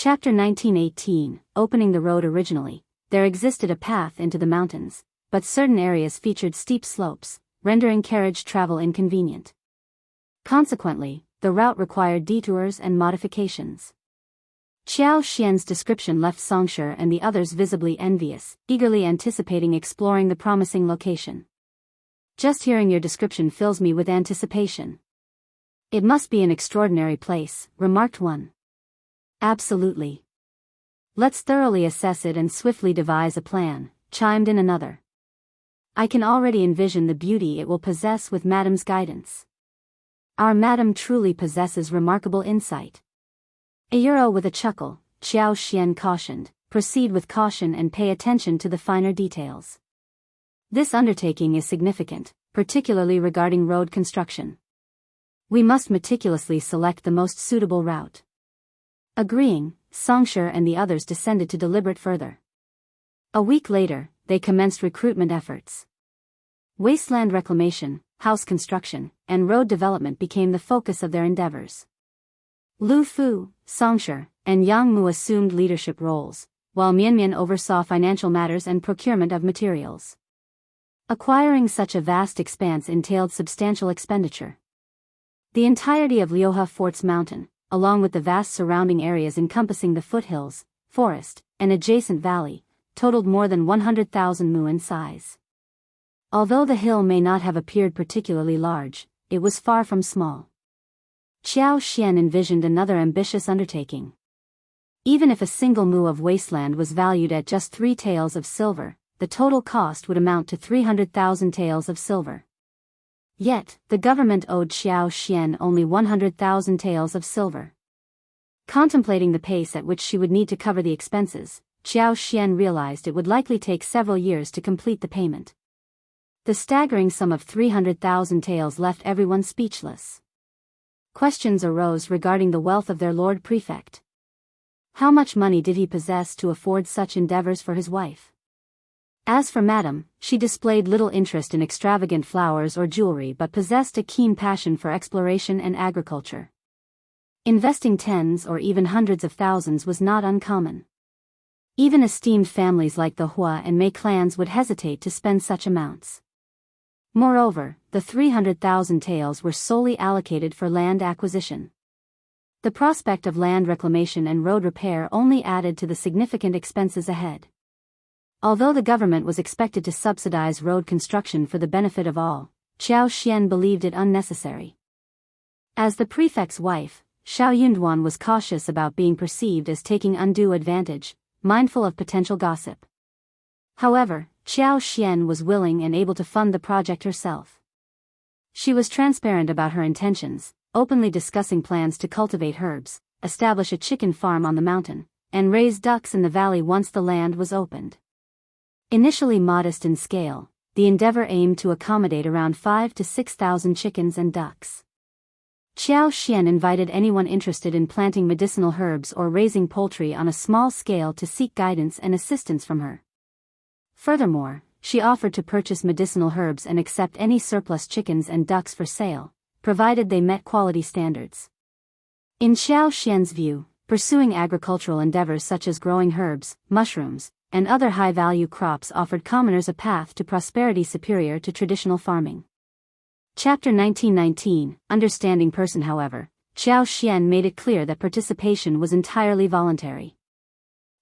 Chapter 1918, Opening the Road. Originally, there existed a path into the mountains, but certain areas featured steep slopes, rendering carriage travel inconvenient. Consequently, the route required detours and modifications. Qiao Xian's description left Songsher and the others visibly envious, eagerly anticipating exploring the promising location. Just hearing your description fills me with anticipation. It must be an extraordinary place, remarked one. Absolutely. Let's thoroughly assess it and swiftly devise a plan, chimed in another. I can already envision the beauty it will possess with Madame's guidance. Our Madame truly possesses remarkable insight. Euro with a chuckle, Qiao Xian cautioned, proceed with caution and pay attention to the finer details. This undertaking is significant, particularly regarding road construction. We must meticulously select the most suitable route. Agreeing, Songsher and the others descended to deliberate further. A week later, they commenced recruitment efforts. Wasteland reclamation, house construction, and road development became the focus of their endeavors. Lu Fu, Songsher, and Yang Mu assumed leadership roles, while Mianmian oversaw financial matters and procurement of materials. Acquiring such a vast expanse entailed substantial expenditure. The entirety of Liuhe Fort's mountain, along with the vast surrounding areas encompassing the foothills, forest, and adjacent valley, totaled more than 100,000 mu in size. Although the hill may not have appeared particularly large, it was far from small. Qiao Xian envisioned another ambitious undertaking. Even if a single mu of wasteland was valued at just 3 taels of silver, the total cost would amount to 300,000 taels of silver. Yet, the government owed Qiao Xian only 100,000 taels of silver. Contemplating the pace at which she would need to cover the expenses, Qiao Xian realized it would likely take several years to complete the payment. The staggering sum of 300,000 taels left everyone speechless. Questions arose regarding the wealth of their Lord Prefect. How much money did he possess to afford such endeavors for his wife? As for Madame, she displayed little interest in extravagant flowers or jewelry but possessed a keen passion for exploration and agriculture. Investing tens or even hundreds of thousands was not uncommon. Even esteemed families like the Hua and Mei clans would hesitate to spend such amounts. Moreover, the 300,000 taels were solely allocated for land acquisition. The prospect of land reclamation and road repair only added to the significant expenses ahead. Although the government was expected to subsidize road construction for the benefit of all, Qiao Xian believed it unnecessary. As the prefect's wife, Xiao Yunduan was cautious about being perceived as taking undue advantage, mindful of potential gossip. However, Qiao Xian was willing and able to fund the project herself. She was transparent about her intentions, openly discussing plans to cultivate herbs, establish a chicken farm on the mountain, and raise ducks in the valley once the land was opened. Initially modest in scale, the endeavor aimed to accommodate around 5,000 to 6,000 chickens and ducks. Qiao Xian invited anyone interested in planting medicinal herbs or raising poultry on a small scale to seek guidance and assistance from her. Furthermore, she offered to purchase medicinal herbs and accept any surplus chickens and ducks for sale, provided they met quality standards. In Qiao Xian's view, pursuing agricultural endeavors such as growing herbs, mushrooms, and other high-value crops offered commoners a path to prosperity superior to traditional farming. Chapter 1919, Understanding Person. However, Qiao Xian made it clear that participation was entirely voluntary.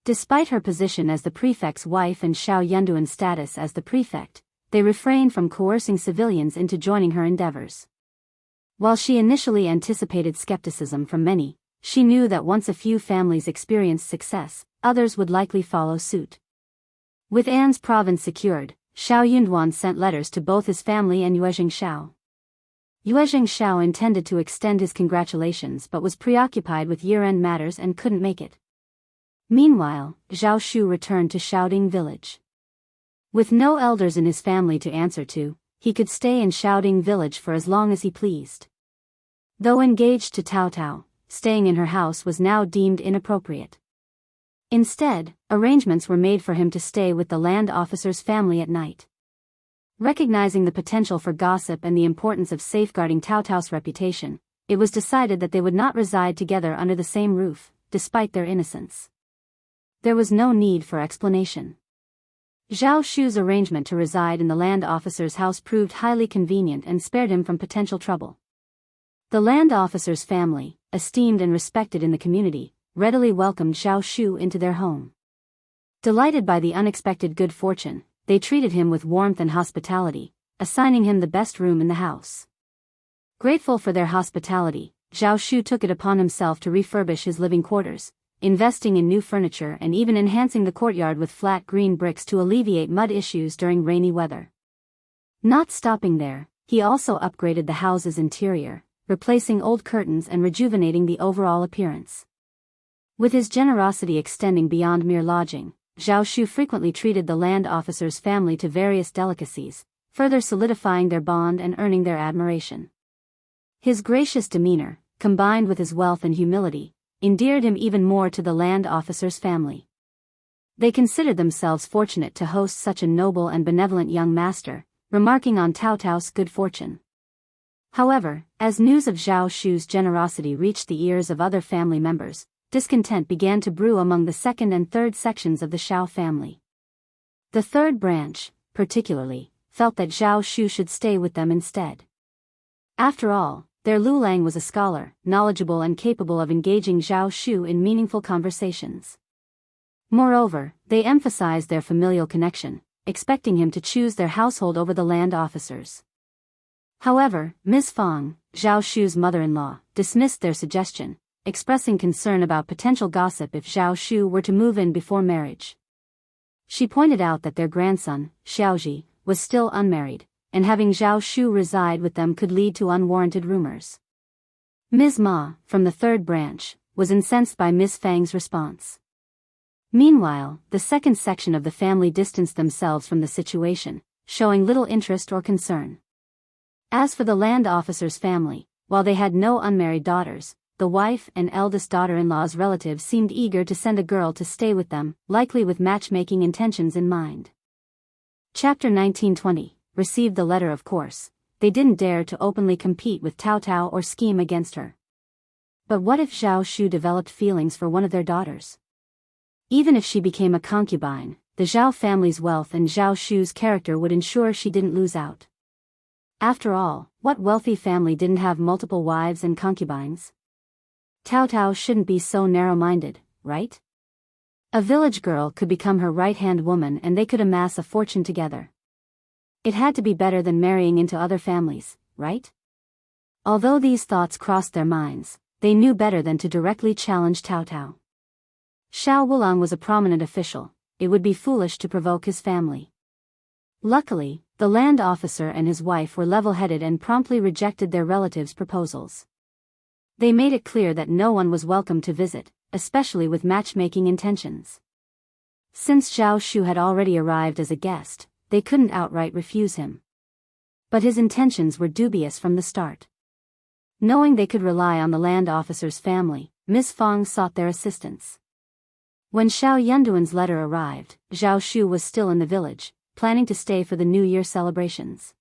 Despite her position as the prefect's wife and Xiao Yunduan's status as the prefect, they refrained from coercing civilians into joining her endeavors. While she initially anticipated skepticism from many, she knew that once a few families experienced success, others would likely follow suit. With An's province secured, Xiao Yunduan sent letters to both his family and Yuezheng Xiao. Yuezheng Xiao intended to extend his congratulations but was preoccupied with year-end matters and couldn't make it. Meanwhile, Zhao Shu returned to Shaoding village. With no elders in his family to answer to, he could stay in Shaoding village for as long as he pleased. Though engaged to Tao Tao, staying in her house was now deemed inappropriate. Instead, arrangements were made for him to stay with the land officer's family at night. Recognizing the potential for gossip and the importance of safeguarding Tao Tao's reputation, it was decided that they would not reside together under the same roof, despite their innocence. There was no need for explanation. Zhao Shu's arrangement to reside in the land officer's house proved highly convenient and spared him from potential trouble. The land officer's family, esteemed and respected in the community, readily welcomed Zhao Shu into their home. Delighted by the unexpected good fortune, they treated him with warmth and hospitality, assigning him the best room in the house. Grateful for their hospitality, Zhao Shu took it upon himself to refurbish his living quarters, investing in new furniture and even enhancing the courtyard with flat green bricks to alleviate mud issues during rainy weather. Not stopping there, he also upgraded the house's interior, replacing old curtains and rejuvenating the overall appearance. With his generosity extending beyond mere lodging, Zhao Shu frequently treated the land officer's family to various delicacies, further solidifying their bond and earning their admiration. His gracious demeanor, combined with his wealth and humility, endeared him even more to the land officer's family. They considered themselves fortunate to host such a noble and benevolent young master, remarking on Cao Cao's good fortune. However, as news of Zhao Shu's generosity reached the ears of other family members, discontent began to brew among the second and third sections of the Xiao family. The third branch, particularly, felt that Zhao Shu should stay with them instead. After all, their Lulang was a scholar, knowledgeable and capable of engaging Zhao Shu in meaningful conversations. Moreover, they emphasized their familial connection, expecting him to choose their household over the land officers. However, Ms. Fang, Zhao Shu's mother-in-law, dismissed their suggestion, expressing concern about potential gossip if Zhao Shu were to move in before marriage. She pointed out that their grandson, Xiaoji, was still unmarried, and having Zhao Shu reside with them could lead to unwarranted rumors. Ms. Ma, from the third branch, was incensed by Ms. Fang's response. Meanwhile, the second section of the family distanced themselves from the situation, showing little interest or concern. As for the land officer's family, while they had no unmarried daughters, the wife and eldest daughter-in-law's relatives seemed eager to send a girl to stay with them, likely with matchmaking intentions in mind. Chapter 1920. Received the letter. Of course, they didn't dare to openly compete with Cao Cao or scheme against her. But what if Zhao Shu developed feelings for one of their daughters? Even if she became a concubine, the Zhao family's wealth and Zhao Shu's character would ensure she didn't lose out. After all, what wealthy family didn't have multiple wives and concubines? Cao Cao shouldn't be so narrow-minded, right? A village girl could become her right-hand woman and they could amass a fortune together. It had to be better than marrying into other families, right? Although these thoughts crossed their minds, they knew better than to directly challenge Cao Cao. Xiao Wulang was a prominent official, it would be foolish to provoke his family. Luckily, the land officer and his wife were level-headed and promptly rejected their relatives' proposals. They made it clear that no one was welcome to visit, especially with matchmaking intentions. Since Zhao Shu had already arrived as a guest, they couldn't outright refuse him. But his intentions were dubious from the start. Knowing they could rely on the land officer's family, Ms. Fang sought their assistance. When Xiao Yunduan's letter arrived, Zhao Shu was still in the village, planning to stay for the New Year celebrations.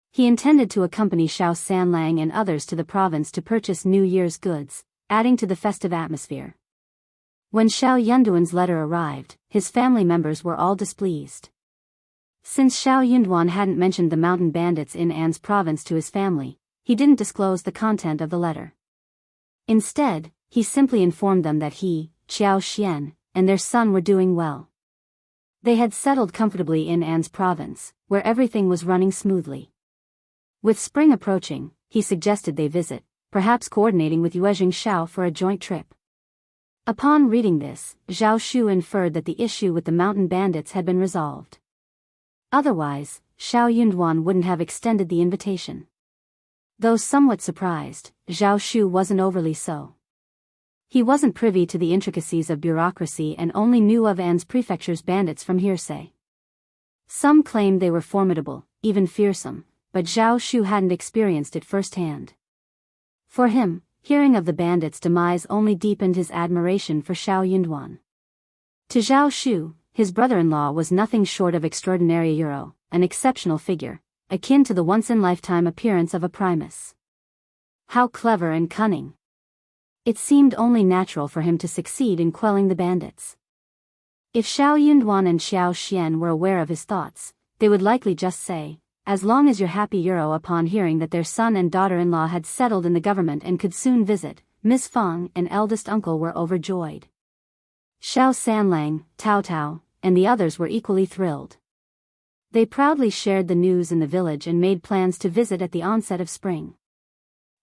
He intended to accompany Xiao Sanlang and others to the province to purchase New Year's goods, adding to the festive atmosphere. When Xiao Yunduan's letter arrived, his family members were all displeased. Since Xiao Yunduan hadn't mentioned the mountain bandits in An's province to his family, he didn't disclose the content of the letter. Instead, he simply informed them that he, Qiao Xian, and their son were doing well. They had settled comfortably in An's province, where everything was running smoothly. With spring approaching, he suggested they visit, perhaps coordinating with Yuezheng Xiao for a joint trip. Upon reading this, Zhao Shu inferred that the issue with the mountain bandits had been resolved. Otherwise, Xiao Yunduan wouldn't have extended the invitation. Though somewhat surprised, Zhao Shu wasn't overly so. He wasn't privy to the intricacies of bureaucracy and only knew of An's prefecture's bandits from hearsay. Some claimed they were formidable, even fearsome, but Zhao Shu hadn't experienced it firsthand. For him, hearing of the bandits' demise only deepened his admiration for Xiao Yunduan. To Zhao Shu, his brother-in-law was nothing short of extraordinary an exceptional figure, akin to the once-in-lifetime appearance of a primus. How clever and cunning! It seemed only natural for him to succeed in quelling the bandits. If Xiao Yunduan and Xiao Xian were aware of his thoughts, they would likely just say, "As long as you're happy." Upon hearing that their son and daughter-in-law had settled in the government and could soon visit, Miss Fang and eldest uncle were overjoyed. Xiao Sanlang, Tao Tao, and the others were equally thrilled. They proudly shared the news in the village and made plans to visit at the onset of spring.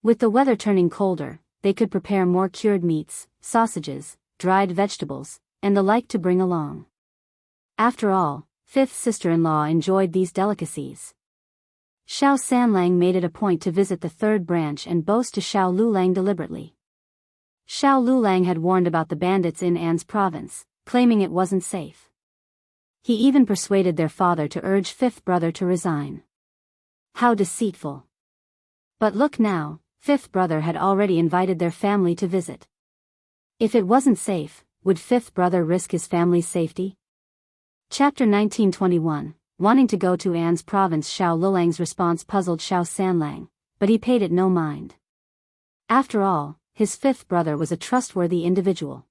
With the weather turning colder, they could prepare more cured meats, sausages, dried vegetables, and the like to bring along. After all, fifth sister-in-law enjoyed these delicacies. Xiao Sanlang made it a point to visit the third branch and boast to Xiao Lulang deliberately. Xiao Lulang had warned about the bandits in An's province, claiming it wasn't safe. He even persuaded their father to urge fifth brother to resign. How deceitful. But look now, fifth brother had already invited their family to visit. If it wasn't safe, would fifth brother risk his family's safety? Chapter 1921. Wanting to go to An's province. Xiao Lulang's response puzzled Xiao Sanlang, but he paid it no mind. After all, his fifth brother was a trustworthy individual.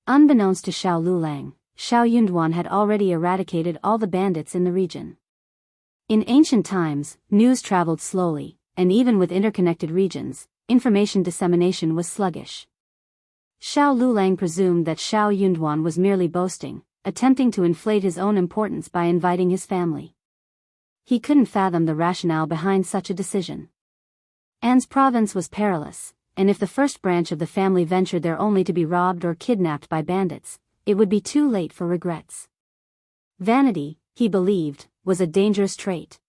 Unbeknownst to Xiao Lulang, Xiao Yunduan had already eradicated all the bandits in the region. In ancient times, news traveled slowly, and even with interconnected regions, information dissemination was sluggish. Xiao Lulang presumed that Xiao Yunduan was merely boasting, attempting to inflate his own importance by inviting his family. He couldn't fathom the rationale behind such a decision. An's province was perilous, and if the first branch of the family ventured there only to be robbed or kidnapped by bandits, it would be too late for regrets. Vanity, he believed, was a dangerous trait.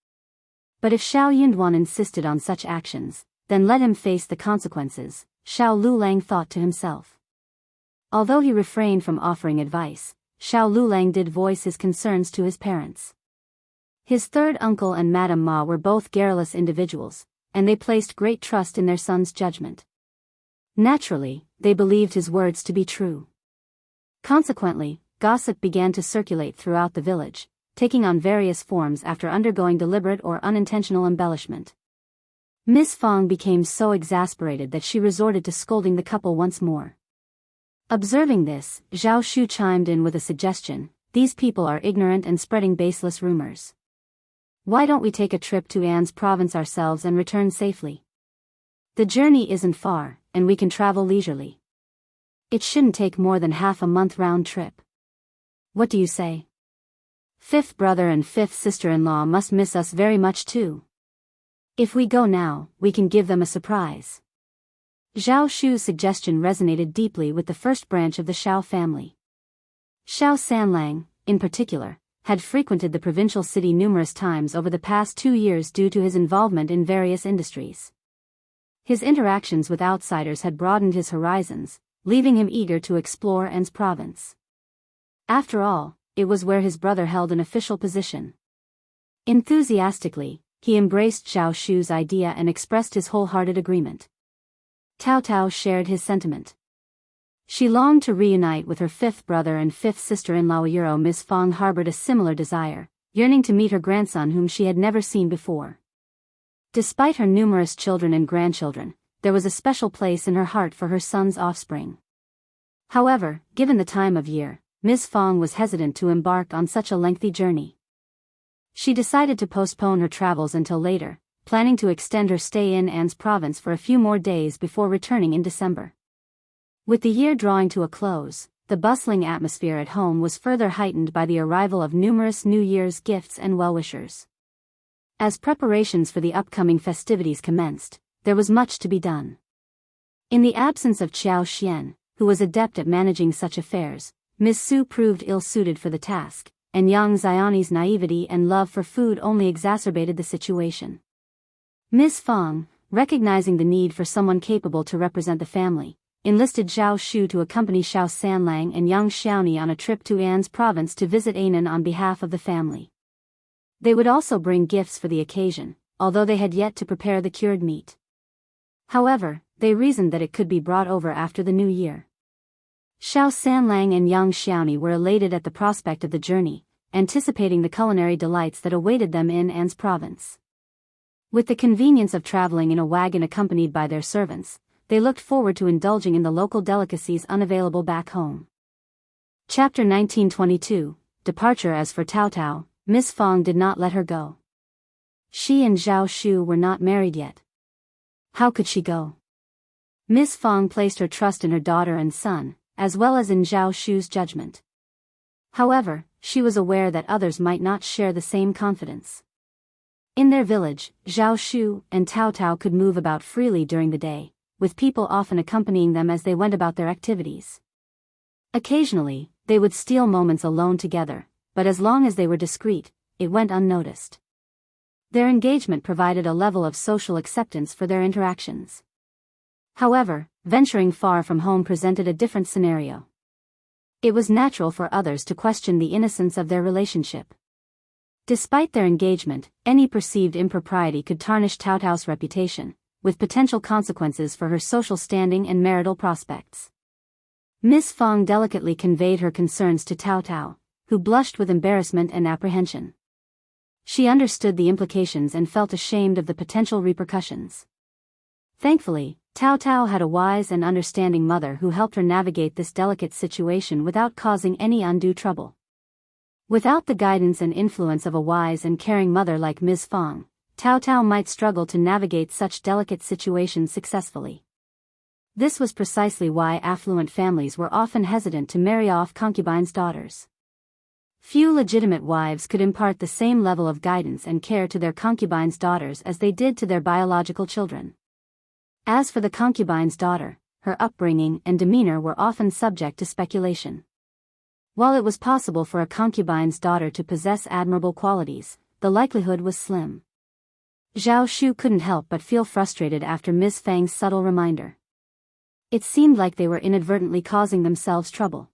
But if Xiao Yunduan insisted on such actions, then let him face the consequences, Xiao Lulang thought to himself. Although he refrained from offering advice, Xiao Lulang did voice his concerns to his parents. His third uncle and Madame Ma were both garrulous individuals, and they placed great trust in their son's judgment. Naturally, they believed his words to be true. Consequently, gossip began to circulate throughout the village, taking on various forms after undergoing deliberate or unintentional embellishment. Miss Fang became so exasperated that she resorted to scolding the couple once more. Observing this, Zhao Shu chimed in with a suggestion: "These people are ignorant and spreading baseless rumors. Why don't we take a trip to An's province ourselves and return safely? The journey isn't far, and we can travel leisurely. It shouldn't take more than half a month round trip. What do you say? Fifth brother and fifth sister-in-law must miss us very much too. If we go now, we can give them a surprise." Zhao Shu's suggestion resonated deeply with the first branch of the Xiao family. Xiao Sanlang, in particular, had frequented the provincial city numerous times over the past 2 years due to his involvement in various industries. His interactions with outsiders had broadened his horizons, leaving him eager to explore An's province. After all, it was where his brother held an official position. Enthusiastically, he embraced Zhao Shu's idea and expressed his wholehearted agreement. Tao Tao shared his sentiment. She longed to reunite with her fifth brother and fifth sister-in-law. Miss Fang harbored a similar desire, yearning to meet her grandson whom she had never seen before. Despite her numerous children and grandchildren, there was a special place in her heart for her son's offspring. However, given the time of year, Miss Fang was hesitant to embark on such a lengthy journey. She decided to postpone her travels until later, planning to extend her stay in An's province for a few more days before returning in December. With the year drawing to a close, the bustling atmosphere at home was further heightened by the arrival of numerous New Year's gifts and well-wishers. As preparations for the upcoming festivities commenced, there was much to be done. In the absence of Qiao Xian, who was adept at managing such affairs, Miss Su proved ill-suited for the task, and young Xiani's naivety and love for food only exacerbated the situation. Miss Fang, recognizing the need for someone capable to represent the family, enlisted Zhao Shu to accompany Xiao Sanlang and young Xiaoni on a trip to An's province to visit Anan on behalf of the family. They would also bring gifts for the occasion, although they had yet to prepare the cured meat. However, they reasoned that it could be brought over after the new year. Xiao Sanlang and young Xiaoni were elated at the prospect of the journey, anticipating the culinary delights that awaited them in An's province. With the convenience of traveling in a wagon accompanied by their servants, they looked forward to indulging in the local delicacies unavailable back home. Chapter 1922, Departure. As for Tao Tao, Miss Fong did not let her go. She and Zhao Shu were not married yet. How could she go? Miss Fong placed her trust in her daughter and son, as well as in Zhao Shu's judgment. However, she was aware that others might not share the same confidence. In their village, Zhao Shu and Tao Tao could move about freely during the day, with people often accompanying them as they went about their activities. Occasionally, they would steal moments alone together, but as long as they were discreet, it went unnoticed. Their engagement provided a level of social acceptance for their interactions. However, venturing far from home presented a different scenario. It was natural for others to question the innocence of their relationship. Despite their engagement, any perceived impropriety could tarnish Tao Tao's reputation, with potential consequences for her social standing and marital prospects. Miss Fong delicately conveyed her concerns to Tao Tao, who blushed with embarrassment and apprehension. She understood the implications and felt ashamed of the potential repercussions. Thankfully, Tao Tao had a wise and understanding mother who helped her navigate this delicate situation without causing any undue trouble. Without the guidance and influence of a wise and caring mother like Ms. Fong, Tao Tao might struggle to navigate such delicate situations successfully. This was precisely why affluent families were often hesitant to marry off concubines' daughters. Few legitimate wives could impart the same level of guidance and care to their concubines' daughters as they did to their biological children. As for the concubine's daughter, her upbringing and demeanor were often subject to speculation. While it was possible for a concubine's daughter to possess admirable qualities, the likelihood was slim. Zhao Shu couldn't help but feel frustrated after Ms. Fang's subtle reminder. It seemed like they were inadvertently causing themselves trouble.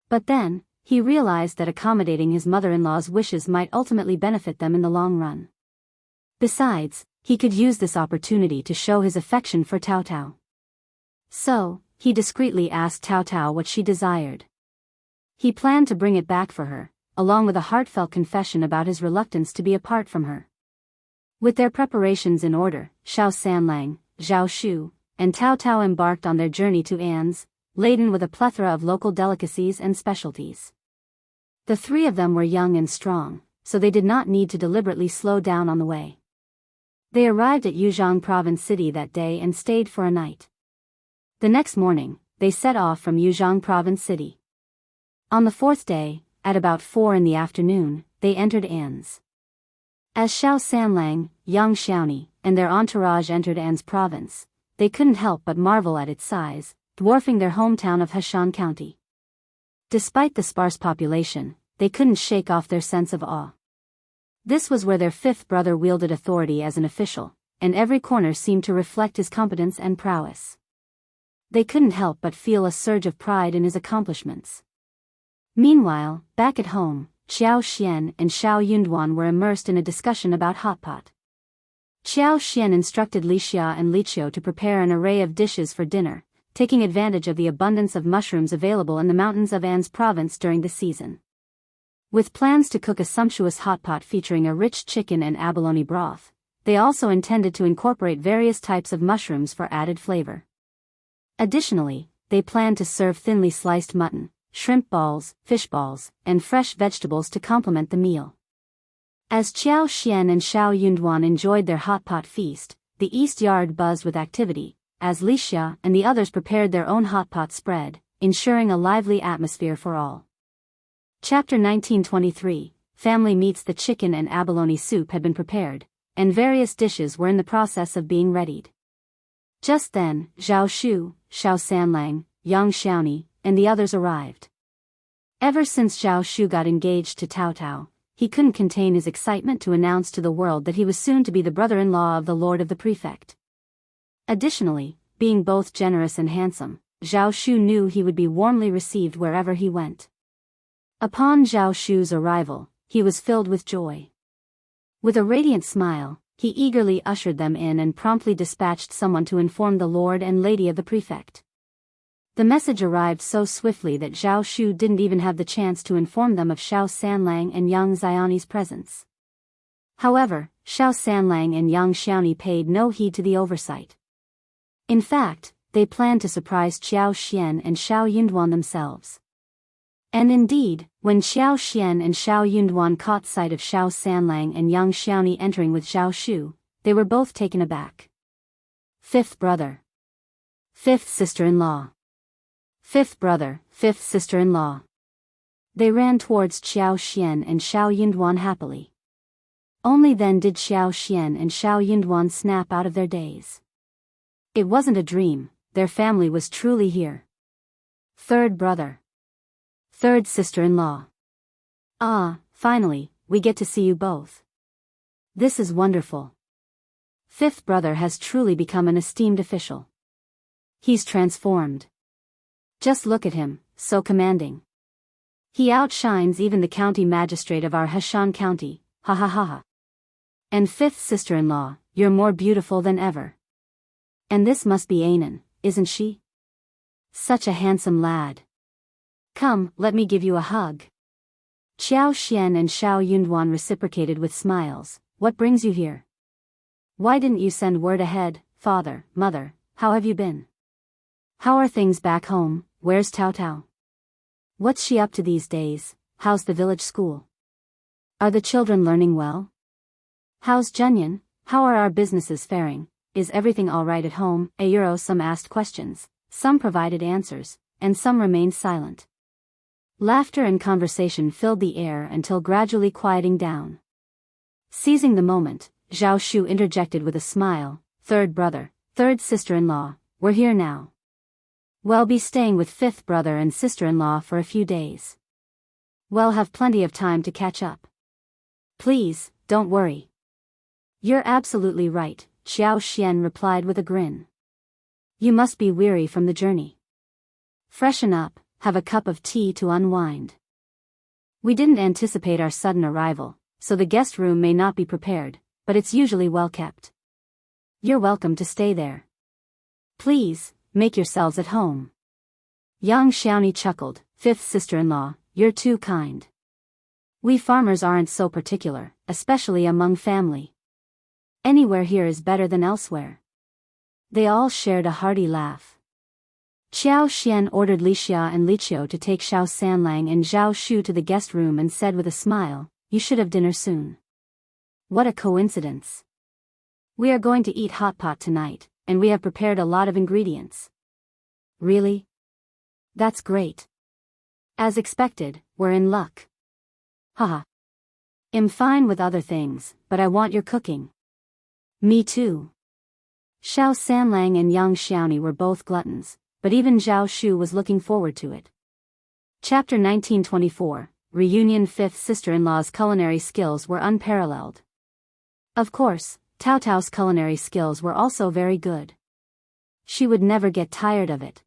But then, he realized that accommodating his mother-in-law's wishes might ultimately benefit them in the long run. Besides, he could use this opportunity to show his affection for Tao Tao. So, he discreetly asked Tao Tao what she desired. He planned to bring it back for her, along with a heartfelt confession about his reluctance to be apart from her. With their preparations in order, Xiao Sanlang, Zhao Shu, and Tao Tao embarked on their journey to An's, laden with a plethora of local delicacies and specialties. The three of them were young and strong, so they did not need to deliberately slow down on the way. They arrived at Jianghu Province City that day and stayed for a night. The next morning, they set off from Jianghu Province City. On the fourth day, at about 4 in the afternoon, they entered An's. As Xiao Sanlang, Yang Xiaoni, and their entourage entered An's province, they couldn't help but marvel at its size, dwarfing their hometown of Heshan County. Despite the sparse population, they couldn't shake off their sense of awe. This was where their fifth brother wielded authority as an official, and every corner seemed to reflect his competence and prowess. They couldn't help but feel a surge of pride in his accomplishments. Meanwhile, back at home, Xiao Xian and Xiao Yunduan were immersed in a discussion about hot pot. Xiao Xian instructed Li Xia and Li Qiu to prepare an array of dishes for dinner, taking advantage of the abundance of mushrooms available in the mountains of An's province during the season. With plans to cook a sumptuous hot pot featuring a rich chicken and abalone broth, they also intended to incorporate various types of mushrooms for added flavor. Additionally, they planned to serve thinly sliced mutton, shrimp balls, fish balls, and fresh vegetables to complement the meal. As Xiao Xian and Xiao Yunduan enjoyed their hot pot feast, the east yard buzzed with activity, as Li Xia and the others prepared their own hot pot spread, ensuring a lively atmosphere for all. Chapter 1923, Family Meets. The chicken and abalone soup had been prepared, and various dishes were in the process of being readied. Just then, Zhao Shu, Xiao Sanlang, Yang Xiaoni, and the others arrived. Ever since Zhao Shu got engaged to Tao Tao, he couldn't contain his excitement to announce to the world that he was soon to be the brother-in-law of the Lord of the Prefect. Additionally, being both generous and handsome, Zhao Shu knew he would be warmly received wherever he went. Upon Zhao Shu's arrival, he was filled with joy. With a radiant smile, he eagerly ushered them in and promptly dispatched someone to inform the Lord and Lady of the Prefect. The message arrived so swiftly that Zhao Shu didn't even have the chance to inform them of Xiao Sanlang and Yang Xiaoni's presence. However, Xiao Sanlang and Yang Xiaoni paid no heed to the oversight. In fact, they planned to surprise Xiao Xian and Xiao Yunduan themselves. And indeed, when Xiao Xian and Xiao Yunduan caught sight of Xiao Sanlang and Yang Xiaoni entering with Xiao Shu, they were both taken aback. Fifth brother. Fifth sister-in-law. Fifth brother, fifth sister-in-law. They ran towards Xiao Xian and Xiao Yunduan happily. Only then did Xiao Xian and Xiao Yunduan snap out of their daze. It wasn't a dream, their family was truly here. Third brother. Third sister-in-law. Ah, finally, we get to see you both. This is wonderful. Fifth brother has truly become an esteemed official. He's transformed. Just look at him, so commanding. He outshines even the county magistrate of our Heshan County, ha ha ha ha. And fifth sister-in-law, you're more beautiful than ever. And this must be Anan, isn't she? Such a handsome lad. Come, let me give you a hug. Xiao Xian and Xiao Yunduan reciprocated with smiles. What brings you here? Why didn't you send word ahead, father, mother, how have you been? How are things back home, where's Tao Tao? What's she up to these days, how's the village school? Are the children learning well? How's Junyan, how are our businesses faring, is everything alright at home? Some asked questions, some provided answers, and some remained silent. Laughter and conversation filled the air until gradually quieting down. Seizing the moment, Zhao Shu interjected with a smile, third brother, third sister-in-law, we're here now. We'll be staying with fifth brother and sister-in-law for a few days. We'll have plenty of time to catch up. Please, don't worry. You're absolutely right, Xiao Xian replied with a grin. You must be weary from the journey. Freshen up, have a cup of tea to unwind. We didn't anticipate our sudden arrival, so the guest room may not be prepared, but it's usually well kept. You're welcome to stay there. Please, make yourselves at home. Yang Xiaoni chuckled, fifth sister-in-law, you're too kind. We farmers aren't so particular, especially among family. Anywhere here is better than elsewhere. They all shared a hearty laugh. Xiao Xian ordered Li Xia and Li Qiu to take Xiao Sanlang and Zhao Shu to the guest room and said with a smile, you should have dinner soon. What a coincidence. We are going to eat hot pot tonight, and we have prepared a lot of ingredients. Really? That's great. As expected, we're in luck. Haha. I'm fine with other things, but I want your cooking. Me too. Xiao Sanlang and Yang Xiaoni were both gluttons, but even Zhao Shu was looking forward to it. Chapter 1924, Reunion. Fifth sister-in-law's culinary skills were unparalleled. Of course, Tao Tao's culinary skills were also very good. She would never get tired of it.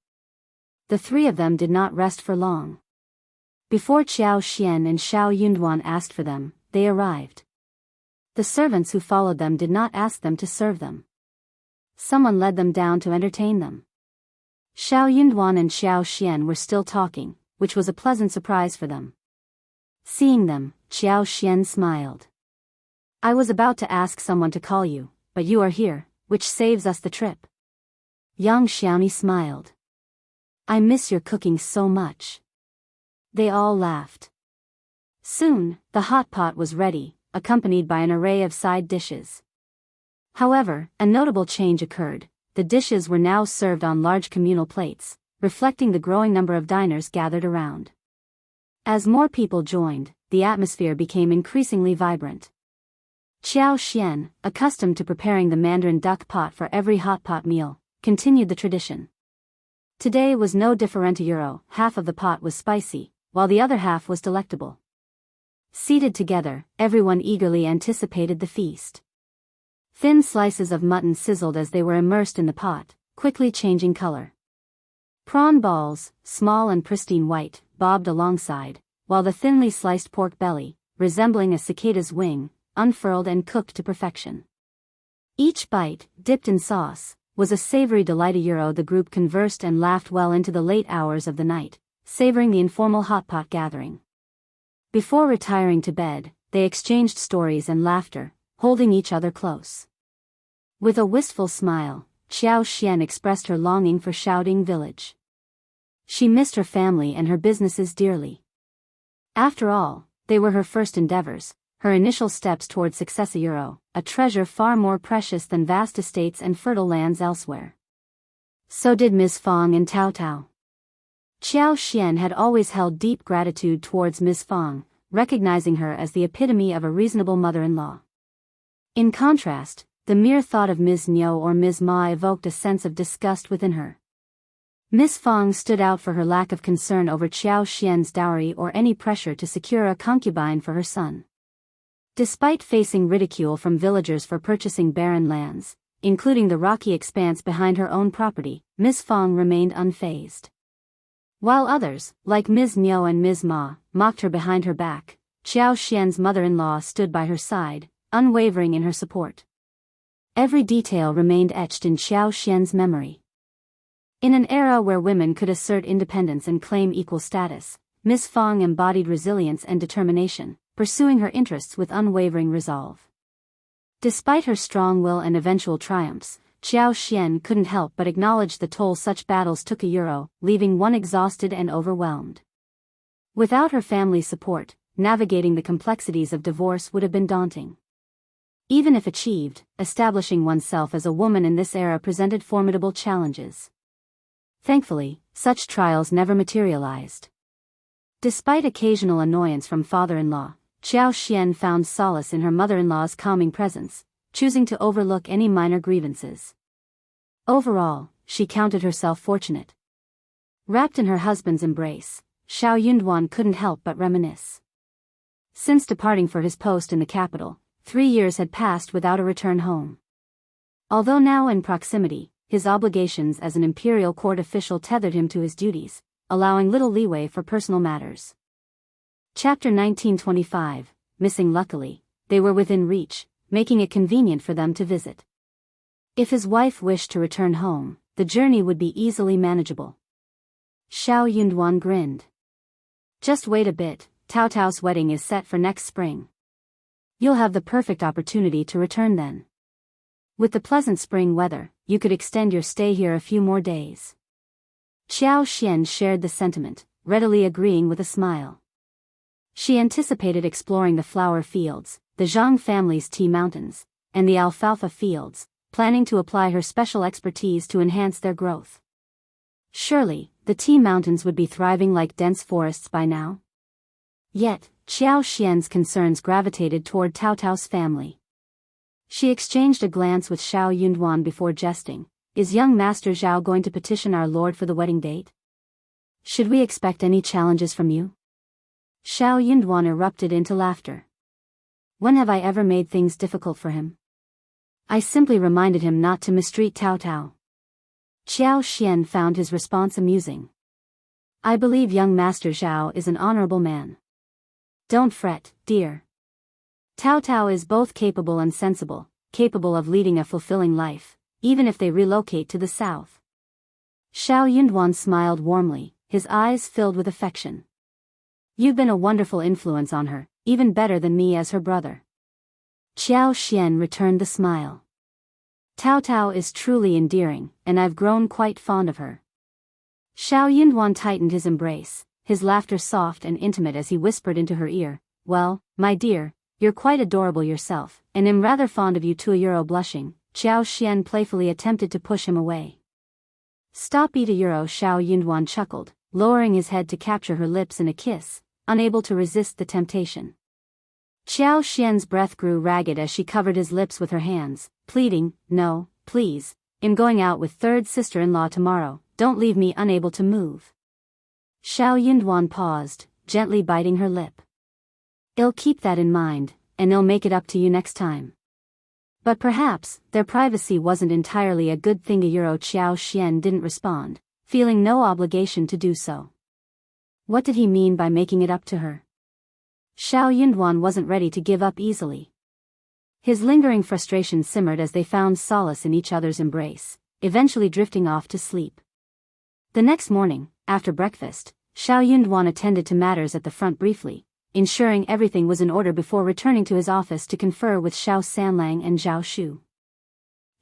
The three of them did not rest for long. Before Xiao Xian and Xiao Yunduan asked for them, they arrived. The servants who followed them did not ask them to serve them. Someone led them down to entertain them. Xiao Yunduan and Xiao Xian were still talking, which was a pleasant surprise for them. Seeing them, Xiao Xian smiled. I was about to ask someone to call you, but you are here, which saves us the trip. Yang Xiaoni smiled. I miss your cooking so much. They all laughed. Soon, the hot pot was ready, accompanied by an array of side dishes. However, a notable change occurred. The dishes were now served on large communal plates, reflecting the growing number of diners gathered around. As more people joined, the atmosphere became increasingly vibrant. Xiao Xian, accustomed to preparing the Mandarin duck pot for every hot pot meal, continued the tradition. Today was no different. Half of the pot was spicy, while the other half was delectable. Seated together, everyone eagerly anticipated the feast. Thin slices of mutton sizzled as they were immersed in the pot, quickly changing color. Prawn balls, small and pristine white, bobbed alongside, while the thinly sliced pork belly, resembling a cicada's wing, unfurled and cooked to perfection. Each bite, dipped in sauce, was a savory delight. The group conversed and laughed well into the late hours of the night, savoring the informal hot pot gathering. Before retiring to bed, they exchanged stories and laughter, holding each other close. With a wistful smile, Xiao Xian expressed her longing for Shaoding village. She missed her family and her businesses dearly. After all, they were her first endeavors, her initial steps toward success. A treasure far more precious than vast estates and fertile lands elsewhere. So did Ms. Fang and Tao Tao. Xiao Xian had always held deep gratitude towards Ms. Fang, recognizing her as the epitome of a reasonable mother-in-law. In contrast, the mere thought of Ms. Niu or Ms. Ma evoked a sense of disgust within her. Ms. Fang stood out for her lack of concern over Xiao Xian's dowry or any pressure to secure a concubine for her son. Despite facing ridicule from villagers for purchasing barren lands, including the rocky expanse behind her own property, Ms. Fang remained unfazed. While others, like Ms. Niu and Ms. Ma, mocked her behind her back, Xiao Xian's mother-in-law stood by her side, unwavering in her support. Every detail remained etched in Xiao Xian's memory. In an era where women could assert independence and claim equal status, Ms. Fang embodied resilience and determination, pursuing her interests with unwavering resolve. Despite her strong will and eventual triumphs, Xiao Xian couldn't help but acknowledge the toll such battles took, leaving one exhausted and overwhelmed. Without her family's support, navigating the complexities of divorce would have been daunting. Even if achieved, establishing oneself as a woman in this era presented formidable challenges. Thankfully, such trials never materialized. Despite occasional annoyance from father-in-law, Xiao Xian found solace in her mother-in-law's calming presence, choosing to overlook any minor grievances. Overall, she counted herself fortunate. Wrapped in her husband's embrace, Xiao Yunduan couldn't help but reminisce. Since departing for his post in the capital, 3 years had passed without a return home. Although now in proximity, his obligations as an imperial court official tethered him to his duties, allowing little leeway for personal matters. Chapter 1925, Missing. Luckily, they were within reach, making it convenient for them to visit. If his wife wished to return home, the journey would be easily manageable. Xiao Yunduan grinned. Just wait a bit, Tao Tao's wedding is set for next spring. You'll have the perfect opportunity to return then. With the pleasant spring weather, you could extend your stay here a few more days. Xiao Xian shared the sentiment, readily agreeing with a smile. She anticipated exploring the flower fields, the Zhang family's tea mountains, and the alfalfa fields, planning to apply her special expertise to enhance their growth. Surely, the tea mountains would be thriving like dense forests by now. Yet, Xiao Xian's concerns gravitated toward Tao Tao's family. She exchanged a glance with Xiao Yunduan before jesting. Is young Master Zhao going to petition our lord for the wedding date? Should we expect any challenges from you? Xiao Yunduan erupted into laughter. When have I ever made things difficult for him? I simply reminded him not to mistreat Tao Tao. Xiao Xian found his response amusing. I believe young Master Zhao is an honorable man. Don't fret, dear. Tao Tao is both capable and sensible, capable of leading a fulfilling life, even if they relocate to the south. Xiao Yunduan smiled warmly, his eyes filled with affection. You've been a wonderful influence on her, even better than me as her brother. Xiao Xian returned the smile. Tao Tao is truly endearing, and I've grown quite fond of her. Xiao Yunduan tightened his embrace, his laughter soft and intimate as he whispered into her ear, well, my dear, you're quite adorable yourself, and am rather fond of you too. Blushing, Xiao Xian playfully attempted to push him away. Stop it. Xiao Yunduan chuckled, lowering his head to capture her lips in a kiss, unable to resist the temptation. Xiao Xian's breath grew ragged as she covered his lips with her hands, pleading, no, please, I'm going out with third sister-in-law tomorrow, don't leave me unable to move. Xiao Yunduan paused, gently biting her lip. I'll keep that in mind, and I'll make it up to you next time. But perhaps, their privacy wasn't entirely a good thing. Xiao Xian didn't respond, feeling no obligation to do so. What did he mean by making it up to her? Xiao Yunduan wasn't ready to give up easily. His lingering frustration simmered as they found solace in each other's embrace, eventually drifting off to sleep. The next morning, after breakfast, Xiao Yunduan attended to matters at the front briefly, ensuring everything was in order before returning to his office to confer with Xiao Sanlang and Zhao Shu.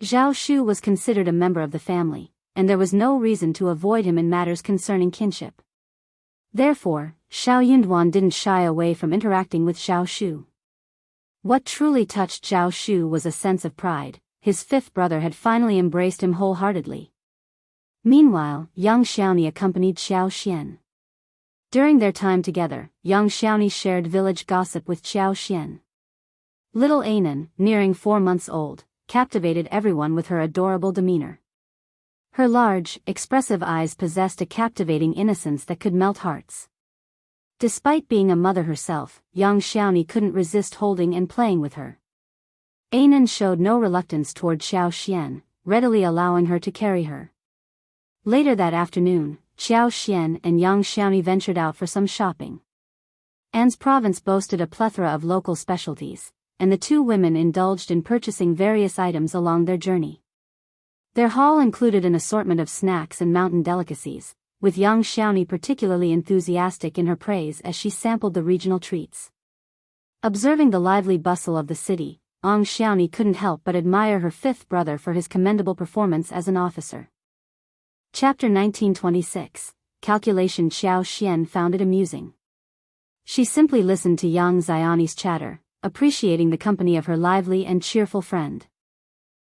Zhao Shu was considered a member of the family, and there was no reason to avoid him in matters concerning kinship. Therefore, Xiao Yunduan didn't shy away from interacting with Zhao Shu. What truly touched Zhao Shu was a sense of pride. His fifth brother had finally embraced him wholeheartedly. Meanwhile, young Xiaoni accompanied Xiao Xian. During their time together, young Xiaoni shared village gossip with Xiao Xian. Little Anan, nearing 4 months old, captivated everyone with her adorable demeanor. Her large, expressive eyes possessed a captivating innocence that could melt hearts. Despite being a mother herself, young Xiaoni couldn't resist holding and playing with her. Anan showed no reluctance toward Xiao Xian, readily allowing her to carry her. Later that afternoon, Xiao Xian and young Xiaoni ventured out for some shopping. An's province boasted a plethora of local specialties, and the two women indulged in purchasing various items along their journey. Their haul included an assortment of snacks and mountain delicacies, with young Xiaoni particularly enthusiastic in her praise as she sampled the regional treats. Observing the lively bustle of the city, young Xiaoni couldn't help but admire her fifth brother for his commendable performance as an officer. Chapter 1926, Calculation. Xiao Xian found it amusing. She simply listened to young Xiaoni's chatter, appreciating the company of her lively and cheerful friend.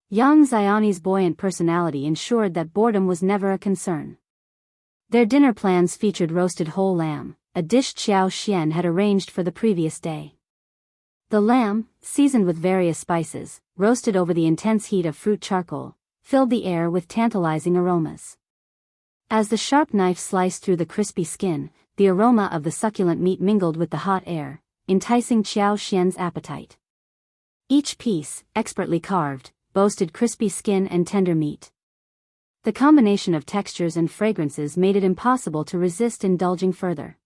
Young Xiaoni's buoyant personality ensured that boredom was never a concern. Their dinner plans featured roasted whole lamb, a dish Xiao Xian had arranged for the previous day. The lamb, seasoned with various spices, roasted over the intense heat of fruit charcoal, filled the air with tantalizing aromas. As the sharp knife sliced through the crispy skin, the aroma of the succulent meat mingled with the hot air, enticing Xiao Xian's appetite. Each piece, expertly carved, boasted crispy skin and tender meat. The combination of textures and fragrances made it impossible to resist indulging further.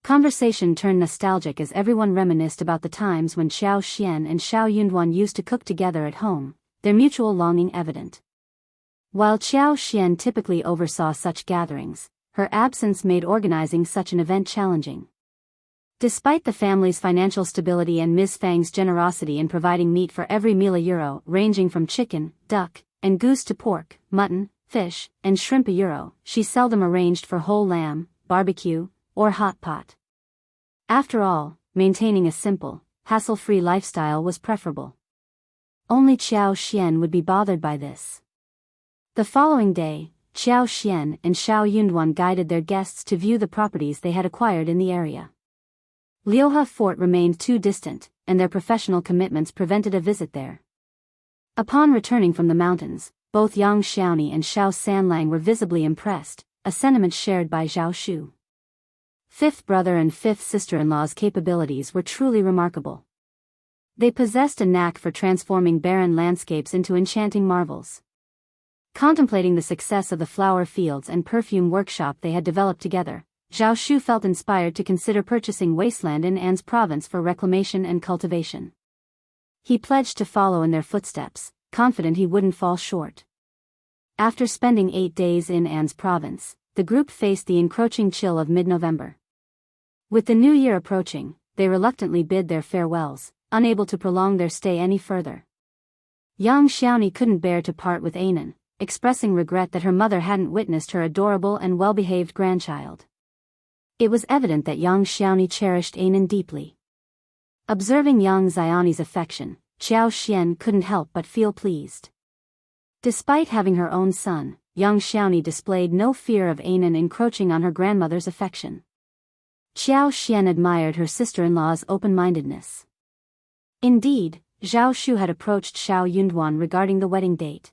Conversation turned nostalgic as everyone reminisced about the times when Xiao Xian and Xiao Yunduan used to cook together at home, their mutual longing evident. While Xiao Xian typically oversaw such gatherings, her absence made organizing such an event challenging. Despite the family's financial stability and Ms. Fang's generosity in providing meat for every meal €1, ranging from chicken, duck, and goose to pork, mutton, fish, and shrimp €1, she seldom arranged for whole lamb, barbecue, or hot pot. After all, maintaining a simple, hassle-free lifestyle was preferable. Only Xiao Xian would be bothered by this. The following day, Xiao Xian and Xiao Yunduan guided their guests to view the properties they had acquired in the area. Liuhe Fort remained too distant, and their professional commitments prevented a visit there. Upon returning from the mountains, both Yang Xiaoni and Xiao Sanlang were visibly impressed, a sentiment shared by Zhao Shu. Fifth brother and fifth sister-in-law's capabilities were truly remarkable. They possessed a knack for transforming barren landscapes into enchanting marvels. Contemplating the success of the flower fields and perfume workshop they had developed together, Zhao Shu felt inspired to consider purchasing wasteland in An's province for reclamation and cultivation. He pledged to follow in their footsteps, confident he wouldn't fall short. After spending 8 days in An's province, the group faced the encroaching chill of mid-November. With the new year approaching, they reluctantly bid their farewells, unable to prolong their stay any further. Young Xiaoni couldn't bear to part with Anan, expressing regret that her mother hadn't witnessed her adorable and well-behaved grandchild. It was evident that young Xiaoni cherished Anan deeply. Observing young Xiaoni's affection, Xiao Xian couldn't help but feel pleased. Despite having her own son, young Xiaoni displayed no fear of Anan encroaching on her grandmother's affection. Xiao Xian admired her sister-in-law's open-mindedness. Indeed, Zhao Shu had approached Xiao Yunduan regarding the wedding date.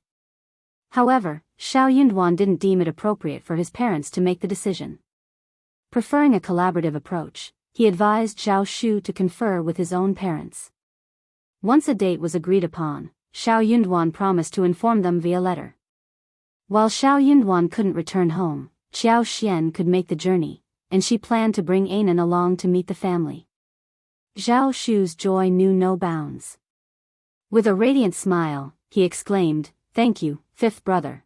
However, Xiao Yunduan didn't deem it appropriate for his parents to make the decision. Preferring a collaborative approach, he advised Zhao Shu to confer with his own parents. Once a date was agreed upon, Xiao Yunduan promised to inform them via letter. While Xiao Yunduan couldn't return home, Xiao Xian could make the journey, and she planned to bring Anan along to meet the family. Zhao Shu's joy knew no bounds. With a radiant smile, he exclaimed, "Thank you, fifth brother."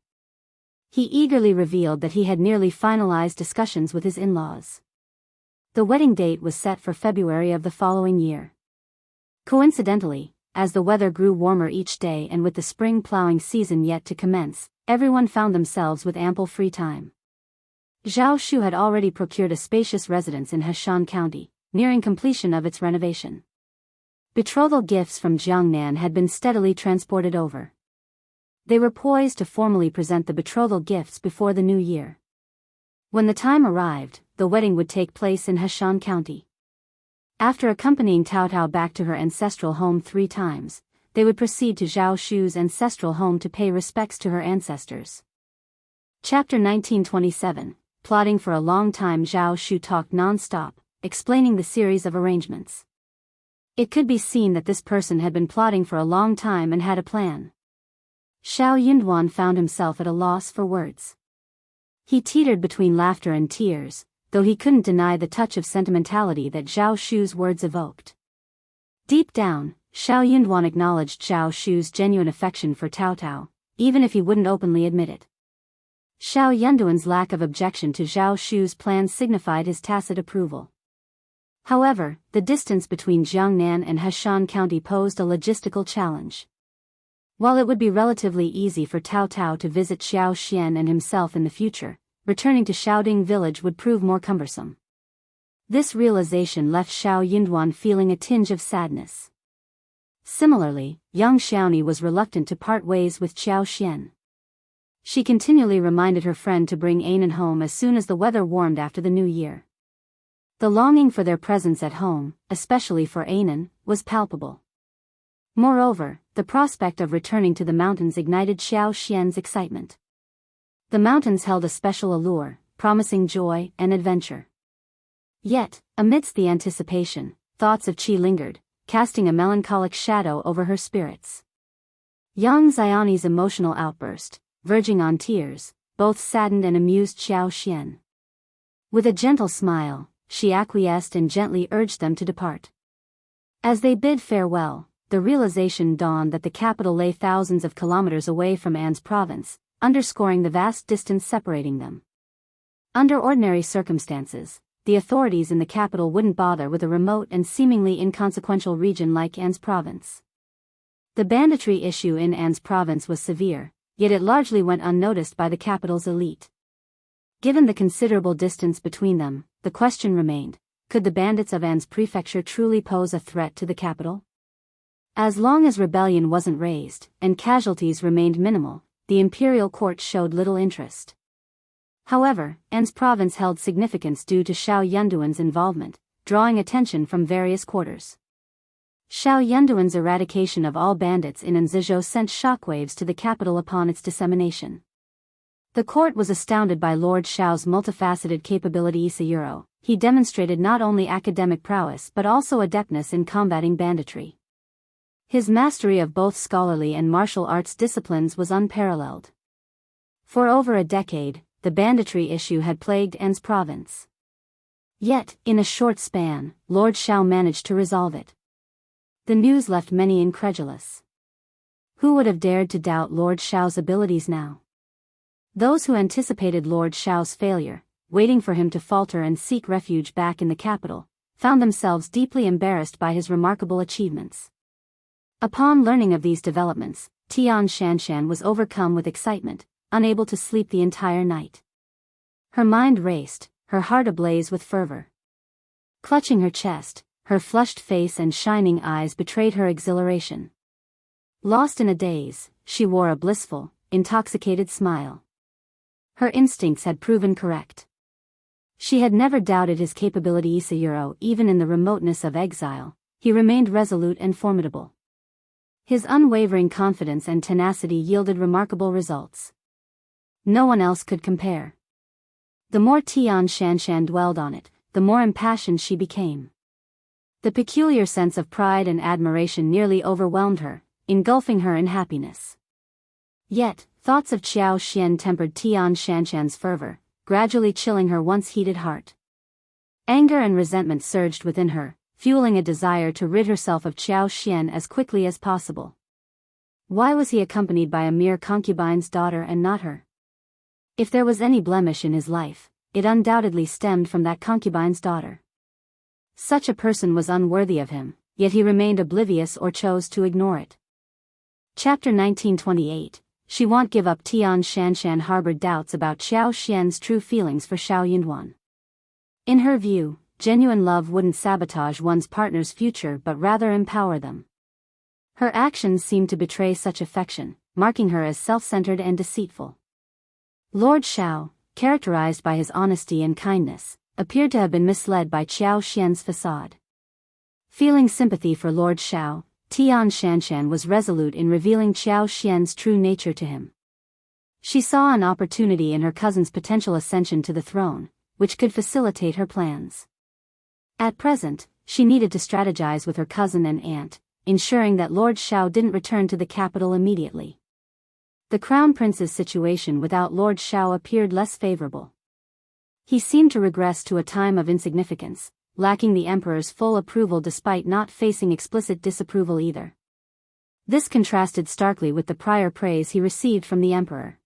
He eagerly revealed that he had nearly finalized discussions with his in-laws. The wedding date was set for February of the following year. Coincidentally, as the weather grew warmer each day and with the spring plowing season yet to commence, everyone found themselves with ample free time. Zhao Shu had already procured a spacious residence in Heshan County, nearing completion of its renovation. Betrothal gifts from Jiangnan had been steadily transported over. They were poised to formally present the betrothal gifts before the new year. When the time arrived, the wedding would take place in Heshan County. After accompanying Tao Tao back to her ancestral home 3 times, they would proceed to Zhao Shu's ancestral home to pay respects to her ancestors. Chapter 1927. Plotting for a long time. Zhao Shu talked non-stop, explaining the series of arrangements. It could be seen that this person had been plotting for a long time and had a plan. Xiao Yunduan found himself at a loss for words. He teetered between laughter and tears, though he couldn't deny the touch of sentimentality that Zhao Shu's words evoked. Deep down, Xiao Yunduan acknowledged Zhao Shu's genuine affection for Tao Tao, even if he wouldn't openly admit it. Xiao Yunduan's lack of objection to Zhao Shu's plans signified his tacit approval. However, the distance between Jiangnan and Heshan County posed a logistical challenge. While it would be relatively easy for Tao Tao to visit Xiao Xian and himself in the future, returning to Xiaoding village would prove more cumbersome. This realization left Xiao Yunduan feeling a tinge of sadness. Similarly, young Xiaoni was reluctant to part ways with Xiao Xian. She continually reminded her friend to bring Anan home as soon as the weather warmed after the new year. The longing for their presence at home, especially for Anan, was palpable. Moreover, the prospect of returning to the mountains ignited Xiao Xian's excitement. The mountains held a special allure, promising joy and adventure. Yet, amidst the anticipation, thoughts of Qi lingered, casting a melancholic shadow over her spirits. Young Xiaoni's emotional outburst, verging on tears, both saddened and amused Xiao Xian. With a gentle smile, she acquiesced and gently urged them to depart. As they bid farewell, the realization dawned that the capital lay thousands of kilometers away from An's province, underscoring the vast distance separating them. Under ordinary circumstances, the authorities in the capital wouldn't bother with a remote and seemingly inconsequential region like An's province. The banditry issue in An's province was severe, yet it largely went unnoticed by the capital's elite. Given the considerable distance between them, the question remained, could the bandits of An's prefecture truly pose a threat to the capital? As long as rebellion wasn't raised, and casualties remained minimal, the imperial court showed little interest. However, An's province held significance due to Xiao Yunduan's involvement, drawing attention from various quarters. Xiao Yunduan's eradication of all bandits in Anzizhou sent shockwaves to the capital upon its dissemination. The court was astounded by Lord Xiao's multifaceted capability. He demonstrated not only academic prowess but also adeptness in combating banditry. His mastery of both scholarly and martial arts disciplines was unparalleled. For over a decade, the banditry issue had plagued An's province. Yet, in a short span, Lord Xiao managed to resolve it. The news left many incredulous. Who would have dared to doubt Lord Xiao's abilities now? Those who anticipated Lord Xiao's failure, waiting for him to falter and seek refuge back in the capital, found themselves deeply embarrassed by his remarkable achievements. Upon learning of these developments, Tian Shanshan was overcome with excitement, unable to sleep the entire night. Her mind raced, her heart ablaze with fervor. Clutching her chest, her flushed face and shining eyes betrayed her exhilaration. Lost in a daze, she wore a blissful, intoxicated smile. Her instincts had proven correct. She had never doubted his capability. Even in the remoteness of exile, he remained resolute and formidable. His unwavering confidence and tenacity yielded remarkable results. No one else could compare. The more Tian Shanshan dwelled on it, the more impassioned she became. The peculiar sense of pride and admiration nearly overwhelmed her, engulfing her in happiness. Yet, thoughts of Xiao Xian tempered Tian Shanshan's fervor, gradually chilling her once heated heart. Anger and resentment surged within her, fueling a desire to rid herself of Xiao Xian as quickly as possible. Why was he accompanied by a mere concubine's daughter and not her? If there was any blemish in his life, it undoubtedly stemmed from that concubine's daughter. Such a person was unworthy of him, yet he remained oblivious or chose to ignore it. Chapter 1928. She won't give up. Tian Shanshan harbored doubts about Xiao Xian's true feelings for Xiao Yunduan. In her view, genuine love wouldn't sabotage one's partner's future but rather empower them. Her actions seemed to betray such affection, marking her as self-centered and deceitful. Lord Xiao, characterized by his honesty and kindness, appeared to have been misled by Xiao Xian's facade. Feeling sympathy for Lord Xiao, Tian Shanshan was resolute in revealing Xiao Xian's true nature to him. She saw an opportunity in her cousin's potential ascension to the throne, which could facilitate her plans. At present, she needed to strategize with her cousin and aunt, ensuring that Lord Xiao didn't return to the capital immediately. The Crown Prince's situation without Lord Xiao appeared less favorable. He seemed to regress to a time of insignificance, lacking the Emperor's full approval despite not facing explicit disapproval either. This contrasted starkly with the prior praise he received from the Emperor.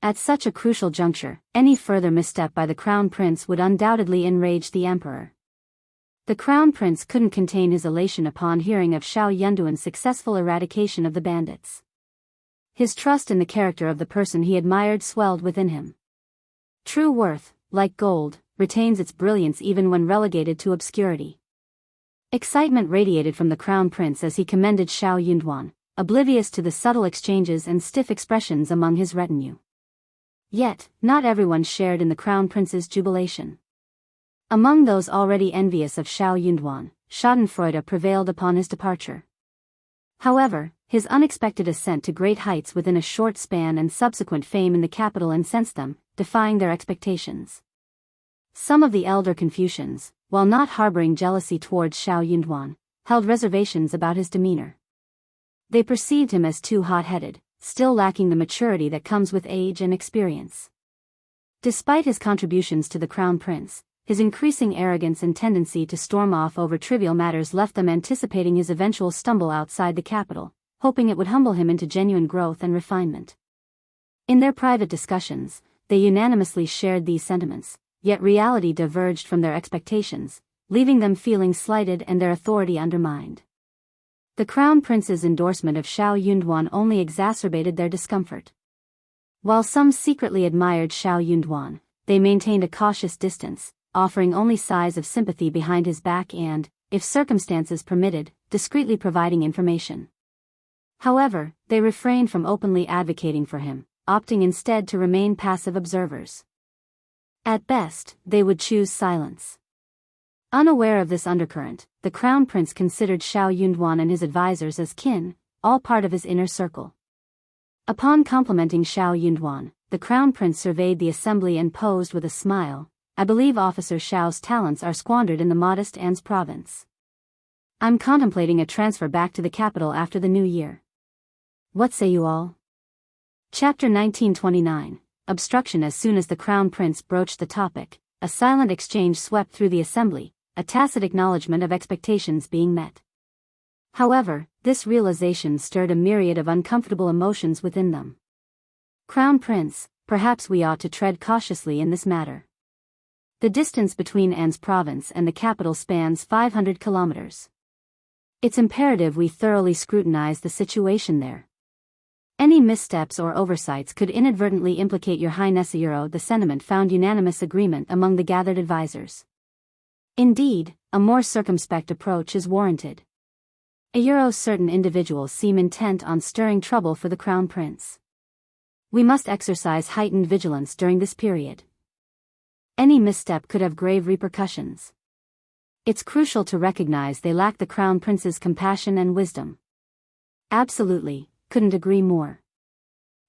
At such a crucial juncture, any further misstep by the Crown Prince would undoubtedly enrage the Emperor. The Crown Prince couldn't contain his elation upon hearing of Xiao Yunduan's successful eradication of the bandits. His trust in the character of the person he admired swelled within him. True worth, like gold, retains its brilliance even when relegated to obscurity. Excitement radiated from the Crown Prince as he commended Xiao Yunduan, oblivious to the subtle exchanges and stiff expressions among his retinue. Yet, not everyone shared in the Crown Prince's jubilation. Among those already envious of Xiao Yunduan, schadenfreude prevailed upon his departure. However, his unexpected ascent to great heights within a short span and subsequent fame in the capital incensed them, defying their expectations. Some of the elder Confucians, while not harboring jealousy towards Xiao Yunduan, held reservations about his demeanor. They perceived him as too hot-headed, still lacking the maturity that comes with age and experience. Despite his contributions to the Crown Prince, his increasing arrogance and tendency to storm off over trivial matters left them anticipating his eventual stumble outside the capital, hoping it would humble him into genuine growth and refinement. In their private discussions, they unanimously shared these sentiments, yet reality diverged from their expectations, leaving them feeling slighted and their authority undermined. The Crown Prince's endorsement of Xiao Yunduan only exacerbated their discomfort. While some secretly admired Xiao Yunduan, they maintained a cautious distance, offering only sighs of sympathy behind his back and, if circumstances permitted, discreetly providing information. However, they refrained from openly advocating for him, opting instead to remain passive observers. At best, they would choose silence. Unaware of this undercurrent, the Crown Prince considered Xiao Yunduan and his advisors as kin, all part of his inner circle. Upon complimenting Xiao Yunduan, the Crown Prince surveyed the assembly and posed with a smile, "I believe Officer Xiao's talents are squandered in the modest An's province. I'm contemplating a transfer back to the capital after the new year. What say you all?" Chapter 1929. Obstruction. As soon as the Crown Prince broached the topic, a silent exchange swept through the assembly, a tacit acknowledgement of expectations being met. However, this realization stirred a myriad of uncomfortable emotions within them. "Crown Prince, perhaps we ought to tread cautiously in this matter. The distance between An's province and the capital spans 500 kilometers. It's imperative we thoroughly scrutinize the situation there. Any missteps or oversights could inadvertently implicate Your Highness." The sentiment found unanimous agreement among the gathered advisors. Indeed, a more circumspect approach is warranted. Certain individuals seem intent on stirring trouble for the Crown Prince. We must exercise heightened vigilance during this period. Any misstep could have grave repercussions. It's crucial to recognize they lack the Crown Prince's compassion and wisdom. Absolutely, couldn't agree more.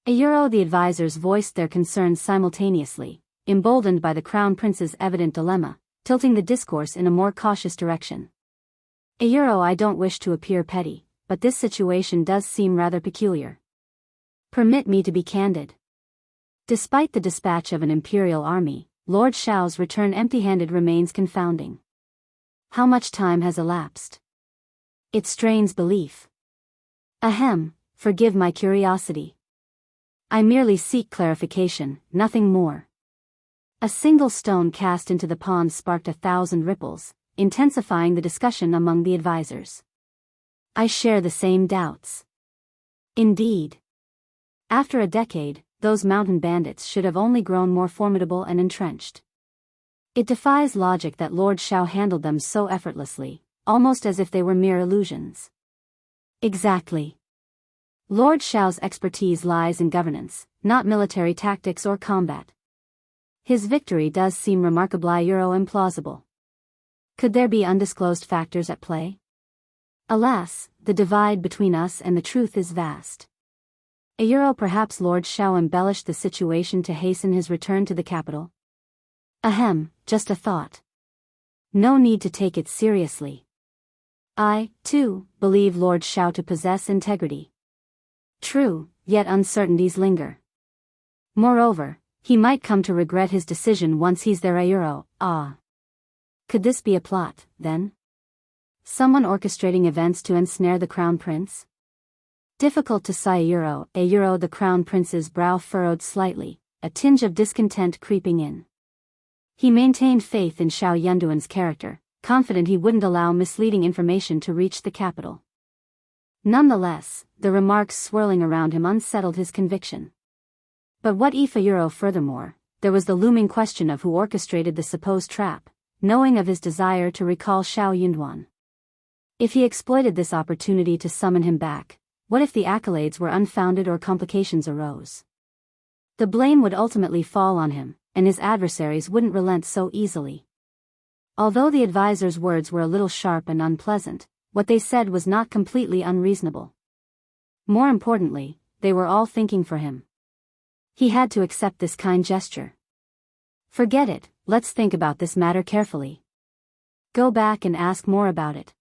The advisors voiced their concerns simultaneously, emboldened by the Crown Prince's evident dilemma, tilting the discourse in a more cautious direction. I don't wish to appear petty, but this situation does seem rather peculiar. Permit me to be candid. Despite the dispatch of an imperial army, Lord Xiao's return empty-handed remains confounding. How much time has elapsed? It strains belief. Forgive my curiosity. I merely seek clarification, nothing more. A single stone cast into the pond sparked 1,000 ripples, intensifying the discussion among the advisors. I share the same doubts. Indeed. After a decade, those mountain bandits should have only grown more formidable and entrenched. It defies logic that Lord Xiao handled them so effortlessly, almost as if they were mere illusions. Exactly. Lord Xiao's expertise lies in governance, not military tactics or combat. His victory does seem remarkably implausible. Could there be undisclosed factors at play? Alas, the divide between us and the truth is vast. Perhaps Lord Xiao embellished the situation to hasten his return to the capital. Ahem, just a thought. No need to take it seriously. I, too, believe Lord Xiao to possess integrity. True, yet uncertainties linger. Moreover, he might come to regret his decision once he's there. Could this be a plot, then? Someone orchestrating events to ensnare the crown prince? Difficult to say. The crown prince's brow furrowed slightly, a tinge of discontent creeping in. He maintained faith in Xiao Yunduan's character, confident he wouldn't allow misleading information to reach the capital. Nonetheless, the remarks swirling around him unsettled his conviction. But what if? Furthermore, there was the looming question of who orchestrated the supposed trap, knowing of his desire to recall Xiao Yunduan. If he exploited this opportunity to summon him back, what if the accolades were unfounded or complications arose? The blame would ultimately fall on him, and his adversaries wouldn't relent so easily. Although the advisor's words were a little sharp and unpleasant, what they said was not completely unreasonable. More importantly, they were all thinking for him. He had to accept this kind gesture. Forget it, let's think about this matter carefully. Go back and ask more about it.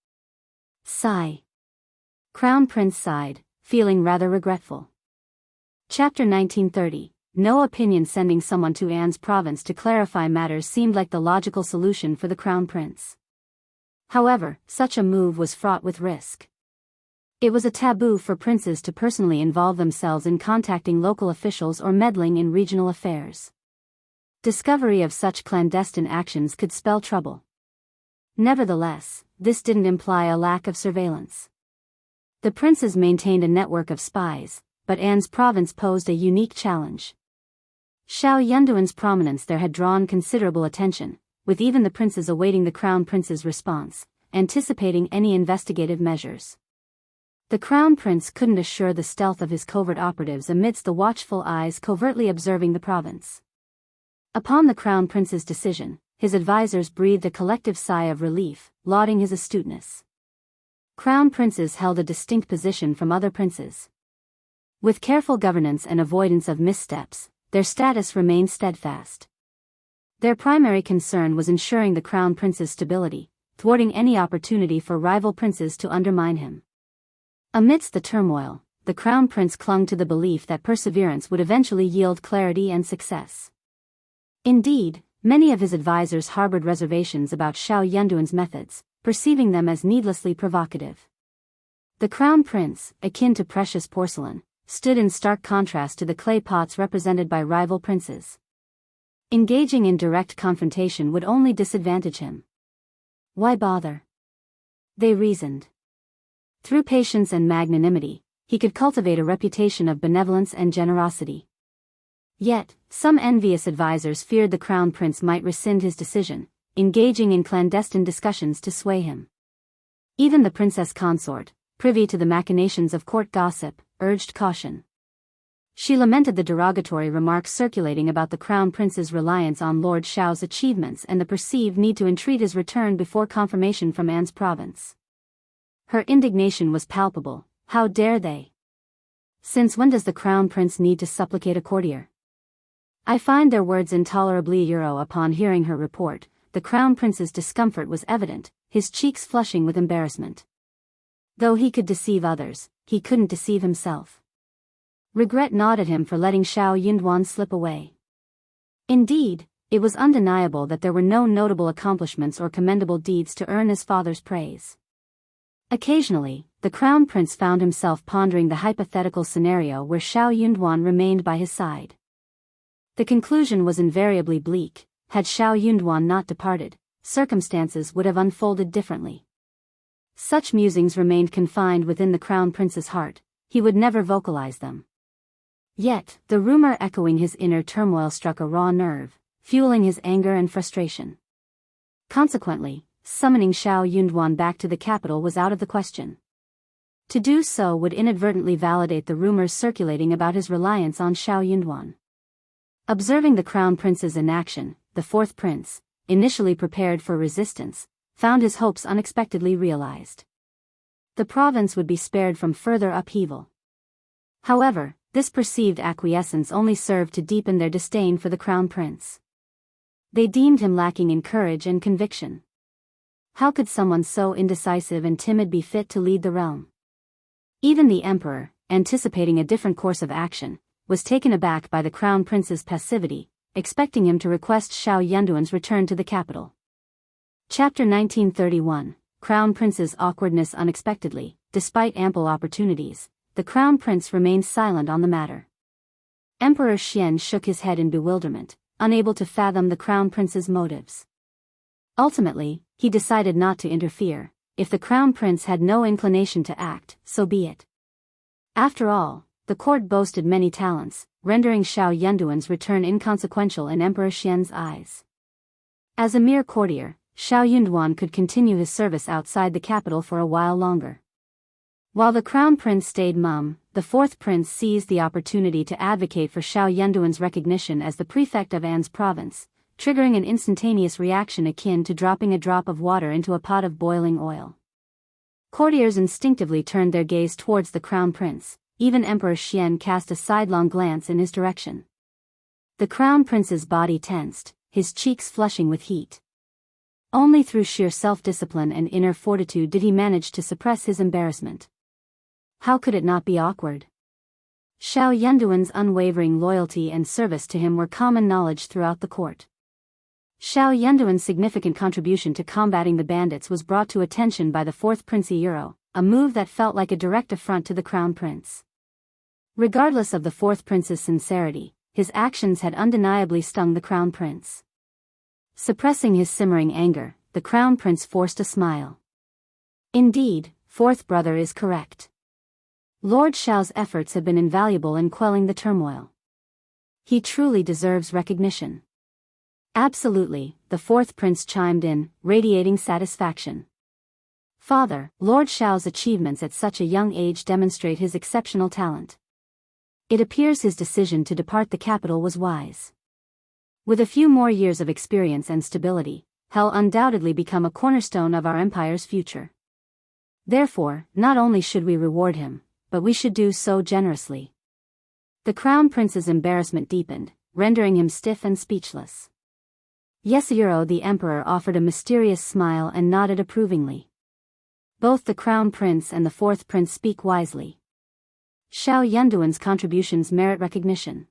Sigh. Crown Prince sighed, feeling rather regretful. Chapter 1930. No opinion. Sending someone to An's province to clarify matters seemed like the logical solution for the Crown Prince. However, such a move was fraught with risk. It was a taboo for princes to personally involve themselves in contacting local officials or meddling in regional affairs. Discovery of such clandestine actions could spell trouble. Nevertheless, this didn't imply a lack of surveillance. The princes maintained a network of spies, but An's province posed a unique challenge. Xiao Yunduan's prominence there had drawn considerable attention, with even the princes awaiting the crown prince's response, anticipating any investigative measures. The crown prince couldn't assure the stealth of his covert operatives amidst the watchful eyes covertly observing the province. Upon the crown prince's decision, his advisors breathed a collective sigh of relief, lauding his astuteness. Crown princes held a distinct position from other princes. With careful governance and avoidance of missteps, their status remained steadfast. Their primary concern was ensuring the crown prince's stability, thwarting any opportunity for rival princes to undermine him. Amidst the turmoil, the crown prince clung to the belief that perseverance would eventually yield clarity and success. Indeed, many of his advisors harbored reservations about Xiao Yunduan's methods, perceiving them as needlessly provocative. The crown prince, akin to precious porcelain, stood in stark contrast to the clay pots represented by rival princes. Engaging in direct confrontation would only disadvantage him. Why bother? They reasoned. Through patience and magnanimity, he could cultivate a reputation of benevolence and generosity. Yet, some envious advisors feared the crown prince might rescind his decision, engaging in clandestine discussions to sway him. Even the princess consort, privy to the machinations of court gossip, urged caution. She lamented the derogatory remarks circulating about the crown prince's reliance on Lord Xiao's achievements and the perceived need to entreat his return before confirmation from An's province. Her indignation was palpable. How dare they? Since when does the crown prince need to supplicate a courtier? I find their words intolerably. Upon hearing her report, the crown prince's discomfort was evident, his cheeks flushing with embarrassment. Though he could deceive others, he couldn't deceive himself. Regret gnawed at him for letting Xiao Yunduan slip away. Indeed, it was undeniable that there were no notable accomplishments or commendable deeds to earn his father's praise. Occasionally, the crown prince found himself pondering the hypothetical scenario where Xiao Yunduan remained by his side. The conclusion was invariably bleak. Had Xiao Yunduan not departed, circumstances would have unfolded differently. Such musings remained confined within the crown prince's heart, he would never vocalize them. Yet, the rumor echoing his inner turmoil struck a raw nerve, fueling his anger and frustration. Consequently, summoning Xiao Yunduan back to the capital was out of the question. To do so would inadvertently validate the rumors circulating about his reliance on Xiao Yunduan. Observing the crown prince's inaction, the fourth prince, initially prepared for resistance, found his hopes unexpectedly realized. The province would be spared from further upheaval. However, this perceived acquiescence only served to deepen their disdain for the crown prince. They deemed him lacking in courage and conviction. How could someone so indecisive and timid be fit to lead the realm? Even the emperor, anticipating a different course of action, was taken aback by the crown prince's passivity, expecting him to request Xiao Yunduan's return to the capital. Chapter 1931, Crown Prince's awkwardness. Unexpectedly, despite ample opportunities, the crown prince remained silent on the matter. Emperor Xian shook his head in bewilderment, unable to fathom the crown prince's motives. Ultimately, he decided not to interfere. If the crown prince had no inclination to act, so be it. After all, the court boasted many talents, rendering Xiao Yunduan's return inconsequential in Emperor Xian's eyes. As a mere courtier, Xiao Yunduan could continue his service outside the capital for a while longer. While the crown prince stayed mum, the fourth prince seized the opportunity to advocate for Xiao Yunduan's recognition as the prefect of An's province, triggering an instantaneous reaction akin to dropping a drop of water into a pot of boiling oil. Courtiers instinctively turned their gaze towards the crown prince, even Emperor Xian cast a sidelong glance in his direction. The crown prince's body tensed, his cheeks flushing with heat. Only through sheer self-discipline and inner fortitude did he manage to suppress his embarrassment. How could it not be awkward? Xiao Yunduan's unwavering loyalty and service to him were common knowledge throughout the court. Xiao Yunduan's significant contribution to combating the bandits was brought to attention by the fourth Prince Euro, a move that felt like a direct affront to the crown prince. Regardless of the fourth prince's sincerity, his actions had undeniably stung the crown prince. Suppressing his simmering anger, the crown prince forced a smile. Indeed, fourth brother is correct. Lord Xiao's efforts have been invaluable in quelling the turmoil. He truly deserves recognition. Absolutely, the fourth prince chimed in, radiating satisfaction. Father, Lord Xiao's achievements at such a young age demonstrate his exceptional talent. It appears his decision to depart the capital was wise. With a few more years of experience and stability, he'll undoubtedly become a cornerstone of our empire's future. Therefore, not only should we reward him, but we should do so generously. The crown prince's embarrassment deepened, rendering him stiff and speechless. Yesuro the emperor offered a mysterious smile and nodded approvingly. Both the crown prince and the fourth prince speak wisely. Xiao Yunduan's contributions merit recognition.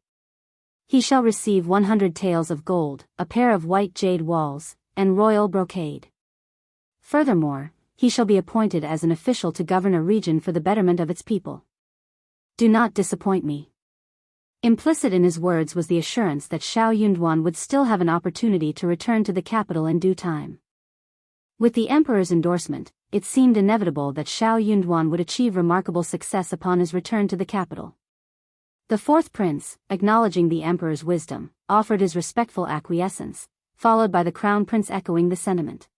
He shall receive 100 taels of gold, a pair of white jade walls, and royal brocade. Furthermore, he shall be appointed as an official to govern a region for the betterment of its people. Do not disappoint me. Implicit in his words was the assurance that Xiao Yunduan would still have an opportunity to return to the capital in due time. With the emperor's endorsement, it seemed inevitable that Xiao Yunduan would achieve remarkable success upon his return to the capital. The fourth prince, acknowledging the emperor's wisdom, offered his respectful acquiescence, followed by the crown prince echoing the sentiment.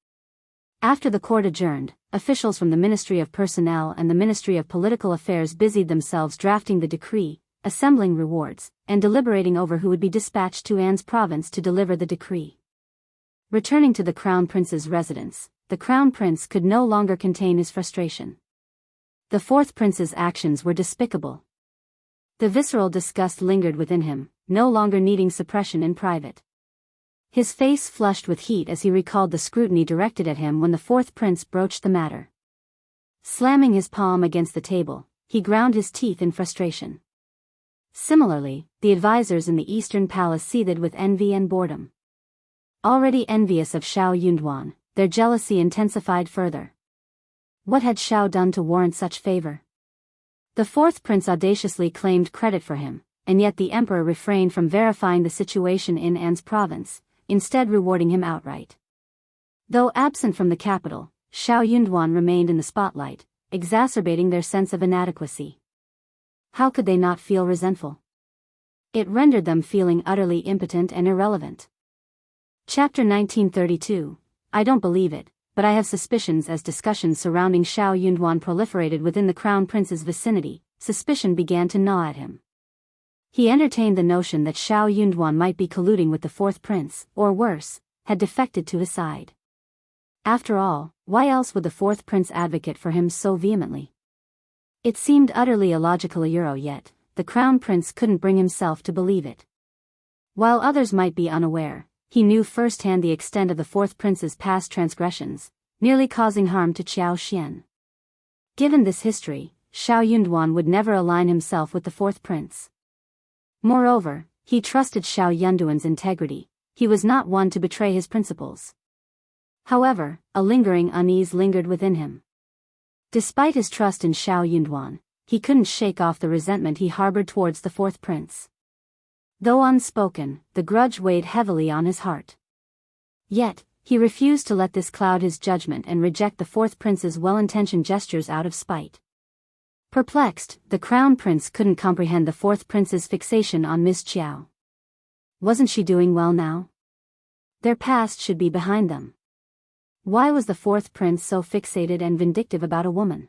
After the court adjourned, officials from the Ministry of Personnel and the Ministry of Political Affairs busied themselves drafting the decree, assembling rewards, and deliberating over who would be dispatched to An's province to deliver the decree. Returning to the crown prince's residence, the crown prince could no longer contain his frustration. The fourth prince's actions were despicable. The visceral disgust lingered within him, no longer needing suppression in private. His face flushed with heat as he recalled the scrutiny directed at him when the fourth prince broached the matter. Slamming his palm against the table, he ground his teeth in frustration. Similarly, the advisors in the Eastern Palace seethed with envy and boredom. Already envious of Xiao Yunduan, their jealousy intensified further. What had Xiao done to warrant such favor? The fourth prince audaciously claimed credit for him, and yet the emperor refrained from verifying the situation in An's province, instead rewarding him outright. Though absent from the capital, Xiao Yunduan remained in the spotlight, exacerbating their sense of inadequacy. How could they not feel resentful? It rendered them feeling utterly impotent and irrelevant. Chapter 1932. I don't believe it, but I have suspicions. As discussions surrounding Xiao Yunduan proliferated within the Crown Prince's vicinity, suspicion began to gnaw at him. He entertained the notion that Xiao Yunduan might be colluding with the fourth prince, or worse, had defected to his side. After all, why else would the fourth prince advocate for him so vehemently? It seemed utterly illogical, yet the Crown Prince couldn't bring himself to believe it. While others might be unaware, he knew firsthand the extent of the fourth prince's past transgressions, nearly causing harm to Qiao Xian. Given this history, Xiao Yunduan would never align himself with the fourth prince. Moreover, he trusted Xiao Yunduan's integrity. He was not one to betray his principles. However, a lingering unease lingered within him. Despite his trust in Xiao Yunduan, he couldn't shake off the resentment he harbored towards the fourth prince. Though unspoken, the grudge weighed heavily on his heart. Yet, he refused to let this cloud his judgment and reject the fourth prince's well-intentioned gestures out of spite. Perplexed, the Crown Prince couldn't comprehend the fourth prince's fixation on Miss Qiao. Wasn't she doing well now? Their past should be behind them. Why was the fourth prince so fixated and vindictive about a woman?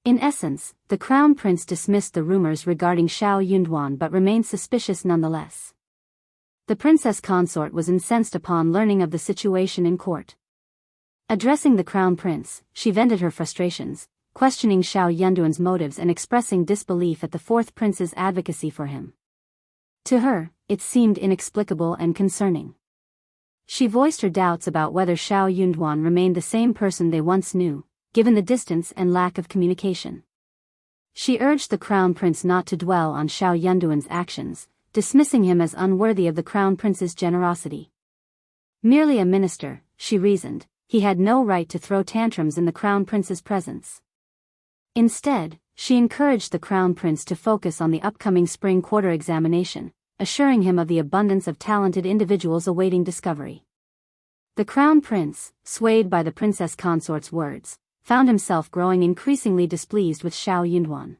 In essence, the Crown Prince dismissed the rumors regarding Xiao Yunduan but remained suspicious nonetheless. The princess consort was incensed upon learning of the situation in court. Addressing the Crown Prince, she vented her frustrations, questioning Xiao Yunduan's motives and expressing disbelief at the fourth prince's advocacy for him. To her, it seemed inexplicable and concerning. She voiced her doubts about whether Xiao Yunduan remained the same person they once knew, given the distance and lack of communication. She urged the Crown Prince not to dwell on Xiao Yunduan's actions, dismissing him as unworthy of the Crown Prince's generosity. Merely a minister, she reasoned, he had no right to throw tantrums in the Crown Prince's presence. Instead, she encouraged the Crown Prince to focus on the upcoming spring quarter examination, assuring him of the abundance of talented individuals awaiting discovery. The Crown Prince, swayed by the princess consort's words, found himself growing increasingly displeased with Xiao Yunduan.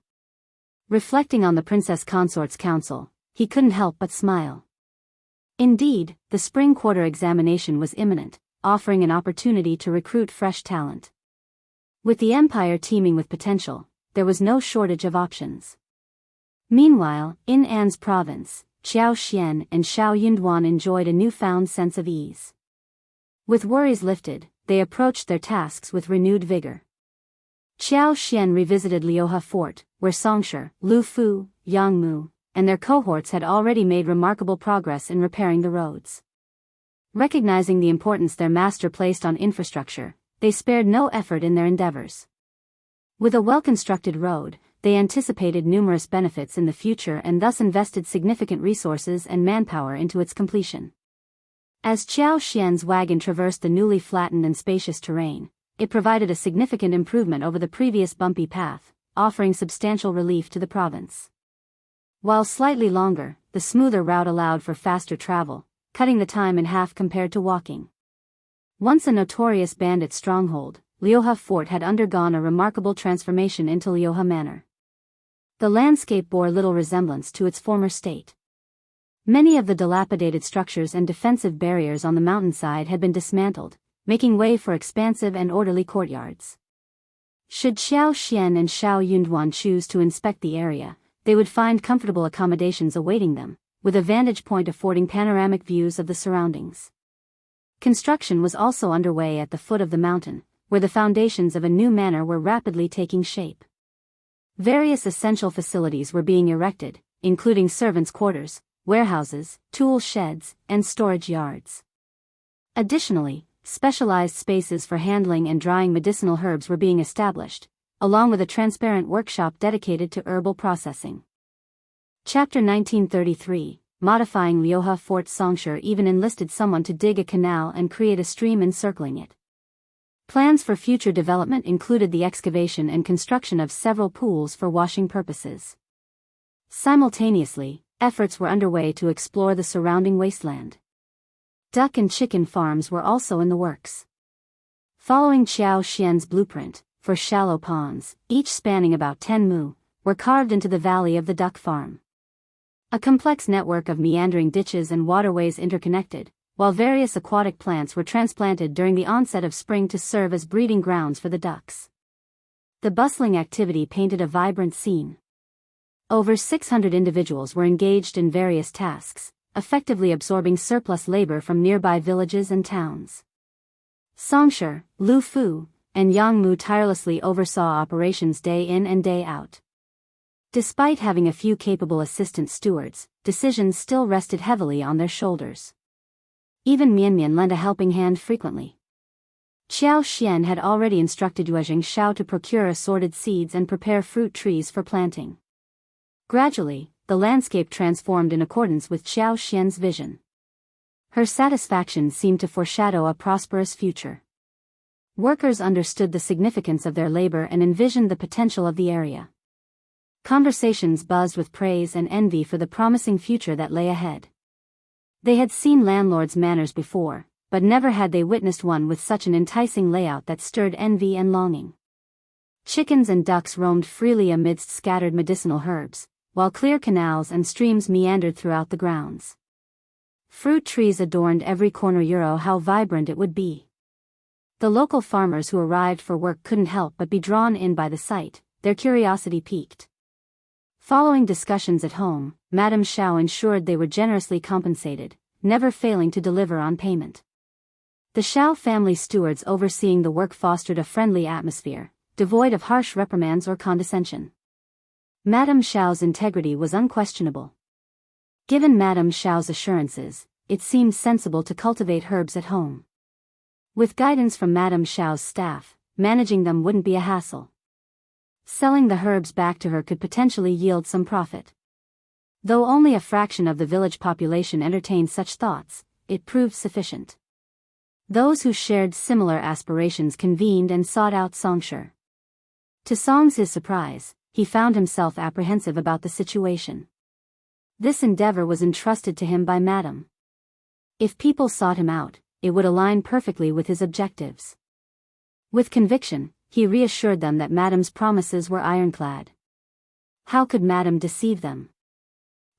Reflecting on the princess consort's counsel, he couldn't help but smile. Indeed, the spring quarter examination was imminent, offering an opportunity to recruit fresh talent. With the empire teeming with potential, there was no shortage of options. Meanwhile, in An's province, Qiao Xian and Xiao Yunduan enjoyed a newfound sense of ease. With worries lifted, they approached their tasks with renewed vigor. Qiao Xian revisited Liuhe Fort, where Songshi, Lu Fu, Yang Mu, and their cohorts had already made remarkable progress in repairing the roads. Recognizing the importance their master placed on infrastructure, they spared no effort in their endeavors. With a well-constructed road, they anticipated numerous benefits in the future and thus invested significant resources and manpower into its completion. As Qiao Xian's wagon traversed the newly flattened and spacious terrain, it provided a significant improvement over the previous bumpy path, offering substantial relief to the province. While slightly longer, the smoother route allowed for faster travel, cutting the time in half compared to walking. Once a notorious bandit stronghold, Liuhe Fort had undergone a remarkable transformation into Liuhe Manor. The landscape bore little resemblance to its former state. Many of the dilapidated structures and defensive barriers on the mountainside had been dismantled, making way for expansive and orderly courtyards. Should Xiao Xian and Xiao Yunduan choose to inspect the area, they would find comfortable accommodations awaiting them, with a vantage point affording panoramic views of the surroundings. Construction was also underway at the foot of the mountain, where the foundations of a new manor were rapidly taking shape. Various essential facilities were being erected, including servants' quarters, warehouses, tool sheds, and storage yards. Additionally, specialized spaces for handling and drying medicinal herbs were being established, along with a transparent workshop dedicated to herbal processing. Chapter 1933, Modifying Liuhe Fort. Songshi even enlisted someone to dig a canal and create a stream encircling it. Plans for future development included the excavation and construction of several pools for washing purposes. Simultaneously, efforts were underway to explore the surrounding wasteland. Duck and chicken farms were also in the works. Following Qiao Xian's blueprint, for shallow ponds, each spanning about 10 mu, were carved into the valley of the duck farm. A complex network of meandering ditches and waterways interconnected, while various aquatic plants were transplanted during the onset of spring to serve as breeding grounds for the ducks. The bustling activity painted a vibrant scene. Over 600 individuals were engaged in various tasks, effectively absorbing surplus labor from nearby villages and towns. Songshi, Lu Fu, and Yang Mu tirelessly oversaw operations day in and day out. Despite having a few capable assistant stewards, decisions still rested heavily on their shoulders. Even Mian lent a helping hand frequently. Qiao Xian had already instructed Yuezheng Xiao to procure assorted seeds and prepare fruit trees for planting. Gradually, the landscape transformed in accordance with Qiao Xian's vision. Her satisfaction seemed to foreshadow a prosperous future. Workers understood the significance of their labor and envisioned the potential of the area. Conversations buzzed with praise and envy for the promising future that lay ahead. They had seen landlords' manors before, but never had they witnessed one with such an enticing layout that stirred envy and longing. Chickens and ducks roamed freely amidst scattered medicinal herbs, while clear canals and streams meandered throughout the grounds. Fruit trees adorned every corner. How vibrant it would be. The local farmers who arrived for work couldn't help but be drawn in by the sight, their curiosity piqued. Following discussions at home, Madame Xiao ensured they were generously compensated, never failing to deliver on payment. The Xiao family stewards overseeing the work fostered a friendly atmosphere, devoid of harsh reprimands or condescension. Madame Xiao's integrity was unquestionable. Given Madame Xiao's assurances, it seemed sensible to cultivate herbs at home. With guidance from Madame Xiao's staff, managing them wouldn't be a hassle. Selling the herbs back to her could potentially yield some profit. Though only a fraction of the village population entertained such thoughts, it proved sufficient. Those who shared similar aspirations convened and sought out Songshi. To Song's surprise, he found himself apprehensive about the situation. This endeavor was entrusted to him by Madame. If people sought him out, it would align perfectly with his objectives. With conviction, he reassured them that Madame's promises were ironclad. How could Madame deceive them?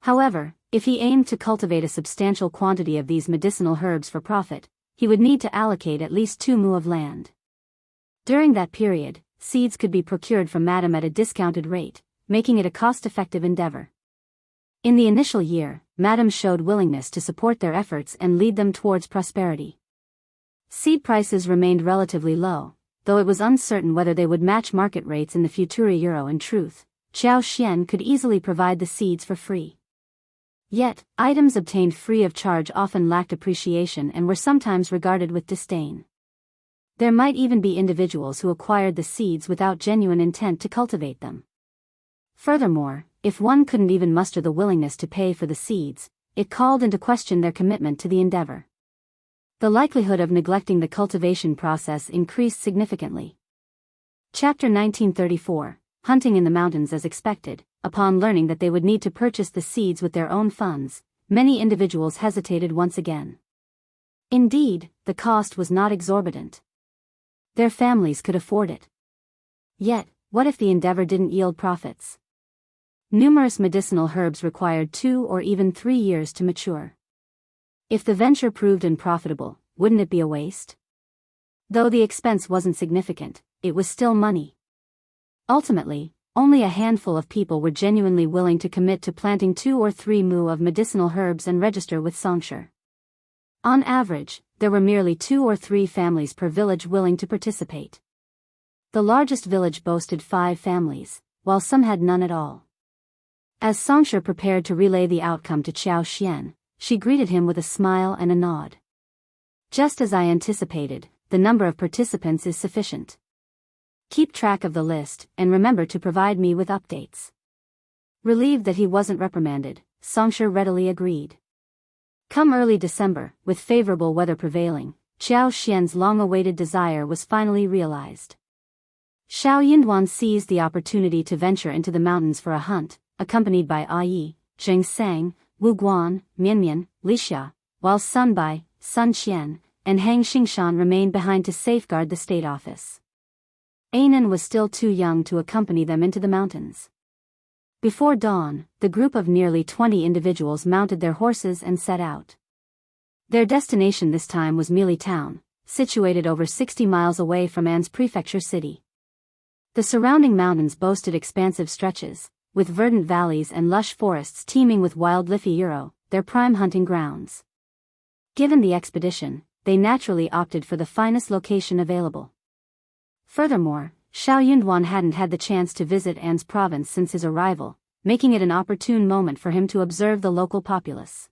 However, if he aimed to cultivate a substantial quantity of these medicinal herbs for profit, he would need to allocate at least 2 mu of land. During that period, seeds could be procured from Madame at a discounted rate, making it a cost-effective endeavor. In the initial year, Madame showed willingness to support their efforts and lead them towards prosperity. Seed prices remained relatively low, though it was uncertain whether they would match market rates in the future. In truth, Qiao Xian could easily provide the seeds for free. Yet, items obtained free of charge often lacked appreciation and were sometimes regarded with disdain. There might even be individuals who acquired the seeds without genuine intent to cultivate them. Furthermore, if one couldn't even muster the willingness to pay for the seeds, it called into question their commitment to the endeavor. The likelihood of neglecting the cultivation process increased significantly. Chapter 1934, Hunting in the Mountains. As expected, upon learning that they would need to purchase the seeds with their own funds, many individuals hesitated once again. Indeed, the cost was not exorbitant. Their families could afford it. Yet, what if the endeavor didn't yield profits? Numerous medicinal herbs required 2 or even 3 years to mature. If the venture proved unprofitable, wouldn't it be a waste? Though the expense wasn't significant, it was still money. Ultimately, only a handful of people were genuinely willing to commit to planting 2 or 3 mu of medicinal herbs and register with Songshi. On average, there were merely 2 or 3 families per village willing to participate. The largest village boasted 5 families, while some had none at all. As Songshi prepared to relay the outcome to Qiao Xian, she greeted him with a smile and a nod. Just as I anticipated, the number of participants is sufficient. Keep track of the list, and remember to provide me with updates. Relieved that he wasn't reprimanded, Songshi readily agreed. Come early December, with favorable weather prevailing, Qiao Xian's long-awaited desire was finally realized. Xiao Yinduan seized the opportunity to venture into the mountains for a hunt, accompanied by Yi, Zheng Sang, Wu Guan, Mian, Li Xia, while Sun Bai, Sun Qian, and Hang Xingshan remained behind to safeguard the state office. Ainan was still too young to accompany them into the mountains. Before dawn, the group of nearly 20 individuals mounted their horses and set out. Their destination this time was Mili Town, situated over 60 miles away from An's prefecture city. The surrounding mountains boasted expansive stretches, with verdant valleys and lush forests teeming with wild lifi, their prime hunting grounds. Given the expedition, they naturally opted for the finest location available. Furthermore, Xiao Yunduan hadn't had the chance to visit An's province since his arrival, making it an opportune moment for him to observe the local populace.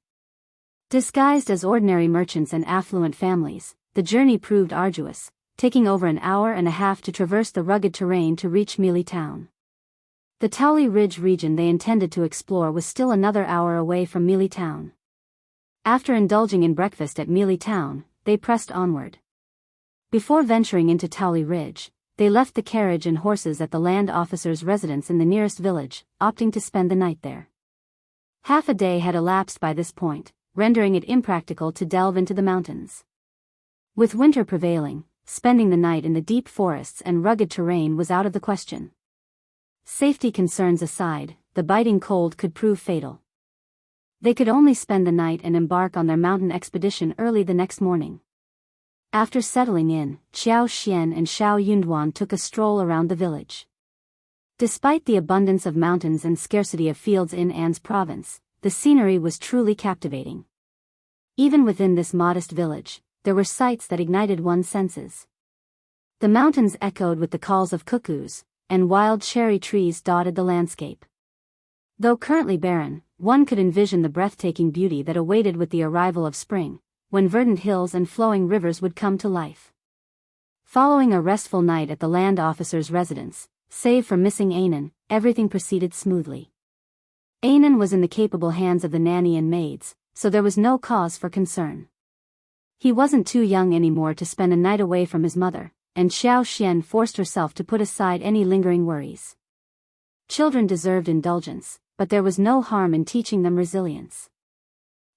Disguised as ordinary merchants and affluent families, the journey proved arduous, taking over an hour and a half to traverse the rugged terrain to reach Mili Town. The Taoli Ridge region they intended to explore was still another hour away from Mili Town. After indulging in breakfast at Mili Town, they pressed onward. Before venturing into Taoli Ridge, they left the carriage and horses at the land officer's residence in the nearest village, opting to spend the night there. Half a day had elapsed by this point, rendering it impractical to delve into the mountains. With winter prevailing, spending the night in the deep forests and rugged terrain was out of the question. Safety concerns aside, the biting cold could prove fatal. They could only spend the night and embark on their mountain expedition early the next morning. After settling in, Xiao Xian and Xiao Yunduan took a stroll around the village. Despite the abundance of mountains and scarcity of fields in An's province, the scenery was truly captivating. Even within this modest village, there were sights that ignited one's senses. The mountains echoed with the calls of cuckoos, and wild cherry trees dotted the landscape. Though currently barren, one could envision the breathtaking beauty that awaited with the arrival of spring, when verdant hills and flowing rivers would come to life. Following a restful night at the land officer's residence, save for missing Ainan, everything proceeded smoothly. Ainan was in the capable hands of the nanny and maids, so there was no cause for concern. He wasn't too young anymore to spend a night away from his mother, and Xiao Xian forced herself to put aside any lingering worries. Children deserved indulgence, but there was no harm in teaching them resilience.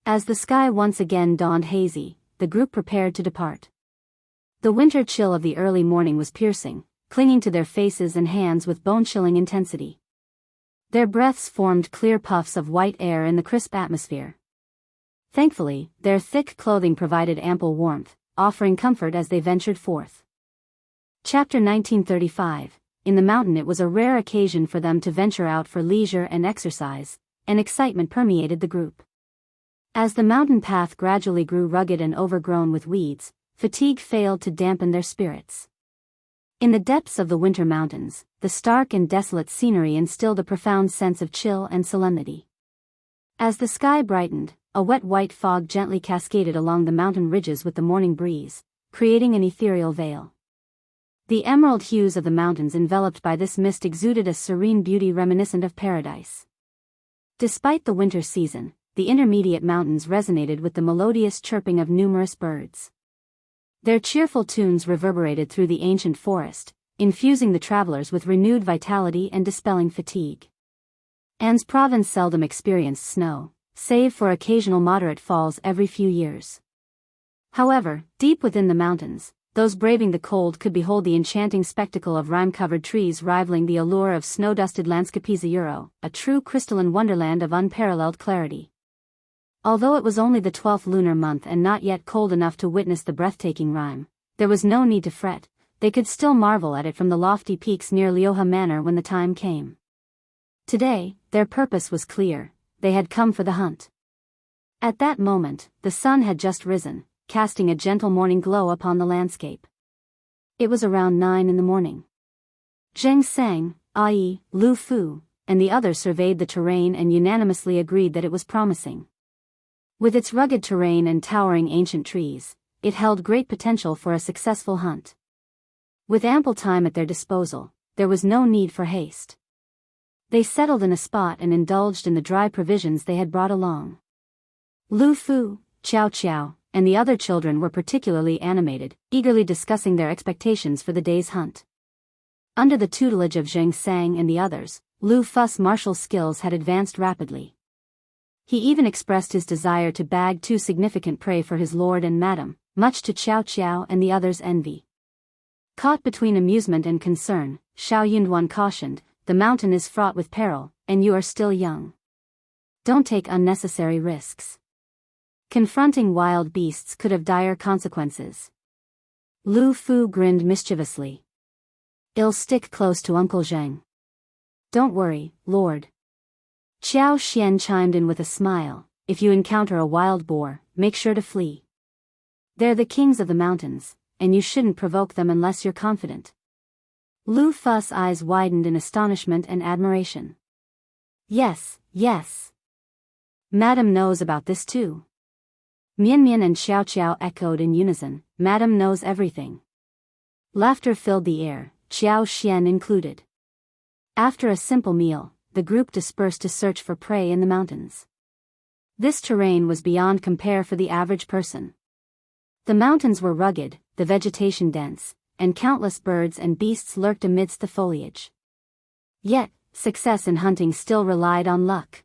As the sky once again dawned hazy, the group prepared to depart. The winter chill of the early morning was piercing, clinging to their faces and hands with bone-chilling intensity. Their breaths formed clear puffs of white air in the crisp atmosphere. Thankfully, their thick clothing provided ample warmth, offering comfort as they ventured forth. Chapter 1935. In the mountain it was a rare occasion for them to venture out for leisure and exercise, and excitement permeated the group. As the mountain path gradually grew rugged and overgrown with weeds, fatigue failed to dampen their spirits. In the depths of the winter mountains, the stark and desolate scenery instilled a profound sense of chill and solemnity. As the sky brightened, a wet white fog gently cascaded along the mountain ridges with the morning breeze, creating an ethereal veil. The emerald hues of the mountains enveloped by this mist exuded a serene beauty reminiscent of paradise. Despite the winter season, the intermediate mountains resonated with the melodious chirping of numerous birds. Their cheerful tunes reverberated through the ancient forest, infusing the travelers with renewed vitality and dispelling fatigue. An's province seldom experienced snow, save for occasional moderate falls every few years. However, deep within the mountains, those braving the cold could behold the enchanting spectacle of rime-covered trees rivaling the allure of snow-dusted landscapes, a true crystalline wonderland of unparalleled clarity. Although it was only the 12th lunar month and not yet cold enough to witness the breathtaking rime, there was no need to fret. They could still marvel at it from the lofty peaks near Liuhe Manor when the time came. Today, their purpose was clear: they had come for the hunt. At that moment, the sun had just risen, casting a gentle morning glow upon the landscape. It was around 9 in the morning. Zheng Sang, i.e., Lu Fu, and the others surveyed the terrain and unanimously agreed that it was promising. With its rugged terrain and towering ancient trees, it held great potential for a successful hunt. With ample time at their disposal, there was no need for haste. They settled in a spot and indulged in the dry provisions they had brought along. Lu Fu, Qiao Qiao, and the other children were particularly animated, eagerly discussing their expectations for the day's hunt. Under the tutelage of Zheng Sang and the others, Lu Fu's martial skills had advanced rapidly. He even expressed his desire to bag 2 significant prey for his lord and madam, much to Xiao Qiao and the others' envy. Caught between amusement and concern, Xiao Yunduan cautioned, "The mountain is fraught with peril, and you are still young. Don't take unnecessary risks. Confronting wild beasts could have dire consequences." Lu Fu grinned mischievously. "I'll stick close to Uncle Zheng." "Don't worry, Lord." Qiao Xian chimed in with a smile, "If you encounter a wild boar, make sure to flee. They're the kings of the mountains, and you shouldn't provoke them unless you're confident." Lu Fu's eyes widened in astonishment and admiration. "Yes, yes. Madam knows about this too." Mian Mian and Xiao Qiao echoed in unison, "Madam knows everything." Laughter filled the air, Qiao Xian included. After a simple meal, the group dispersed to search for prey in the mountains. This terrain was beyond compare for the average person. The mountains were rugged, the vegetation dense, and countless birds and beasts lurked amidst the foliage. Yet, success in hunting still relied on luck.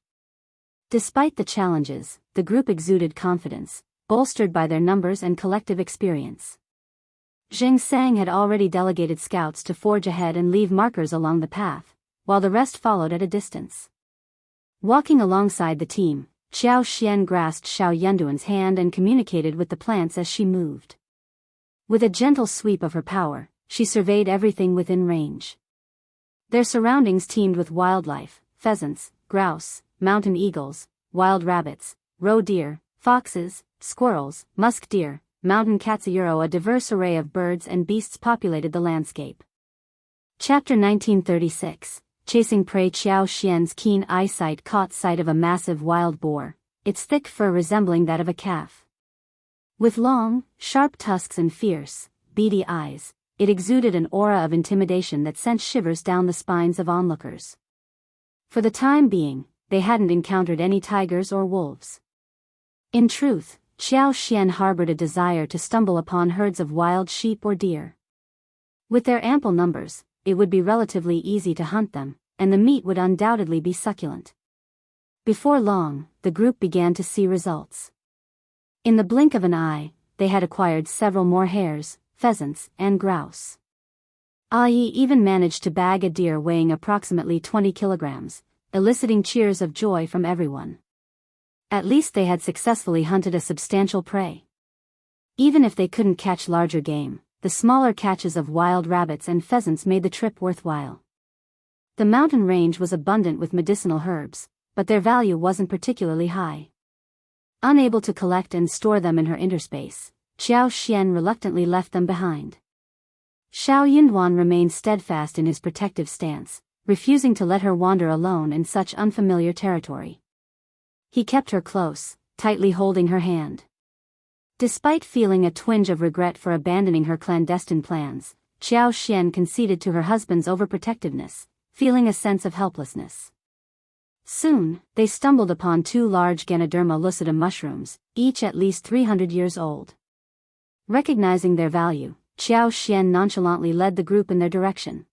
Despite the challenges, the group exuded confidence, bolstered by their numbers and collective experience. Zheng Sang had already delegated scouts to forge ahead and leave markers along the path, while the rest followed at a distance. Walking alongside the team, Qiao Xian grasped Xiao Yunduan's hand and communicated with the plants as she moved. With a gentle sweep of her power, she surveyed everything within range. Their surroundings teemed with wildlife: pheasants, grouse, mountain eagles, wild rabbits, roe deer, foxes, squirrels, musk deer, mountain katsuyuro. A diverse array of birds and beasts populated the landscape. Chapter 1936. Chasing prey. Qiao Xian's keen eyesight caught sight of a massive wild boar, its thick fur resembling that of a calf. With long, sharp tusks and fierce, beady eyes, it exuded an aura of intimidation that sent shivers down the spines of onlookers. For the time being, they hadn't encountered any tigers or wolves. In truth, Qiao Xian harbored a desire to stumble upon herds of wild sheep or deer. With their ample numbers, it would be relatively easy to hunt them, and the meat would undoubtedly be succulent. Before long, the group began to see results. In the blink of an eye, they had acquired several more hares, pheasants, and grouse. Ai even managed to bag a deer weighing approximately 20 kilograms, eliciting cheers of joy from everyone. At least they had successfully hunted a substantial prey. Even if they couldn't catch larger game, the smaller catches of wild rabbits and pheasants made the trip worthwhile. The mountain range was abundant with medicinal herbs, but their value wasn't particularly high. Unable to collect and store them in her interspace, Qiao Xian reluctantly left them behind. Xiao Yunduan remained steadfast in his protective stance, refusing to let her wander alone in such unfamiliar territory. He kept her close, tightly holding her hand. Despite feeling a twinge of regret for abandoning her clandestine plans, Qiao Xian conceded to her husband's overprotectiveness, feeling a sense of helplessness. Soon, they stumbled upon 2 large Ganoderma lucidum mushrooms, each at least 300 years old. Recognizing their value, Qiao Xian nonchalantly led the group in their direction.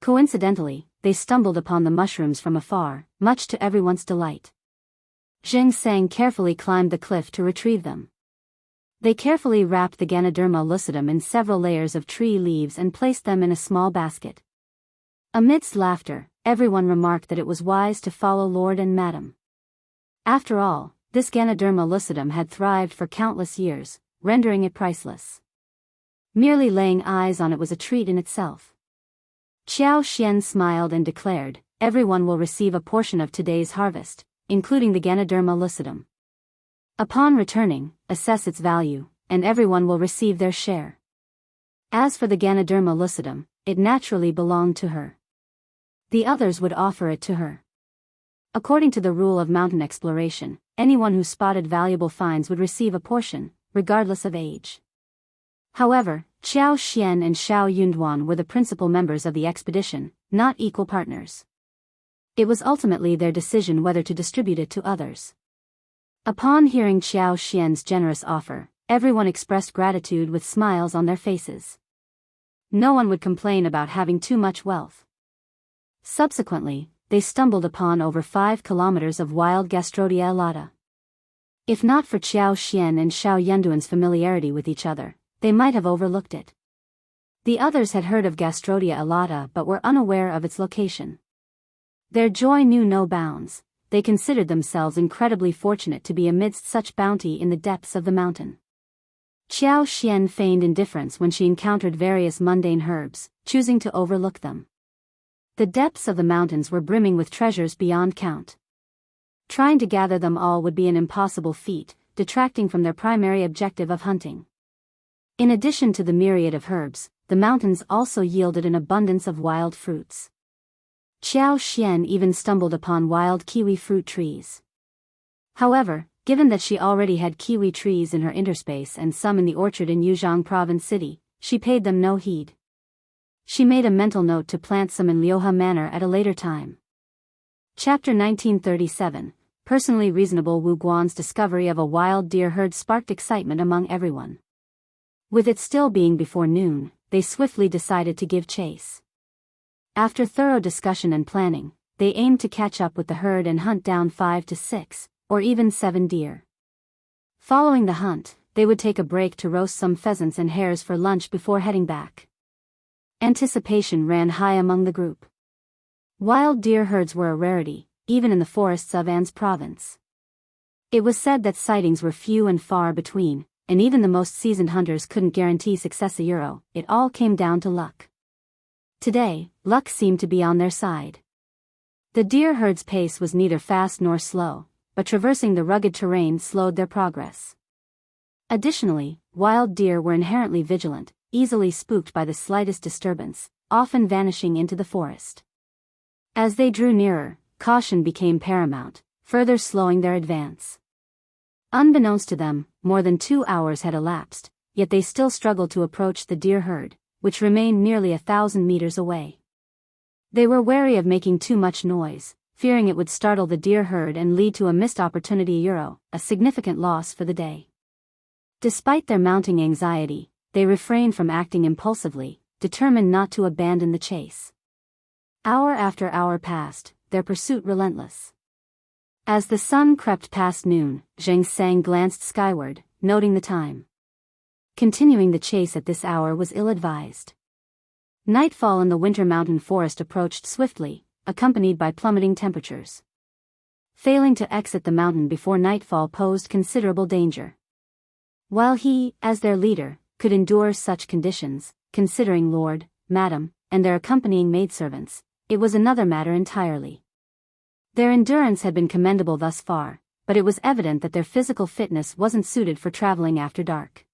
Coincidentally, they stumbled upon the mushrooms from afar, much to everyone's delight. Zheng Sang carefully climbed the cliff to retrieve them. They carefully wrapped the Ganoderma lucidum in several layers of tree leaves and placed them in a small basket. Amidst laughter, everyone remarked that it was wise to follow Lord and Madam. After all, this Ganoderma lucidum had thrived for countless years, rendering it priceless. Merely laying eyes on it was a treat in itself. Qiao Xian smiled and declared, "Everyone will receive a portion of today's harvest, including the Ganoderma lucidum. Upon returning, assess its value, and everyone will receive their share." As for the Ganoderma lucidum, it naturally belonged to her. The others would offer it to her. According to the rule of mountain exploration, anyone who spotted valuable finds would receive a portion, regardless of age. However, Qiao Xian and Xiao Yunduan were the principal members of the expedition, not equal partners. It was ultimately their decision whether to distribute it to others. Upon hearing Qiao Xian's generous offer, everyone expressed gratitude with smiles on their faces. No one would complain about having too much wealth. Subsequently, they stumbled upon over 5 kilometers of wild Gastrodia elata. If not for Qiao Xian and Xiao Yunduan's familiarity with each other, they might have overlooked it. The others had heard of Gastrodia alata but were unaware of its location. Their joy knew no bounds. They considered themselves incredibly fortunate to be amidst such bounty in the depths of the mountain. Qiao Xian feigned indifference when she encountered various mundane herbs, choosing to overlook them. The depths of the mountains were brimming with treasures beyond count. Trying to gather them all would be an impossible feat, detracting from their primary objective of hunting. In addition to the myriad of herbs, the mountains also yielded an abundance of wild fruits. Qiao Xian even stumbled upon wild kiwi fruit trees. However, given that she already had kiwi trees in her interspace and some in the orchard in Yuzhang Province City, she paid them no heed. She made a mental note to plant some in Liuhe Manor at a later time. Chapter 1937, Personally Reasonable. Wu Guan's discovery of a wild deer herd sparked excitement among everyone. With it still being before noon, they swiftly decided to give chase. After thorough discussion and planning, they aimed to catch up with the herd and hunt down 5 to 6, or even 7 deer. Following the hunt, they would take a break to roast some pheasants and hares for lunch before heading back. Anticipation ran high among the group. Wild deer herds were a rarity, even in the forests of An's province. It was said that sightings were few and far between, and even the most seasoned hunters couldn't guarantee success. It all came down to luck. Today, luck seemed to be on their side. The deer herd's pace was neither fast nor slow, but traversing the rugged terrain slowed their progress. Additionally, wild deer were inherently vigilant, easily spooked by the slightest disturbance, often vanishing into the forest. As they drew nearer, caution became paramount, further slowing their advance. Unbeknownst to them, more than 2 hours had elapsed, yet they still struggled to approach the deer herd, which remained nearly 1,000 meters away. They were wary of making too much noise, fearing it would startle the deer herd and lead to a missed opportunity. A significant loss for the day. Despite their mounting anxiety, they refrained from acting impulsively, determined not to abandon the chase. Hour after hour passed, their pursuit relentless. As the sun crept past noon, Zheng Sang glanced skyward, noting the time. Continuing the chase at this hour was ill-advised. Nightfall in the winter mountain forest approached swiftly, accompanied by plummeting temperatures. Failing to exit the mountain before nightfall posed considerable danger. While he, as their leader, could endure such conditions, considering Lord, Madam, and their accompanying maidservants, it was another matter entirely. Their endurance had been commendable thus far, but it was evident that their physical fitness wasn't suited for traveling after dark.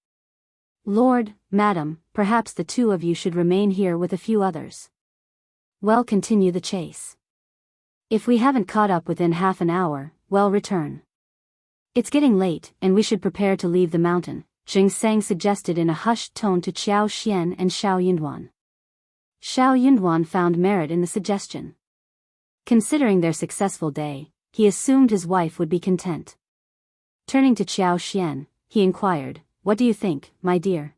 Lord, Madam, perhaps the 2 of you should remain here with a few others. Well, continue the chase. If we haven't caught up within half an hour, well, return. It's getting late, and we should prepare to leave the mountain, Zheng Sang suggested in a hushed tone to Qiao Xian and Xiao Yunduan. Xiao Yunduan found merit in the suggestion. Considering their successful day, he assumed his wife would be content. Turning to Qiao Xian, he inquired, "What do you think, my dear?"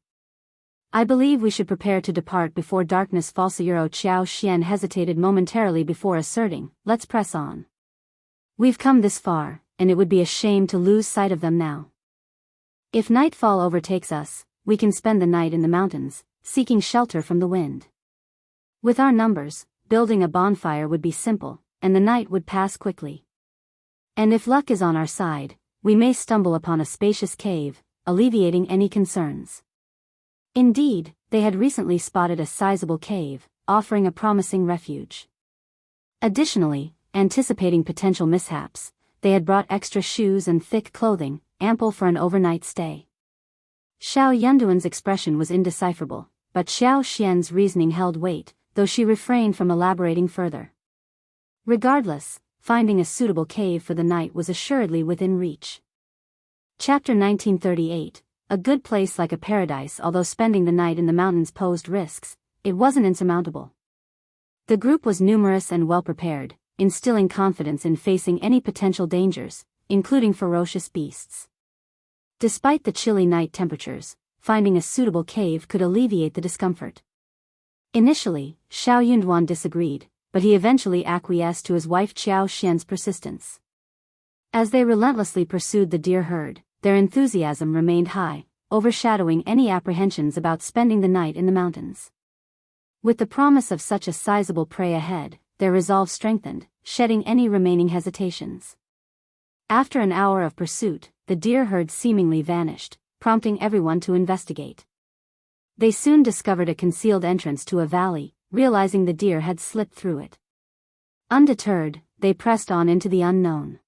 "I believe we should prepare to depart before darkness falls." Qiao Xian hesitated momentarily before asserting, "Let's press on. We've come this far, and it would be a shame to lose sight of them now. If nightfall overtakes us, we can spend the night in the mountains, seeking shelter from the wind. With our numbers, building a bonfire would be simple, and the night would pass quickly. And if luck is on our side, we may stumble upon a spacious cave, alleviating any concerns." Indeed, they had recently spotted a sizable cave, offering a promising refuge. Additionally, anticipating potential mishaps, they had brought extra shoes and thick clothing, ample for an overnight stay. Xiao Yunduan's expression was indecipherable, but Xiao Xian's reasoning held weight, though she refrained from elaborating further. Regardless, finding a suitable cave for the night was assuredly within reach. Chapter 1938, A good place like a paradise. Although spending the night in the mountains posed risks, it wasn't insurmountable. The group was numerous and well-prepared, instilling confidence in facing any potential dangers, including ferocious beasts. Despite the chilly night temperatures, finding a suitable cave could alleviate the discomfort. Initially, Xiao Yunduan disagreed, but he eventually acquiesced to his wife Qiao Xian's persistence. As they relentlessly pursued the deer herd, their enthusiasm remained high, overshadowing any apprehensions about spending the night in the mountains. With the promise of such a sizable prey ahead, their resolve strengthened, shedding any remaining hesitations. After an hour of pursuit, the deer herd seemingly vanished, prompting everyone to investigate. They soon discovered a concealed entrance to a valley, realizing the deer had slipped through it. Undeterred, they pressed on into the unknown.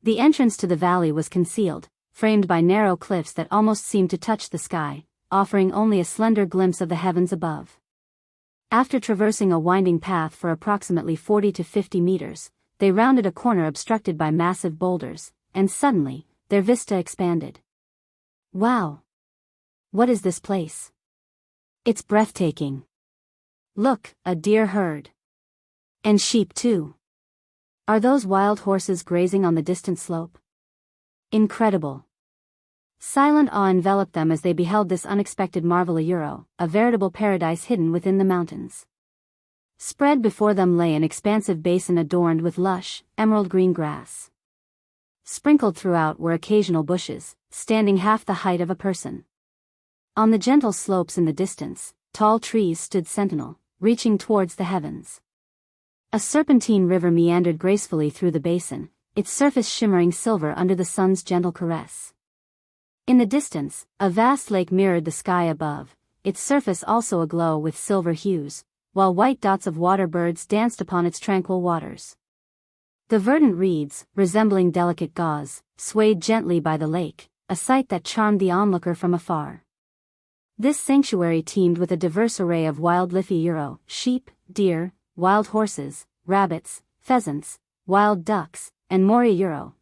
The entrance to the valley was concealed, framed by narrow cliffs that almost seemed to touch the sky, offering only a slender glimpse of the heavens above. After traversing a winding path for approximately 40 to 50 meters, they rounded a corner obstructed by massive boulders, and suddenly, their vista expanded. Wow! What is this place? It's breathtaking. Look, a deer herd. And sheep too. Are those wild horses grazing on the distant slope? Incredible. Silent awe enveloped them as they beheld this unexpected marvel, a veritable paradise hidden within the mountains. Spread before them lay an expansive basin adorned with lush, emerald-green grass. Sprinkled throughout were occasional bushes, standing half the height of a person. On the gentle slopes in the distance, tall trees stood sentinel, reaching towards the heavens. A serpentine river meandered gracefully through the basin, its surface shimmering silver under the sun's gentle caress. In the distance, a vast lake mirrored the sky above, its surface also aglow with silver hues, while white dots of water birds danced upon its tranquil waters. The verdant reeds, resembling delicate gauze, swayed gently by the lake, a sight that charmed the onlooker from afar. This sanctuary teemed with a diverse array of wild leafy sheep, deer, wild horses, rabbits, pheasants, wild ducks, and more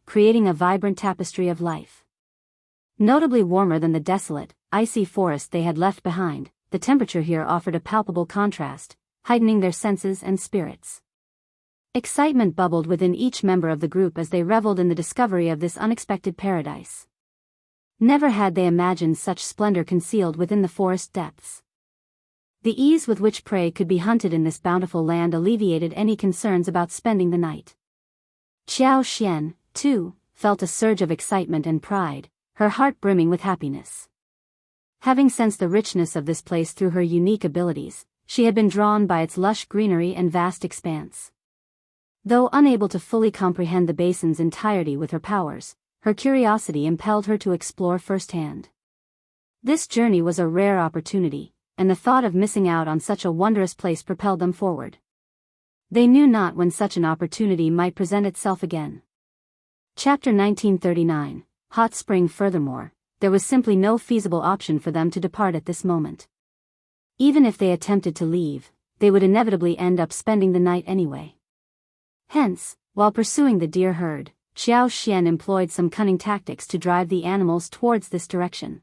creating a vibrant tapestry of life. Notably warmer than the desolate, icy forest they had left behind, the temperature here offered a palpable contrast, heightening their senses and spirits. Excitement bubbled within each member of the group as they reveled in the discovery of this unexpected paradise. Never had they imagined such splendor concealed within the forest depths. The ease with which prey could be hunted in this bountiful land alleviated any concerns about spending the night. Qiao Xian, too, felt a surge of excitement and pride, her heart brimming with happiness. Having sensed the richness of this place through her unique abilities, she had been drawn by its lush greenery and vast expanse. Though unable to fully comprehend the basin's entirety with her powers, her curiosity impelled her to explore firsthand. This journey was a rare opportunity, and the thought of missing out on such a wondrous place propelled them forward. They knew not when such an opportunity might present itself again. Chapter 1939, Hot Spring. Furthermore, there was simply no feasible option for them to depart at this moment. Even if they attempted to leave, they would inevitably end up spending the night anyway. Hence, while pursuing the deer herd, Qiao Xian employed some cunning tactics to drive the animals towards this direction.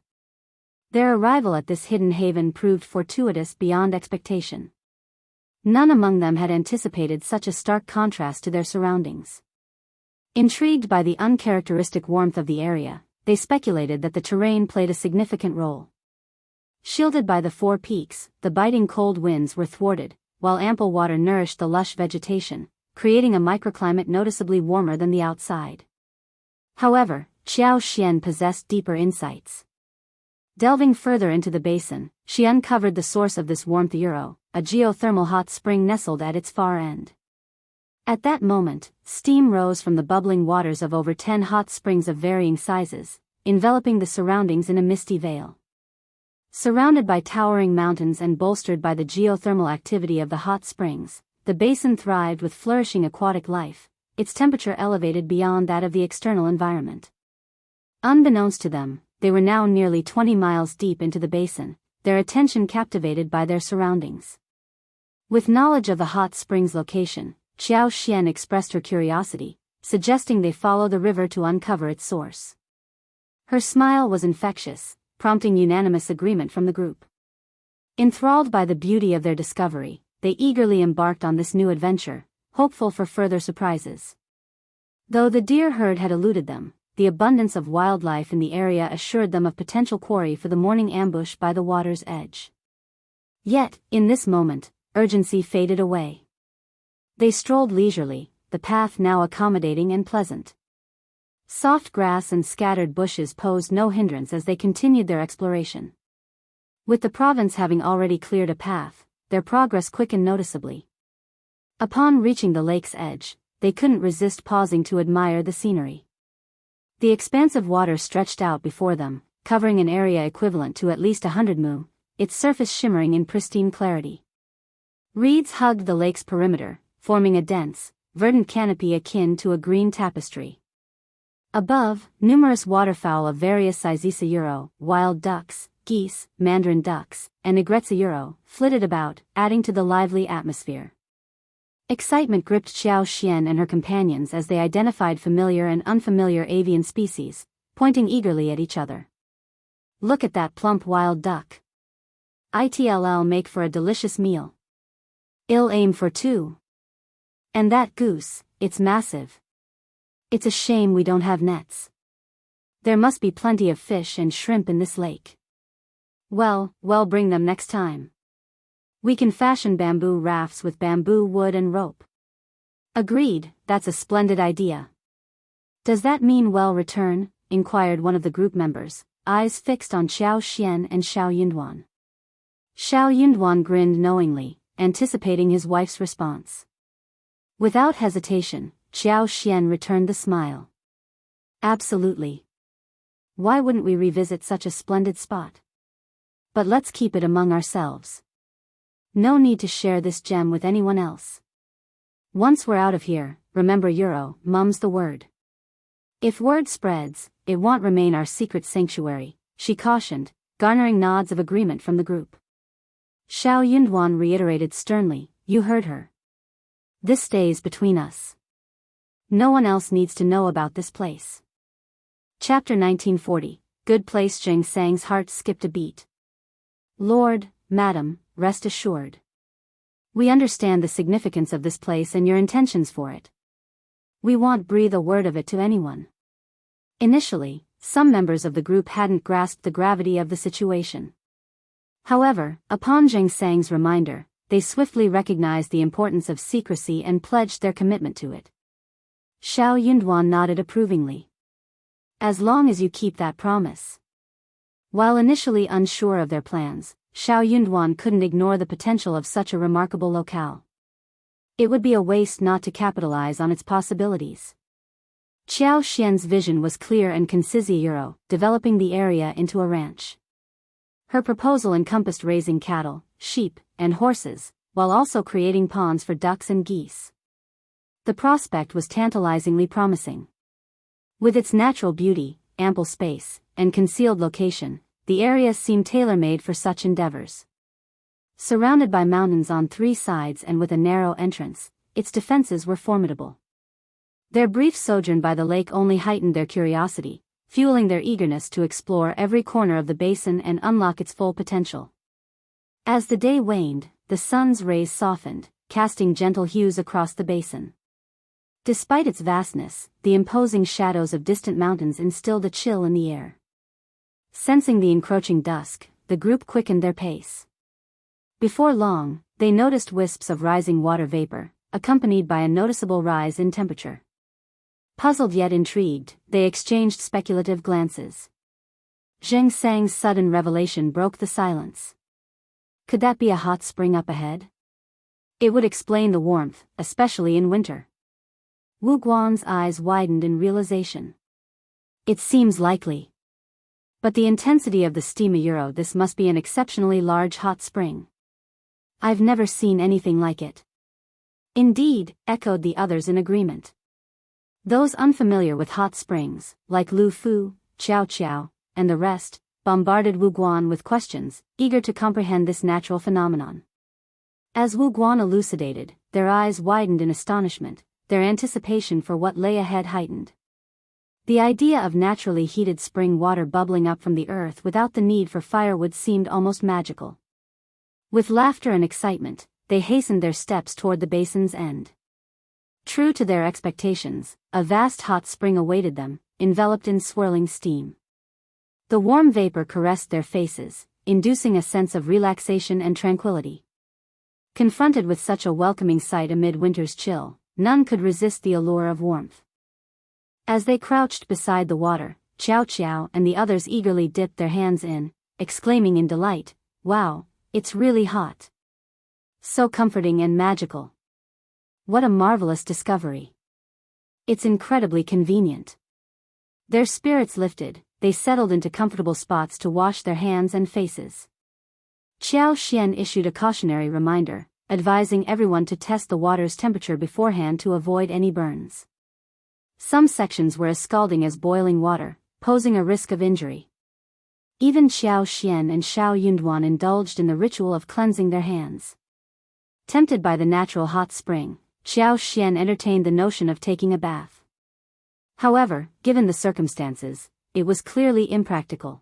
Their arrival at this hidden haven proved fortuitous beyond expectation. None among them had anticipated such a stark contrast to their surroundings. Intrigued by the uncharacteristic warmth of the area, they speculated that the terrain played a significant role. Shielded by the four peaks, the biting cold winds were thwarted, while ample water nourished the lush vegetation, creating a microclimate noticeably warmer than the outside. However, Qiao Xian possessed deeper insights. Delving further into the basin, she uncovered the source of this warmth, a geothermal hot spring nestled at its far end. At that moment, steam rose from the bubbling waters of over 10 hot springs of varying sizes, enveloping the surroundings in a misty veil. Surrounded by towering mountains and bolstered by the geothermal activity of the hot springs, the basin thrived with flourishing aquatic life, its temperature elevated beyond that of the external environment. Unbeknownst to them, they were now nearly 20 miles deep into the basin, their attention captivated by their surroundings. With knowledge of the hot springs' location, Qiao Xian expressed her curiosity, suggesting they follow the river to uncover its source. Her smile was infectious, prompting unanimous agreement from the group. Enthralled by the beauty of their discovery, they eagerly embarked on this new adventure, hopeful for further surprises. Though the deer herd had eluded them, the abundance of wildlife in the area assured them of potential quarry for the morning ambush by the water's edge. Yet, in this moment, urgency faded away. They strolled leisurely, the path now accommodating and pleasant. Soft grass and scattered bushes posed no hindrance as they continued their exploration. With the province having already cleared a path, their progress quickened noticeably. Upon reaching the lake's edge, they couldn't resist pausing to admire the scenery. The expansive water stretched out before them, covering an area equivalent to at least 100 mu, its surface shimmering in pristine clarity. Reeds hugged the lake's perimeter, forming a dense, verdant canopy akin to a green tapestry. Above, numerous waterfowl of various sizes, wild ducks, geese, mandarin ducks, and aigrettes, flitted about, adding to the lively atmosphere. Excitement gripped Xiao Xian and her companions as they identified familiar and unfamiliar avian species, pointing eagerly at each other. Look at that plump wild duck. It'll make for a delicious meal. I'll aim for two. And that goose, it's massive. It's a shame we don't have nets. There must be plenty of fish and shrimp in this lake. Well, bring them next time. We can fashion bamboo rafts with bamboo wood and rope. Agreed, that's a splendid idea. Does that mean we'll return? Inquired one of the group members, eyes fixed on Xiao Xian and Xiao Yunduan. Xiao Yunduan grinned knowingly, anticipating his wife's response. Without hesitation, Xiao Xian returned the smile. Absolutely. Why wouldn't we revisit such a splendid spot? But let's keep it among ourselves. No need to share this gem with anyone else. Once we're out of here, remember mum's the word. If word spreads, it won't remain our secret sanctuary, she cautioned, garnering nods of agreement from the group. Xiao Yunduan reiterated sternly, you heard her. This stays between us. No one else needs to know about this place. Chapter 1940, Good Place. Zheng Sang's heart skipped a beat. Lord, Madam, rest assured. We understand the significance of this place and your intentions for it. We won't breathe a word of it to anyone. Initially, some members of the group hadn't grasped the gravity of the situation. However, upon Zheng Sang's reminder, they swiftly recognized the importance of secrecy and pledged their commitment to it. Xiao Yunduan nodded approvingly. As long as you keep that promise. While initially unsure of their plans, Xiao Yunduan couldn't ignore the potential of such a remarkable locale. It would be a waste not to capitalize on its possibilities. Xiao Xian's vision was clear and concise, developing the area into a ranch. Her proposal encompassed raising cattle, sheep, and horses, while also creating ponds for ducks and geese. The prospect was tantalizingly promising. With its natural beauty, ample space, and concealed location, the area seemed tailor-made for such endeavors. Surrounded by mountains on three sides and with a narrow entrance, its defenses were formidable. Their brief sojourn by the lake only heightened their curiosity, fueling their eagerness to explore every corner of the basin and unlock its full potential. As the day waned, the sun's rays softened, casting gentle hues across the basin. Despite its vastness, the imposing shadows of distant mountains instilled a chill in the air. Sensing the encroaching dusk, the group quickened their pace. Before long, they noticed wisps of rising water vapor, accompanied by a noticeable rise in temperature. Puzzled yet intrigued, they exchanged speculative glances. Zheng Sang's sudden revelation broke the silence. Could that be a hot spring up ahead? It would explain the warmth, especially in winter. Wu Guan's eyes widened in realization. It seems likely. But the intensity of the steam, this must be an exceptionally large hot spring. I've never seen anything like it. Indeed, echoed the others in agreement. Those unfamiliar with hot springs, like Lu Fu, Qiao Qiao, and the rest, bombarded Wu Guan with questions, eager to comprehend this natural phenomenon. As Wu Guan elucidated, their eyes widened in astonishment, their anticipation for what lay ahead heightened. The idea of naturally heated spring water bubbling up from the earth without the need for firewood seemed almost magical. With laughter and excitement, they hastened their steps toward the basin's end. True to their expectations, a vast hot spring awaited them, enveloped in swirling steam. The warm vapor caressed their faces, inducing a sense of relaxation and tranquility. Confronted with such a welcoming sight amid winter's chill, none could resist the allure of warmth. As they crouched beside the water, Xiao Xiao and the others eagerly dipped their hands in, exclaiming in delight, "Wow, it's really hot. So comforting and magical. What a marvelous discovery. It's incredibly convenient." Their spirits lifted, they settled into comfortable spots to wash their hands and faces. Qiao Xian issued a cautionary reminder, advising everyone to test the water's temperature beforehand to avoid any burns. Some sections were as scalding as boiling water, posing a risk of injury. Even Xiao Xian and Xiao Yunduan indulged in the ritual of cleansing their hands. Tempted by the natural hot spring, Xiao Xian entertained the notion of taking a bath. However, given the circumstances, it was clearly impractical.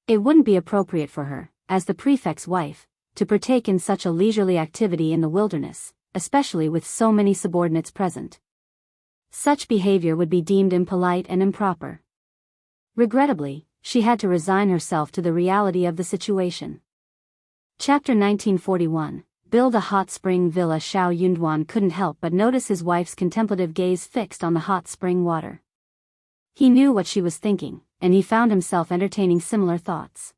It wouldn't be appropriate for her, as the prefect's wife, to partake in such a leisurely activity in the wilderness, especially with so many subordinates present. Such behavior would be deemed impolite and improper. Regrettably, she had to resign herself to the reality of the situation. Chapter 1941. Build a hot spring villa. Xiao Yunduan couldn't help but notice his wife's contemplative gaze fixed on the hot spring water. He knew what she was thinking, and he found himself entertaining similar thoughts.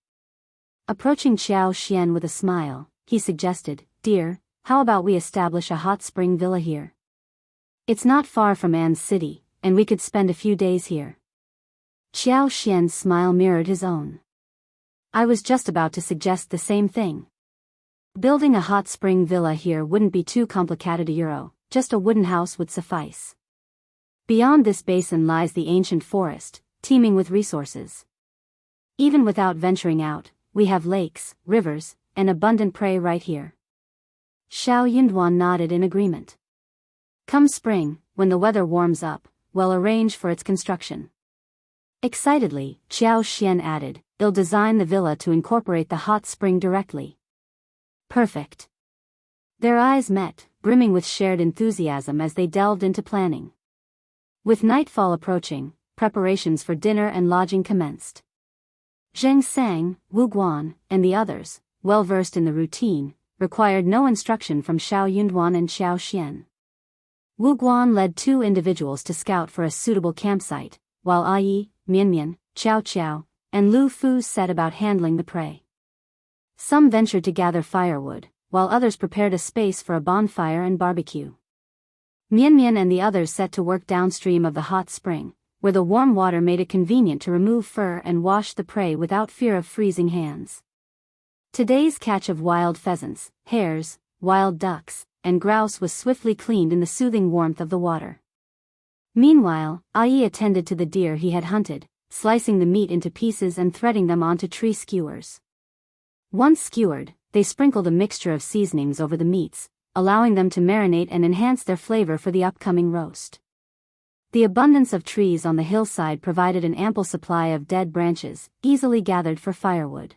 Approaching Xiao Xian with a smile, he suggested, "Dear, how about we establish a hot spring villa here? It's not far from An's city, and we could spend a few days here." Xiao Xian's smile mirrored his own. "I was just about to suggest the same thing. Building a hot spring villa here wouldn't be too complicated. Just a wooden house would suffice. Beyond this basin lies the ancient forest, teeming with resources. Even without venturing out, we have lakes, rivers, and abundant prey right here." Xiao Yunduan nodded in agreement. "Come spring, when the weather warms up, we'll arrange for its construction." Excitedly, Xiao Xian added, "They'll design the villa to incorporate the hot spring directly." Perfect. Their eyes met, brimming with shared enthusiasm as they delved into planning. With nightfall approaching, preparations for dinner and lodging commenced. Zheng Sang, Wu Guan, and the others, well versed in the routine, required no instruction from Xiao Yunduan and Xiao Xian. Wu Guan led 2 individuals to scout for a suitable campsite, while Ai, Mianmian, Qiao Qiao, and Lu Fu set about handling the prey. Some ventured to gather firewood, while others prepared a space for a bonfire and barbecue. Mianmian and the others set to work downstream of the hot spring, where the warm water made it convenient to remove fur and wash the prey without fear of freezing hands. Today's catch of wild pheasants, hares, wild ducks, and grouse was swiftly cleaned in the soothing warmth of the water. Meanwhile, Ai attended to the deer he had hunted, slicing the meat into pieces and threading them onto tree skewers. Once skewered, they sprinkled a mixture of seasonings over the meats, allowing them to marinate and enhance their flavor for the upcoming roast. The abundance of trees on the hillside provided an ample supply of dead branches, easily gathered for firewood.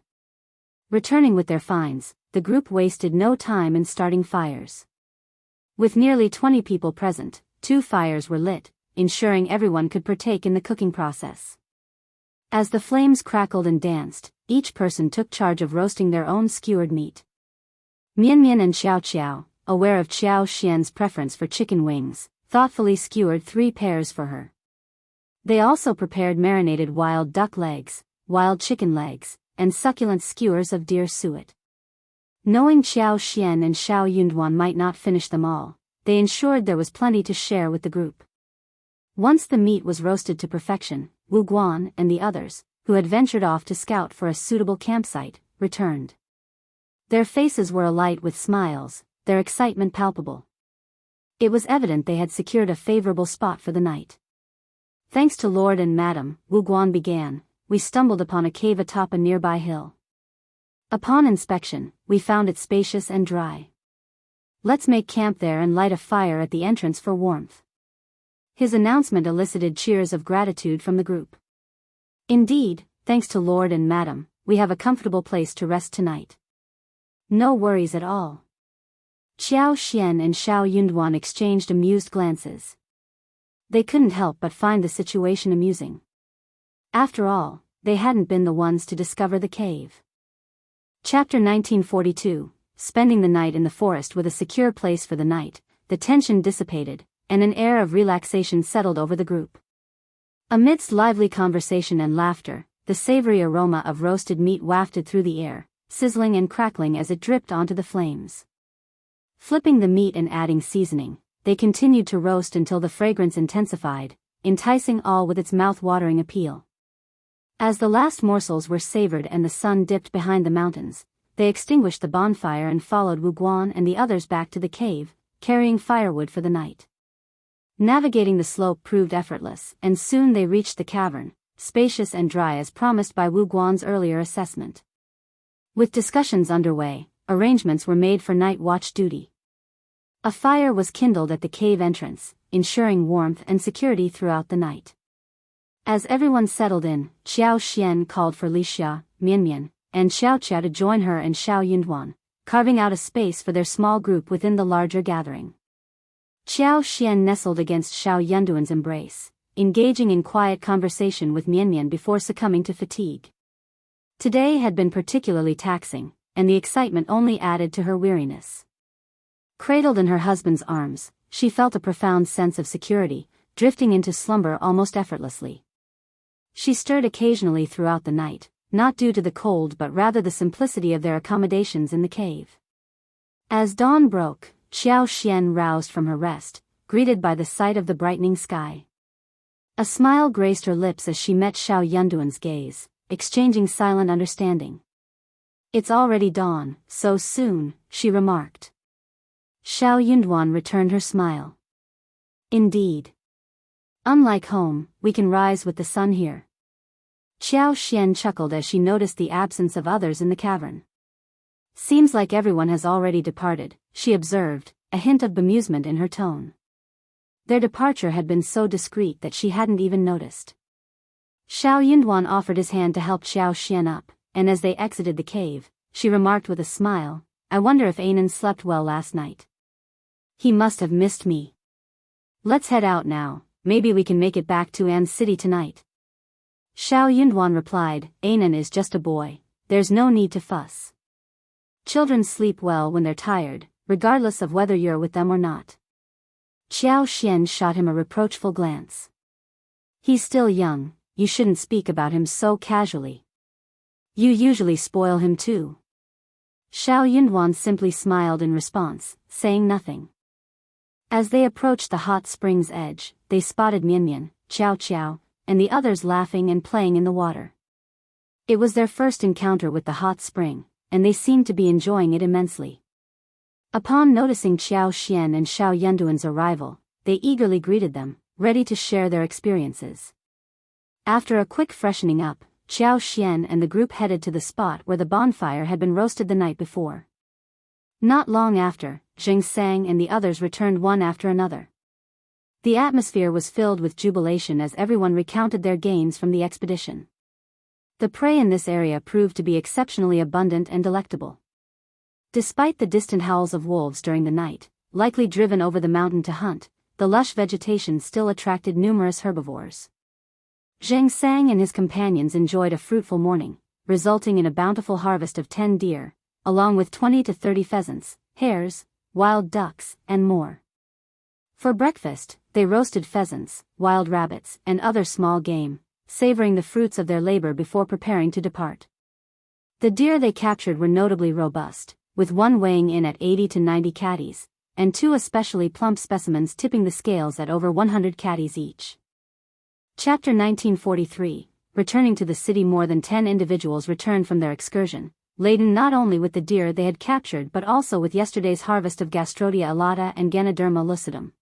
Returning with their finds, the group wasted no time in starting fires. With nearly 20 people present, 2 fires were lit, ensuring everyone could partake in the cooking process. As the flames crackled and danced, each person took charge of roasting their own skewered meat. Mianmian and Xiao Qiao, aware of Xiao Xian's preference for chicken wings, thoughtfully skewered 3 pairs for her. They also prepared marinated wild duck legs, wild chicken legs, and succulent skewers of deer suet. Knowing Xiao Xian and Xiao Yunduan might not finish them all, they ensured there was plenty to share with the group. Once the meat was roasted to perfection, Wu Guan and the others, who had ventured off to scout for a suitable campsite, returned. Their faces were alight with smiles, their excitement palpable. It was evident they had secured a favorable spot for the night. "Thanks to Lord and Madam," Wu Guan began, "we stumbled upon a cave atop a nearby hill. Upon inspection, we found it spacious and dry. Let's make camp there and light a fire at the entrance for warmth." His announcement elicited cheers of gratitude from the group. "Indeed, thanks to Lord and Madam, we have a comfortable place to rest tonight." "No worries at all." Xiao Xian and Xiao Yunduan exchanged amused glances. They couldn't help but find the situation amusing. After all, they hadn't been the ones to discover the cave. Chapter 1942. Spending the night in the forest with a secure place for the night, the tension dissipated, and an air of relaxation settled over the group. Amidst lively conversation and laughter, the savory aroma of roasted meat wafted through the air, sizzling and crackling as it dripped onto the flames. Flipping the meat and adding seasoning, they continued to roast until the fragrance intensified, enticing all with its mouth-watering appeal. As the last morsels were savored and the sun dipped behind the mountains, they extinguished the bonfire and followed Wu Guan and the others back to the cave, carrying firewood for the night. Navigating the slope proved effortless, and soon they reached the cavern, spacious and dry as promised by Wu Guan's earlier assessment. With discussions underway, arrangements were made for night watch duty. A fire was kindled at the cave entrance, ensuring warmth and security throughout the night. As everyone settled in, Xiao Xian called for Li Xia, Mian Mian, and Xiao Qiao to join her and Xiao Yunduan, carving out a space for their small group within the larger gathering. Xiao Xian nestled against Xiao Yunduan's embrace, engaging in quiet conversation with Mian Mian before succumbing to fatigue. Today had been particularly taxing, and the excitement only added to her weariness. Cradled in her husband's arms, she felt a profound sense of security, drifting into slumber almost effortlessly. She stirred occasionally throughout the night, not due to the cold but rather the simplicity of their accommodations in the cave. As dawn broke, Xiao Xian roused from her rest, greeted by the sight of the brightening sky. A smile graced her lips as she met Xiao Yunduan's gaze, exchanging silent understanding. "It's already dawn, so soon," she remarked. Xiao Yunduan returned her smile. "Indeed. Unlike home, we can rise with the sun here." Xiao Xian chuckled as she noticed the absence of others in the cavern. "Seems like everyone has already departed," she observed, a hint of bemusement in her tone. Their departure had been so discreet that she hadn't even noticed. Xiao Yunduan offered his hand to help Xiao Xian up, and as they exited the cave, she remarked with a smile, "I wonder if Anan slept well last night. He must have missed me. Let's head out now, maybe we can make it back to An's city tonight." Xiao Yunduan replied, "Anan is just a boy, there's no need to fuss. Children sleep well when they're tired, regardless of whether you're with them or not." Xiao Xian shot him a reproachful glance. "He's still young, you shouldn't speak about him so casually. You usually spoil him too." Xiao Yunduan simply smiled in response, saying nothing. As they approached the hot spring's edge, they spotted Mian Mian, Qiao Qiao, and the others laughing and playing in the water. It was their first encounter with the hot spring, and they seemed to be enjoying it immensely. Upon noticing Xiao Xian and Xiao Yunduan's arrival, they eagerly greeted them, ready to share their experiences. After a quick freshening up, Xiao Xian and the group headed to the spot where the bonfire had been roasted the night before. Not long after, Zheng Sang and the others returned one after another. The atmosphere was filled with jubilation as everyone recounted their gains from the expedition. The prey in this area proved to be exceptionally abundant and delectable. Despite the distant howls of wolves during the night, likely driven over the mountain to hunt, the lush vegetation still attracted numerous herbivores. Zheng Sang and his companions enjoyed a fruitful morning, resulting in a bountiful harvest of 10 deer, along with 20 to 30 pheasants, hares, wild ducks, and more. For breakfast, they roasted pheasants, wild rabbits, and other small game, savoring the fruits of their labor before preparing to depart. The deer they captured were notably robust, with one weighing in at 80 to 90 catties, and 2 especially plump specimens tipping the scales at over 100 catties each. Chapter 1943. Returning to the city, more than 10 individuals returned from their excursion, laden not only with the deer they had captured but also with yesterday's harvest of Gastrodia alata and Ganoderma lucidum.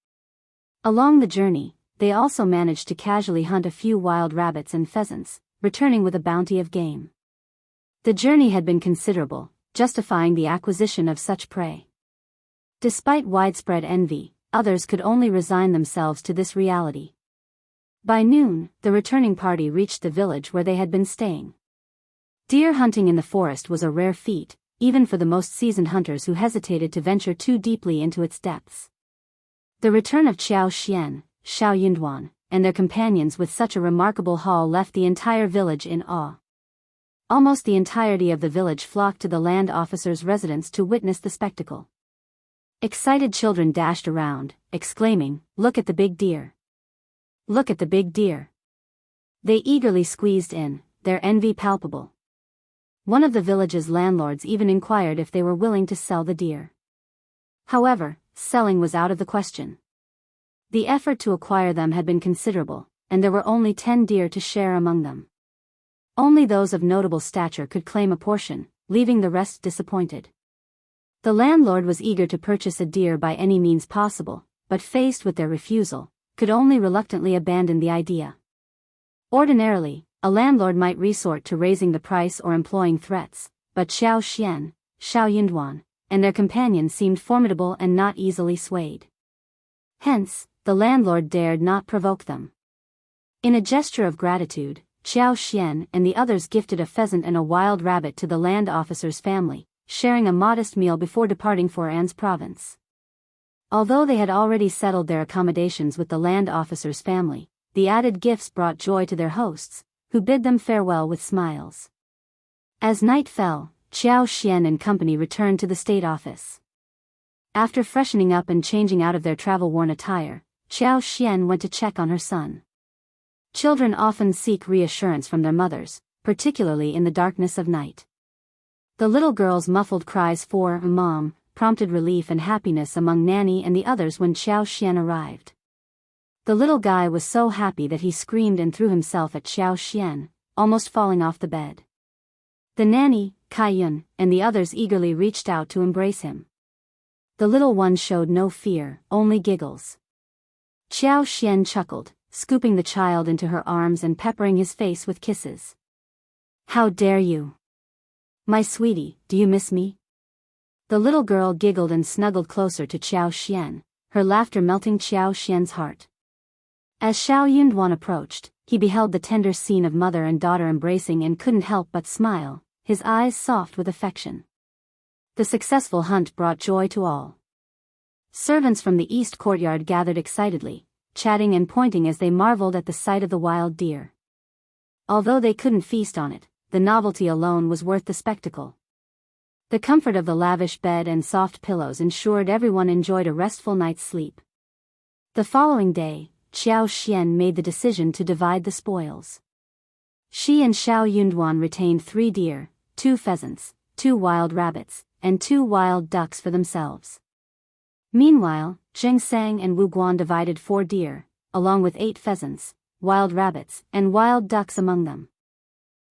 Along the journey, they also managed to casually hunt a few wild rabbits and pheasants, returning with a bounty of game. The journey had been considerable, justifying the acquisition of such prey. Despite widespread envy, others could only resign themselves to this reality. By noon, the returning party reached the village where they had been staying. Deer hunting in the forest was a rare feat, even for the most seasoned hunters who hesitated to venture too deeply into its depths. The return of Xiao Xian, Xiao Yunduan, and their companions with such a remarkable haul left the entire village in awe. Almost the entirety of the village flocked to the land officer's residence to witness the spectacle. Excited children dashed around, exclaiming, "Look at the big deer! Look at the big deer!" They eagerly squeezed in, their envy palpable. One of the village's landlords even inquired if they were willing to sell the deer. However, selling was out of the question. The effort to acquire them had been considerable, and there were only 10 deer to share among them. Only those of notable stature could claim a portion, leaving the rest disappointed. The landlord was eager to purchase a deer by any means possible, but faced with their refusal, could only reluctantly abandon the idea. Ordinarily, a landlord might resort to raising the price or employing threats, but Xiao Xian, Xiao Yunduan, and their companions seemed formidable and not easily swayed. Hence, the landlord dared not provoke them. In a gesture of gratitude, Xiao Xian and the others gifted a pheasant and a wild rabbit to the land officer's family, sharing a modest meal before departing for An's province. Although they had already settled their accommodations with the land officer's family, the added gifts brought joy to their hosts, who bid them farewell with smiles. As night fell, Xiao Xian and company returned to the state office. After freshening up and changing out of their travel-worn attire, Xiao Xian went to check on her son. Children often seek reassurance from their mothers, particularly in the darkness of night. The little girl's muffled cries for "Mom" prompted relief and happiness among Nanny and the others when Xiao Xian arrived. The little guy was so happy that he screamed and threw himself at Xiao Xian, almost falling off the bed. The nanny, Kai Yun, and the others eagerly reached out to embrace him. The little one showed no fear, only giggles. Xiao Xian chuckled, scooping the child into her arms and peppering his face with kisses. "How dare you? My sweetie, do you miss me?" The little girl giggled and snuggled closer to Xiao Xian, her laughter melting Xiao Xian's heart. As Xiao Yunduan approached, he beheld the tender scene of mother and daughter embracing and couldn't help but smile, his eyes soft with affection. The successful hunt brought joy to all. Servants from the east courtyard gathered excitedly, chatting and pointing as they marveled at the sight of the wild deer. Although they couldn't feast on it, the novelty alone was worth the spectacle. The comfort of the lavish bed and soft pillows ensured everyone enjoyed a restful night's sleep. The following day, Xiao Xian made the decision to divide the spoils. She and Xiao Yunduan retained 3 deer, 2 pheasants, 2 wild rabbits, and 2 wild ducks for themselves. Meanwhile, Zheng Sang and Wu Guan divided 4 deer, along with 8 pheasants, wild rabbits, and wild ducks among them.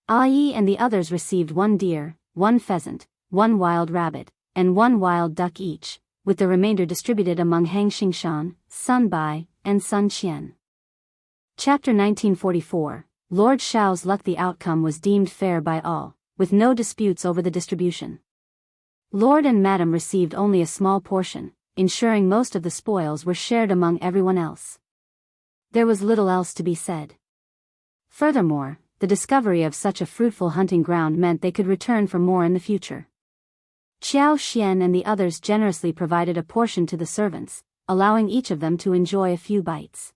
Ai and the others received 1 deer, 1 pheasant, 1 wild rabbit, and 1 wild duck each, with the remainder distributed among Hang Xingshan, Sun Bai, and Sun Qian. Chapter 1944. Lord Xiao's luck. The outcome was deemed fair by all, with no disputes over the distribution. Lord and Madam received only a small portion, ensuring most of the spoils were shared among everyone else. There was little else to be said. Furthermore, the discovery of such a fruitful hunting ground meant they could return for more in the future. Xiao Xian and the others generously provided a portion to the servants, allowing each of them to enjoy a few bites.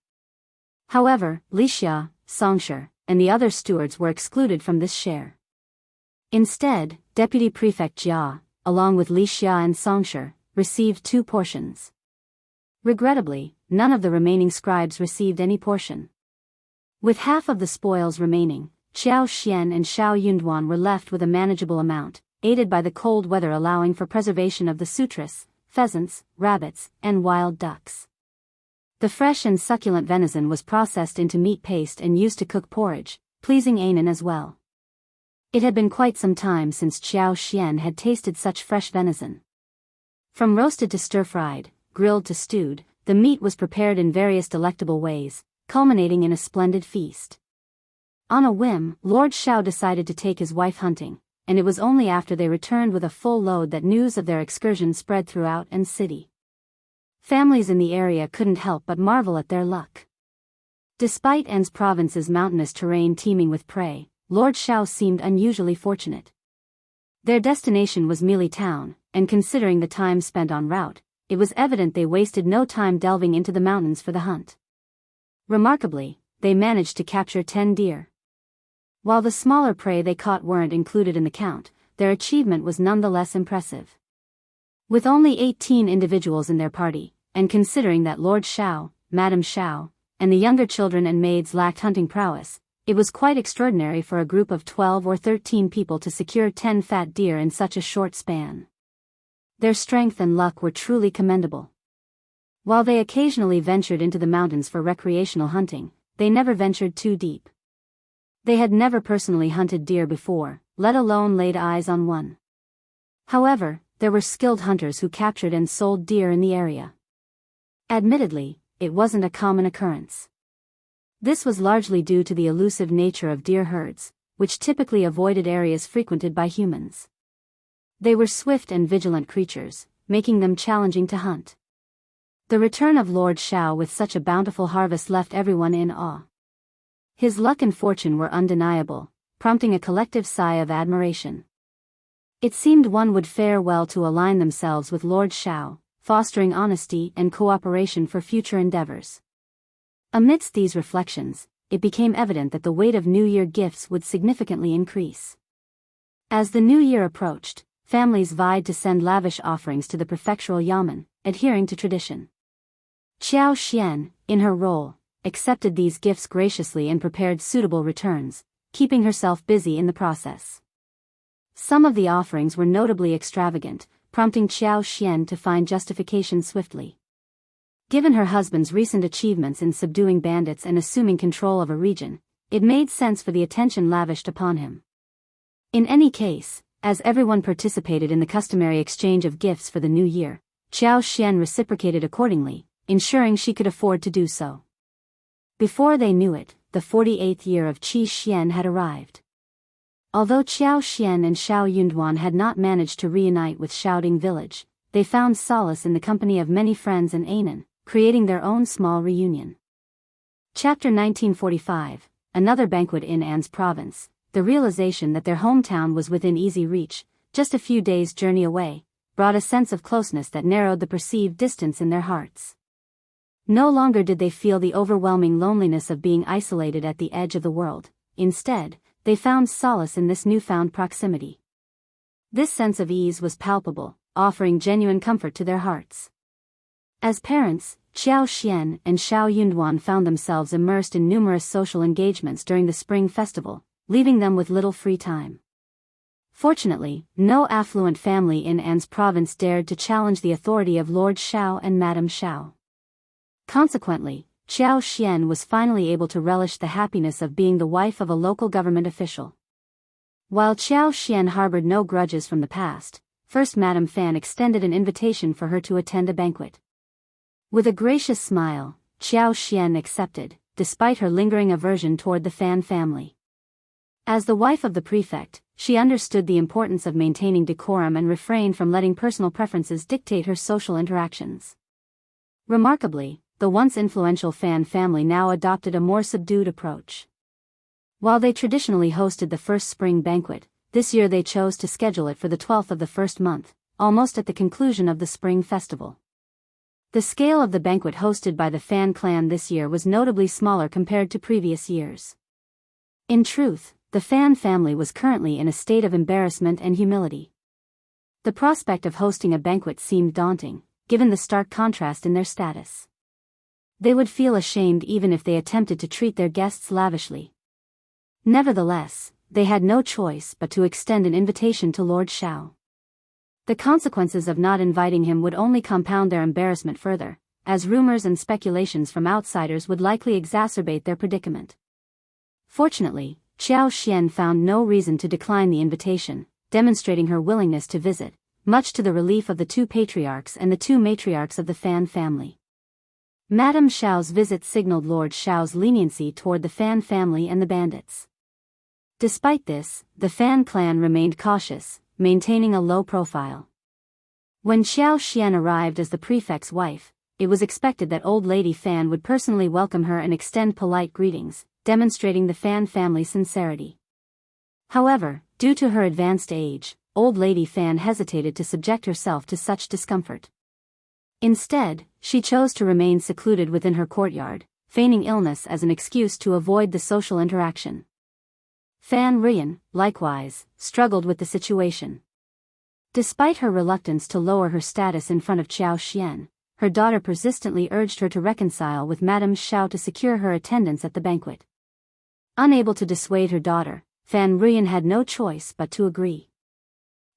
However, Li Xia, Songshi, and the other stewards were excluded from this share. Instead, Deputy Prefect Jia, along with Li Xia and Songshi, received 2 portions. Regrettably, none of the remaining scribes received any portion. With half of the spoils remaining, Xiao Xian and Xiao Yunduan were left with a manageable amount, aided by the cold weather allowing for preservation of the sutras, pheasants, rabbits, and wild ducks. The fresh and succulent venison was processed into meat paste and used to cook porridge, pleasing Anan as well. It had been quite some time since Xiao Xian had tasted such fresh venison. From roasted to stir-fried, grilled to stewed, the meat was prepared in various delectable ways, culminating in a splendid feast. On a whim, Lord Xiao decided to take his wife hunting, and it was only after they returned with a full load that news of their excursion spread throughout An city. Families in the area couldn't help but marvel at their luck. Despite An's province's mountainous terrain teeming with prey, Lord Xiao seemed unusually fortunate. Their destination was Mili Town, and considering the time spent en route, it was evident they wasted no time delving into the mountains for the hunt. Remarkably, they managed to capture 10 deer. While the smaller prey they caught weren't included in the count, their achievement was nonetheless impressive. With only 18 individuals in their party, and considering that Lord Xiao, Madam Xiao, and the younger children and maids lacked hunting prowess, It was quite extraordinary for a group of 12 or 13 people to secure 10 fat deer in such a short span. Their strength and luck were truly commendable. While they occasionally ventured into the mountains for recreational hunting, they never ventured too deep. They had never personally hunted deer before, let alone laid eyes on one. However, there were skilled hunters who captured and sold deer in the area. Admittedly, it wasn't a common occurrence. This was largely due to the elusive nature of deer herds, which typically avoided areas frequented by humans. They were swift and vigilant creatures, making them challenging to hunt. The return of Lord Xiao with such a bountiful harvest left everyone in awe. His luck and fortune were undeniable, prompting a collective sigh of admiration. It seemed one would fare well to align themselves with Lord Xiao, fostering honesty and cooperation for future endeavors. Amidst these reflections, it became evident that the weight of New Year gifts would significantly increase. As the New Year approached, families vied to send lavish offerings to the prefectural yamen, adhering to tradition. Qiao Xian, in her role, accepted these gifts graciously and prepared suitable returns, keeping herself busy in the process. Some of the offerings were notably extravagant, prompting Qiao Xian to find justification swiftly. Given her husband's recent achievements in subduing bandits and assuming control of a region, it made sense for the attention lavished upon him. In any case, as everyone participated in the customary exchange of gifts for the new year, Qiao Xian reciprocated accordingly, ensuring she could afford to do so. Before they knew it, the 48th year of Qi Xian had arrived. Although Qiao Xian and Xiao Yunduan had not managed to reunite with Xiaoding village, they found solace in the company of many friends and Anan, creating their own small reunion. Chapter 1945, Another banquet in An's province. The realization that their hometown was within easy reach, just a few days' journey away, brought a sense of closeness that narrowed the perceived distance in their hearts. No longer did they feel the overwhelming loneliness of being isolated at the edge of the world. Instead, they found solace in this newfound proximity. This sense of ease was palpable, offering genuine comfort to their hearts. As parents, Qiao Xian and Xiao Yunduan found themselves immersed in numerous social engagements during the Spring Festival, leaving them with little free time. Fortunately, no affluent family in An's province dared to challenge the authority of Lord Xiao and Madame Xiao. Consequently, Qiao Xian was finally able to relish the happiness of being the wife of a local government official. While Qiao Xian harbored no grudges from the past, first Madame Fan extended an invitation for her to attend a banquet. With a gracious smile, Qiao Xian accepted, despite her lingering aversion toward the Fan family. As the wife of the prefect, she understood the importance of maintaining decorum and refrained from letting personal preferences dictate her social interactions. Remarkably, the once influential Fan family now adopted a more subdued approach. While they traditionally hosted the first spring banquet, this year they chose to schedule it for the 12th of the first month, almost at the conclusion of the spring festival. The scale of the banquet hosted by the Fan clan this year was notably smaller compared to previous years. In truth, the Fan family was currently in a state of embarrassment and humility. The prospect of hosting a banquet seemed daunting, given the stark contrast in their status. They would feel ashamed even if they attempted to treat their guests lavishly. Nevertheless, they had no choice but to extend an invitation to Lord Xiao. The consequences of not inviting him would only compound their embarrassment further, as rumors and speculations from outsiders would likely exacerbate their predicament. Fortunately, Qiao Xian found no reason to decline the invitation, demonstrating her willingness to visit, much to the relief of the two patriarchs and the two matriarchs of the Fan family. Madame Xiao's visit signaled Lord Xiao's leniency toward the Fan family and the bandits. Despite this, the Fan clan remained cautious, maintaining a low profile. When Qiao Xian arrived as the prefect's wife, it was expected that old lady Fan would personally welcome her and extend polite greetings, demonstrating the Fan family's sincerity. However, due to her advanced age, old lady Fan hesitated to subject herself to such discomfort. Instead, she chose to remain secluded within her courtyard, feigning illness as an excuse to avoid the social interaction. Fan Rian, likewise, struggled with the situation. Despite her reluctance to lower her status in front of Qiao Xian, her daughter persistently urged her to reconcile with Madame Xiao to secure her attendance at the banquet. Unable to dissuade her daughter, Fan Ruyan had no choice but to agree.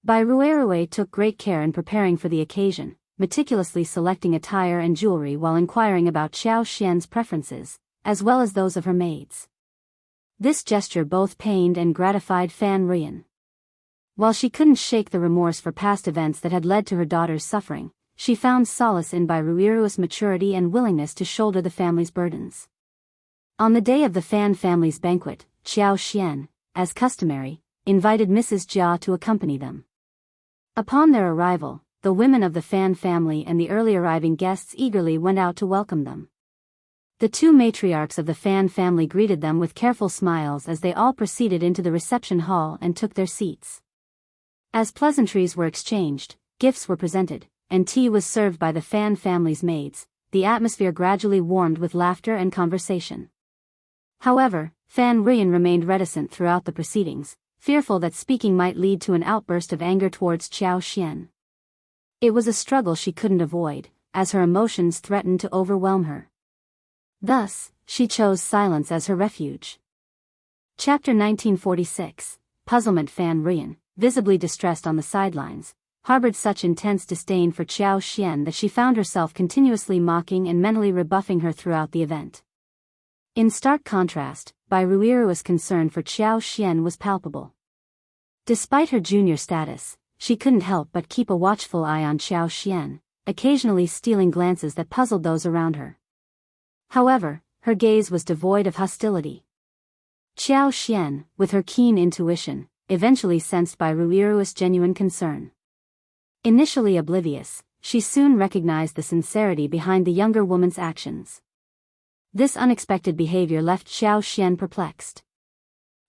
Bai Ruerue took great care in preparing for the occasion, meticulously selecting attire and jewelry while inquiring about Xiao Xian's preferences, as well as those of her maids. This gesture both pained and gratified Fan Ruyan. While she couldn't shake the remorse for past events that had led to her daughter's suffering, she found solace in Bai Ruerue's maturity and willingness to shoulder the family's burdens. On the day of the Fan family's banquet, Xiao Xian, as customary, invited Mrs. Jia to accompany them. Upon their arrival, the women of the Fan family and the early arriving guests eagerly went out to welcome them. The two matriarchs of the Fan family greeted them with careful smiles as they all proceeded into the reception hall and took their seats. As pleasantries were exchanged, gifts were presented, and tea was served by the Fan family's maids, the atmosphere gradually warmed with laughter and conversation. However, Fan Ruyan remained reticent throughout the proceedings, fearful that speaking might lead to an outburst of anger towards Xiao Xian. It was a struggle she couldn't avoid, as her emotions threatened to overwhelm her. Thus, she chose silence as her refuge. Chapter 1946, Puzzlement. Fan Ruyan, visibly distressed on the sidelines, harbored such intense disdain for Xiao Xian that she found herself continuously mocking and mentally rebuffing her throughout the event. In stark contrast, Bai Ruerue's concern for Xiao Xian was palpable. Despite her junior status, she couldn't help but keep a watchful eye on Xiao Xian, occasionally stealing glances that puzzled those around her. However, her gaze was devoid of hostility. Xiao Xian, with her keen intuition, eventually sensed Bai Ruerue's genuine concern. Initially oblivious, she soon recognized the sincerity behind the younger woman's actions. This unexpected behavior left Xiao Xian perplexed.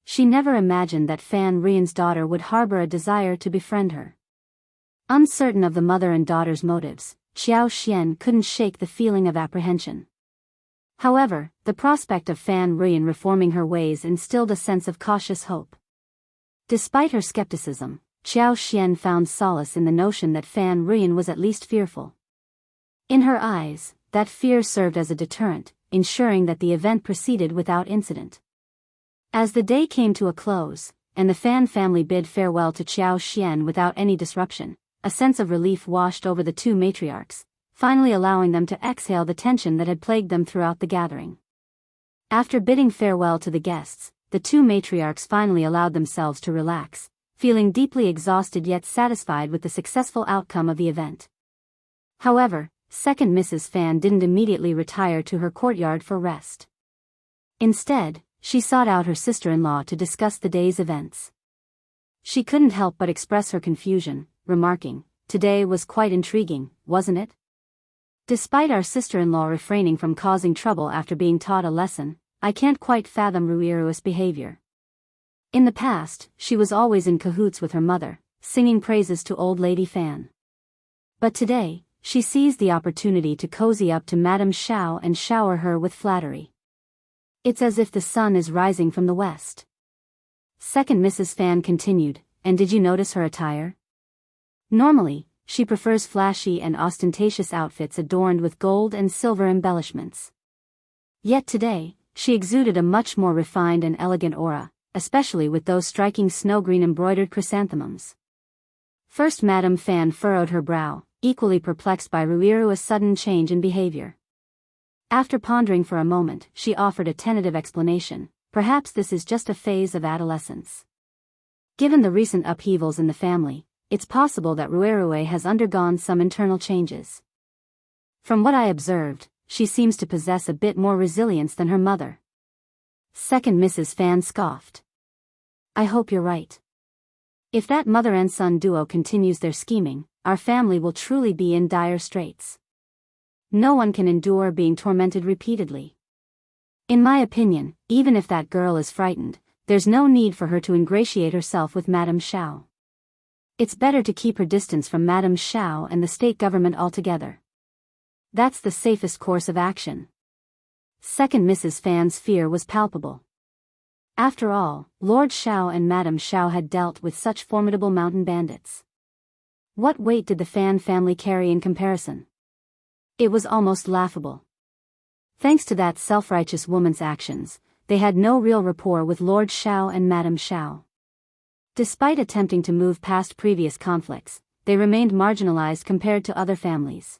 She never imagined that Fan Ruyan's daughter would harbor a desire to befriend her. Uncertain of the mother and daughter's motives, Xiao Xian couldn't shake the feeling of apprehension. However, the prospect of Fan Ruyan reforming her ways instilled a sense of cautious hope. Despite her skepticism, Xiao Xian found solace in the notion that Fan Ruyan was at least fearful. In her eyes, that fear served as a deterrent, ensuring that the event proceeded without incident. As the day came to a close, and the Fan family bid farewell to Xiao Xian without any disruption, a sense of relief washed over the two matriarchs, finally allowing them to exhale the tension that had plagued them throughout the gathering. After bidding farewell to the guests, the two matriarchs finally allowed themselves to relax, feeling deeply exhausted yet satisfied with the successful outcome of the event. However, second Mrs. Fan didn't immediately retire to her courtyard for rest. Instead, she sought out her sister-in-law to discuss the day's events. She couldn't help but express her confusion, remarking, "Today was quite intriguing, wasn't it? Despite our sister-in-law refraining from causing trouble after being taught a lesson, I can't quite fathom Ruerue's behavior. In the past, she was always in cahoots with her mother, singing praises to old lady Fan. But today, she seized the opportunity to cozy up to Madame Xiao and shower her with flattery. It's as if the sun is rising from the west." Second Mrs. Fan continued, "And did you notice her attire? Normally, she prefers flashy and ostentatious outfits adorned with gold and silver embellishments. Yet today, she exuded a much more refined and elegant aura, especially with those striking snow-green embroidered chrysanthemums." First Madame Fan furrowed her brow, equally perplexed by Ruerue's sudden change in behavior. After pondering for a moment, she offered a tentative explanation, "Perhaps this is just a phase of adolescence. Given the recent upheavals in the family, it's possible that Ruerue has undergone some internal changes. From what I observed, she seems to possess a bit more resilience than her mother." Second Mrs. Fan scoffed. "I hope you're right. If that mother and son duo continues their scheming, our family will truly be in dire straits. No one can endure being tormented repeatedly. In my opinion, even if that girl is frightened, there's no need for her to ingratiate herself with Madame Xiao. It's better to keep her distance from Madame Xiao and the state government altogether. That's the safest course of action." Second Mrs. Fan's fear was palpable. After all, Lord Xiao and Madame Xiao had dealt with such formidable mountain bandits. What weight did the Fan family carry in comparison? It was almost laughable. Thanks to that self-righteous woman's actions, they had no real rapport with Lord Xiao and Madame Xiao. Despite attempting to move past previous conflicts, they remained marginalized compared to other families.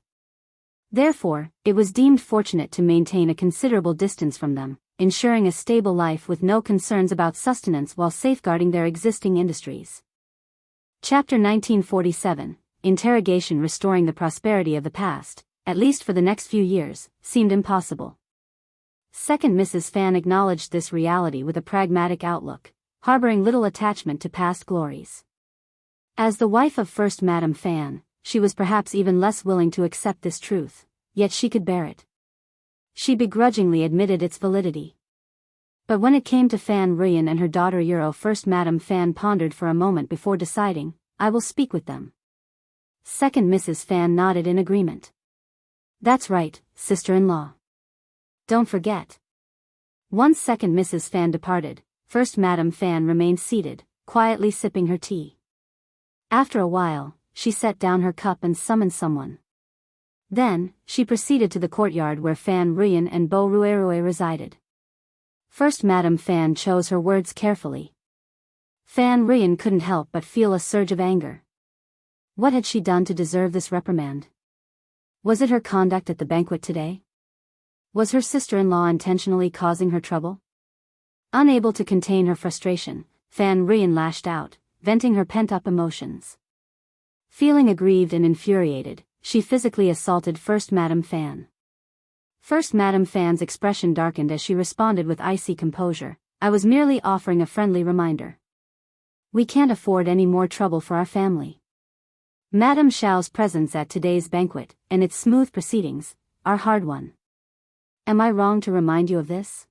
Therefore, it was deemed fortunate to maintain a considerable distance from them, ensuring a stable life with no concerns about sustenance while safeguarding their existing industries. Chapter 1947, Interrogation. Restoring the prosperity of the past, at least for the next few years, seemed impossible. Second Mrs. Fan acknowledged this reality with a pragmatic outlook, harboring little attachment to past glories. As the wife of First Madame Fan, she was perhaps even less willing to accept this truth, yet she could bear it. She begrudgingly admitted its validity. But when it came to Fan Ruyan and her daughter Euro, First Madame Fan pondered for a moment before deciding, "I will speak with them." Second Mrs. Fan nodded in agreement. "That's right, sister-in-law. Don't forget." Once Second Mrs. Fan departed, First Madame Fan remained seated, quietly sipping her tea. After a while, she set down her cup and summoned someone. Then, she proceeded to the courtyard where Fan Ruyan and Bo Ruerue resided. First Madame Fan chose her words carefully. Fan Ruyan couldn't help but feel a surge of anger. What had she done to deserve this reprimand? Was it her conduct at the banquet today? Was her sister-in-law intentionally causing her trouble? Unable to contain her frustration, Fan Ruyan lashed out, venting her pent-up emotions. Feeling aggrieved and infuriated, she physically assaulted First Madame Fan. First Madame Fan's expression darkened as she responded with icy composure, "I was merely offering a friendly reminder. We can't afford any more trouble for our family. Madame Xiao's presence at today's banquet, and its smooth proceedings, are hard-won. Am I wrong to remind you of this?"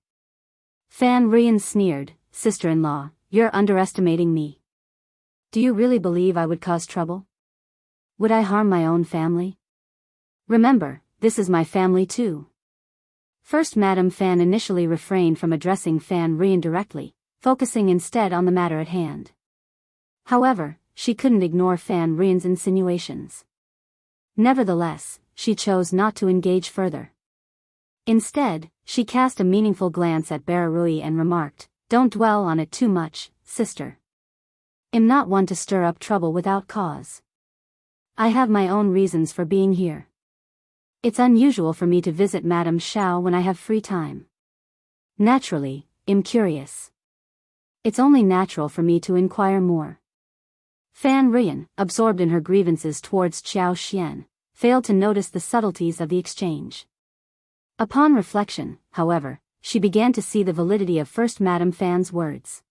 Fan Ruyan sneered, "Sister-in-law, you're underestimating me. Do you really believe I would cause trouble? Would I harm my own family? Remember, this is my family too." First Madame Fan initially refrained from addressing Fan Ruyan directly, focusing instead on the matter at hand. However, she couldn't ignore Fan Ruyan's insinuations. Nevertheless, she chose not to engage further. Instead, she cast a meaningful glance at Bararui and remarked, "Don't dwell on it too much, sister. I'm not one to stir up trouble without cause. I have my own reasons for being here. It's unusual for me to visit Madame Xiao when I have free time. Naturally, I'm curious. It's only natural for me to inquire more." Fan Ruyan, absorbed in her grievances towards Qiao Xian, failed to notice the subtleties of the exchange. Upon reflection, however, she began to see the validity of First Madame Fan's words.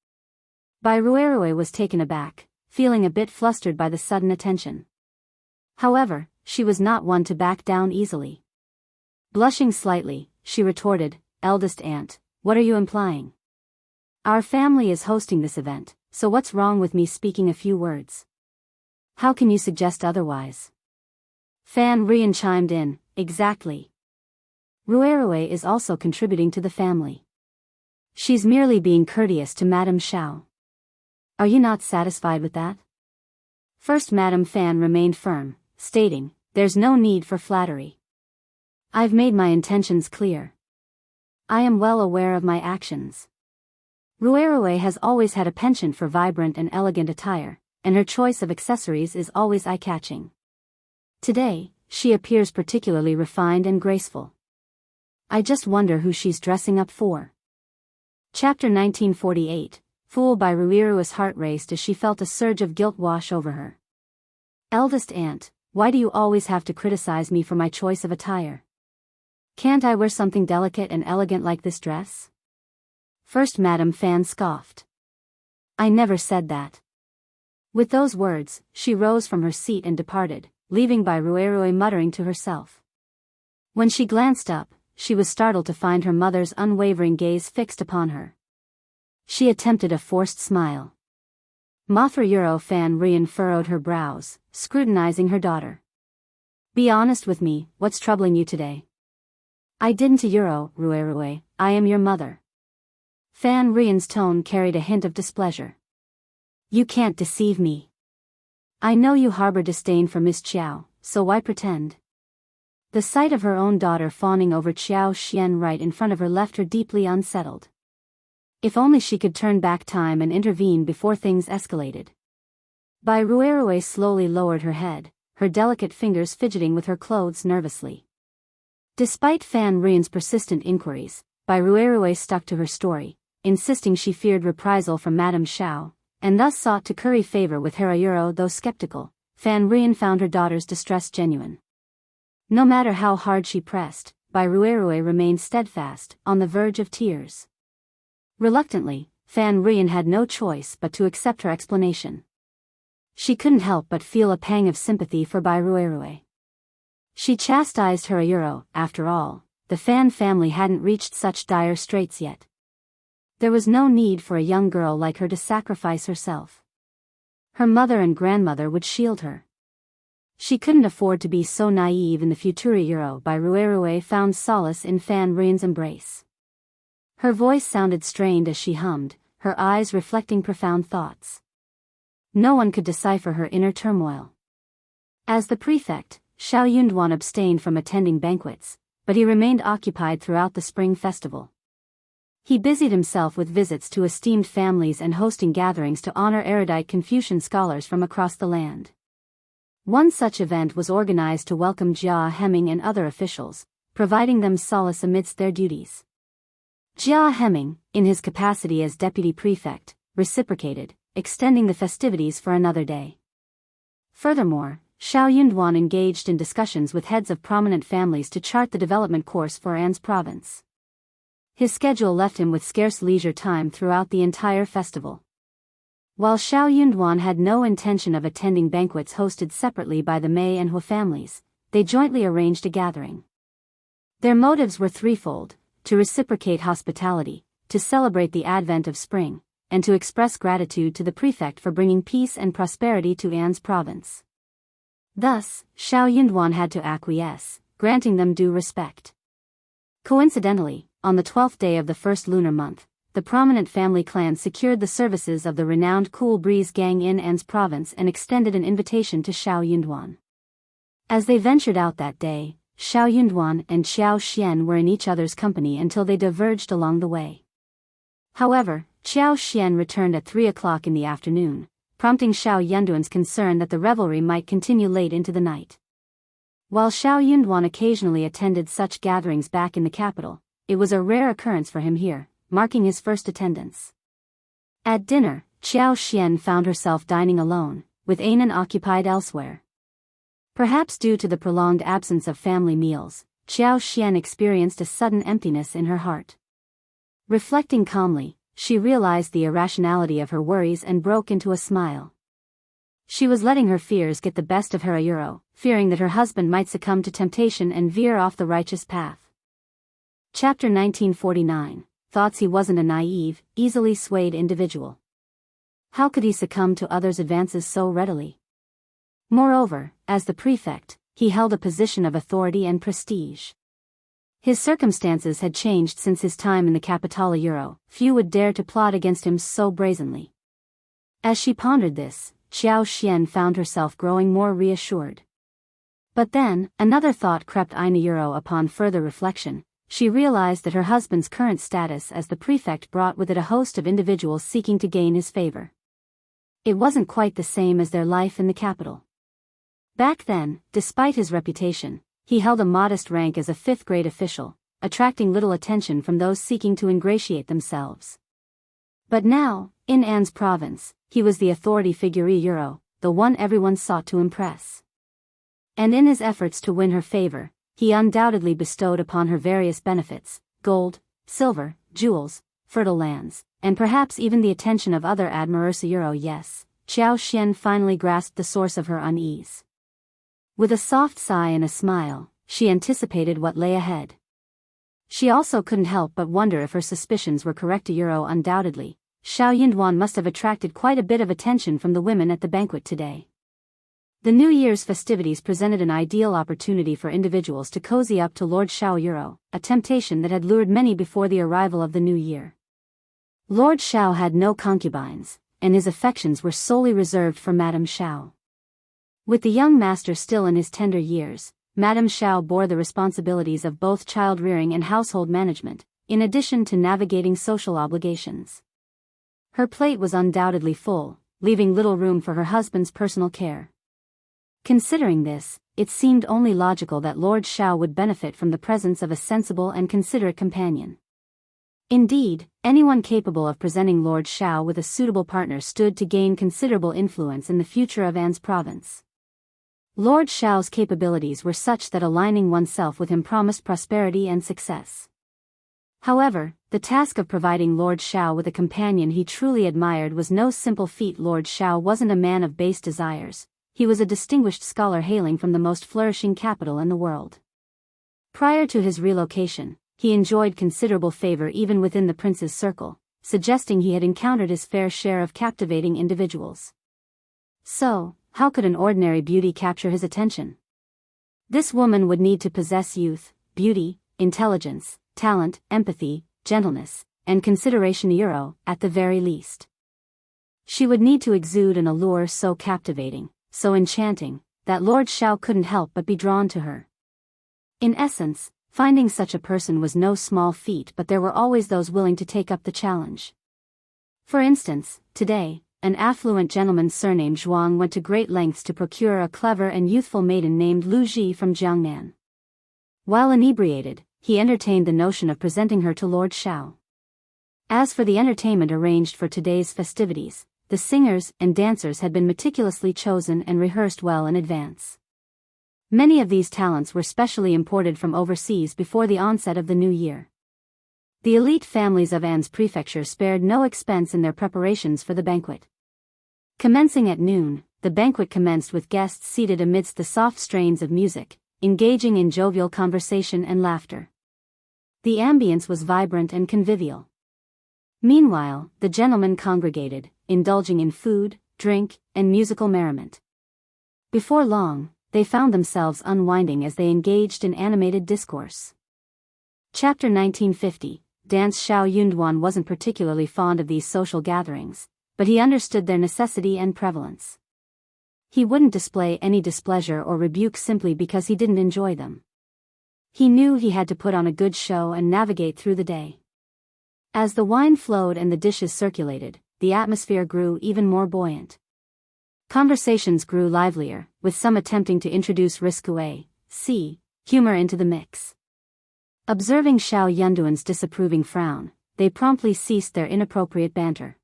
Bai Ruerue was taken aback, feeling a bit flustered by the sudden attention. However, she was not one to back down easily. Blushing slightly, she retorted, "Eldest aunt, what are you implying? Our family is hosting this event, so what's wrong with me speaking a few words? How can you suggest otherwise?" Fan Ruyan chimed in, "Exactly. Ruerue is also contributing to the family. She's merely being courteous to Madame Xiao. Are you not satisfied with that?" First Madame Fan remained firm, stating, "There's no need for flattery. I've made my intentions clear. I am well aware of my actions. Ruerue has always had a penchant for vibrant and elegant attire, and her choice of accessories is always eye-catching. Today, she appears particularly refined and graceful. I just wonder who she's dressing up for." Chapter 1948, Fooled by Ruerue's heart raced as she felt a surge of guilt wash over her. "Eldest aunt, why do you always have to criticize me for my choice of attire? Can't I wear something delicate and elegant like this dress?" First Madame Fan scoffed. "I never said that." With those words, she rose from her seat and departed, leaving Bai Ruerue muttering to herself. When she glanced up, she was startled to find her mother's unwavering gaze fixed upon her. She attempted a forced smile. Mothra Euro Fan Ruyan furrowed her brows, scrutinizing her daughter. "Be honest with me, what's troubling you today?" "I didn't Euro, Ruerue, I am your mother." Fan Ruyan's tone carried a hint of displeasure. "You can't deceive me. I know you harbor disdain for Miss Qiao, so why pretend?" The sight of her own daughter fawning over Qiao Xian right in front of her left her deeply unsettled. If only she could turn back time and intervene before things escalated. Bai Ruerue slowly lowered her head, her delicate fingers fidgeting with her clothes nervously. Despite Fan Ruin's persistent inquiries, Bai Ruerue stuck to her story, insisting she feared reprisal from Madame Xiao, and thus sought to curry favor with Harayuro. Though skeptical, Fan Ruin found her daughter's distress genuine. No matter how hard she pressed, Bai Ruerue remained steadfast, on the verge of tears. Reluctantly, Fan Ruin had no choice but to accept her explanation. She couldn't help but feel a pang of sympathy for Bai Ruerue. She chastised Harayuro. After all, the Fan family hadn't reached such dire straits yet. There was no need for a young girl like her to sacrifice herself. Her mother and grandmother would shield her. She couldn't afford to be so naive in the future. Bai Ruerue found solace in Fan Ruin's embrace. Her voice sounded strained as she hummed, her eyes reflecting profound thoughts. No one could decipher her inner turmoil. As the prefect, Xiao Yunduan abstained from attending banquets, but he remained occupied throughout the spring festival. He busied himself with visits to esteemed families and hosting gatherings to honor erudite Confucian scholars from across the land. One such event was organized to welcome Jia Heming and other officials, providing them solace amidst their duties. Jia Heming, in his capacity as deputy prefect, reciprocated, extending the festivities for another day. Furthermore, Xiao Yunduan engaged in discussions with heads of prominent families to chart the development course for An's province. His schedule left him with scarce leisure time throughout the entire festival. While Xiao Yunduan had no intention of attending banquets hosted separately by the Mei and Hu families, they jointly arranged a gathering. Their motives were threefold: to reciprocate hospitality, to celebrate the advent of spring, and to express gratitude to the prefect for bringing peace and prosperity to An's province. Thus, Xiao Yunduan had to acquiesce, granting them due respect. Coincidentally, on the 12th day of the first lunar month, the prominent family clan secured the services of the renowned Cool Breeze Gang in An's province and extended an invitation to Xiao Yunduan. As they ventured out that day, Xiao Yunduan and Qiao Xian were in each other's company until they diverged along the way. However, Qiao Xian returned at 3 o'clock in the afternoon, prompting Xiao Yunduan's concern that the revelry might continue late into the night. While Xiao Yunduan occasionally attended such gatherings back in the capital, it was a rare occurrence for him here, marking his first attendance. At dinner, Qiao Xian found herself dining alone, with Anan occupied elsewhere. Perhaps due to the prolonged absence of family meals, Qiao Xian experienced a sudden emptiness in her heart. Reflecting calmly, she realized the irrationality of her worries and broke into a smile. She was letting her fears get the best of Harayuro, fearing that her husband might succumb to temptation and veer off the righteous path. Chapter 1949. Thoughts. He wasn't a naive, easily swayed individual. How could he succumb to others' advances so readily? Moreover, as the prefect, he held a position of authority and prestige. His circumstances had changed since his time in the Capitale Euro. Few would dare to plot against him so brazenly. As she pondered this, Qiao Xian found herself growing more reassured. But then, another thought crept in. Euro. Upon further reflection, she realized that her husband's current status as the prefect brought with it a host of individuals seeking to gain his favor. It wasn't quite the same as their life in the capital. Back then, despite his reputation, he held a modest rank as a fifth-grade official, attracting little attention from those seeking to ingratiate themselves. But now, in An's province, he was the authority figure. Euro, the one everyone sought to impress. And in his efforts to win her favor, he undoubtedly bestowed upon her various benefits: gold, silver, jewels, fertile lands, and perhaps even the attention of other admirers. Yes, Qiao Xian finally grasped the source of her unease. With a soft sigh and a smile, she anticipated what lay ahead. She also couldn't help but wonder if her suspicions were correct. Undoubtedly, Xiao Yunduan must have attracted quite a bit of attention from the women at the banquet today. The New Year's festivities presented an ideal opportunity for individuals to cozy up to Lord Xiao, a temptation that had lured many before the arrival of the new year. Lord Xiao had no concubines, and his affections were solely reserved for Madame Xiao. With the young master still in his tender years, Madame Xiao bore the responsibilities of both child-rearing and household management, in addition to navigating social obligations. Her plate was undoubtedly full, leaving little room for her husband's personal care. Considering this, it seemed only logical that Lord Xiao would benefit from the presence of a sensible and considerate companion. Indeed, anyone capable of presenting Lord Xiao with a suitable partner stood to gain considerable influence in the future of An's province. Lord Xiao's capabilities were such that aligning oneself with him promised prosperity and success. However, the task of providing Lord Xiao with a companion he truly admired was no simple feat. Lord Xiao wasn't a man of base desires, he was a distinguished scholar hailing from the most flourishing capital in the world. Prior to his relocation, he enjoyed considerable favor even within the prince's circle, suggesting he had encountered his fair share of captivating individuals. So, how could an ordinary beauty capture his attention? This woman would need to possess youth, beauty, intelligence, talent, empathy, gentleness, and consideration at the very least. She would need to exude an allure so captivating, so enchanting, that Lord Xiao couldn't help but be drawn to her. In essence, finding such a person was no small feat, but there were always those willing to take up the challenge. For instance, today, an affluent gentleman surnamed Zhuang went to great lengths to procure a clever and youthful maiden named Lu Ji from Jiangnan. While inebriated, he entertained the notion of presenting her to Lord Xiao. As for the entertainment arranged for today's festivities, the singers and dancers had been meticulously chosen and rehearsed well in advance. Many of these talents were specially imported from overseas before the onset of the new year. The elite families of An's prefecture spared no expense in their preparations for the banquet. Commencing at noon, the banquet commenced with guests seated amidst the soft strains of music, engaging in jovial conversation and laughter. The ambience was vibrant and convivial. Meanwhile, the gentlemen congregated, indulging in food, drink, and musical merriment. Before long, they found themselves unwinding as they engaged in animated discourse. Chapter 1950. Dance. Xiao Yunduan wasn't particularly fond of these social gatherings, but he understood their necessity and prevalence. He wouldn't display any displeasure or rebuke simply because he didn't enjoy them. He knew he had to put on a good show and navigate through the day. As the wine flowed and the dishes circulated, the atmosphere grew even more buoyant. Conversations grew livelier, with some attempting to introduce risque, humor into the mix. Observing Xiao Yunduan's disapproving frown, they promptly ceased their inappropriate banter.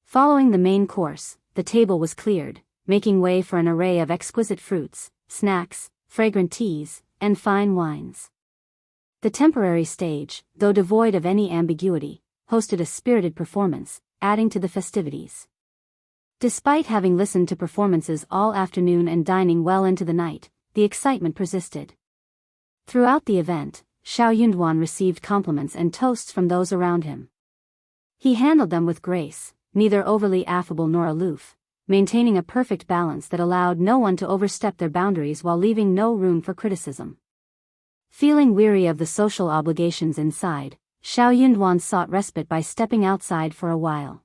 Following the main course, the table was cleared, making way for an array of exquisite fruits, snacks, fragrant teas, and fine wines. The temporary stage, though devoid of any ambiguity, hosted a spirited performance, adding to the festivities. Despite having listened to performances all afternoon and dining well into the night, the excitement persisted. Throughout the event, Xiao Yunduan received compliments and toasts from those around him. He handled them with grace, neither overly affable nor aloof, maintaining a perfect balance that allowed no one to overstep their boundaries while leaving no room for criticism. Feeling weary of the social obligations inside, Xiao Yunduan sought respite by stepping outside for a while.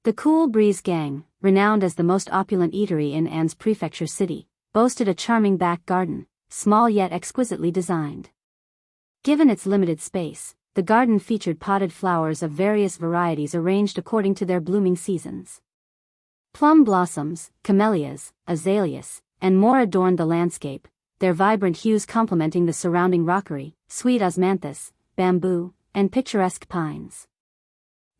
The Cool Breeze Gang, renowned as the most opulent eatery in An's prefecture city, boasted a charming back garden, small yet exquisitely designed. Given its limited space, the garden featured potted flowers of various varieties arranged according to their blooming seasons. Plum blossoms, camellias, azaleas, and more adorned the landscape, their vibrant hues complementing the surrounding rockery, sweet osmanthus, bamboo, and picturesque pines.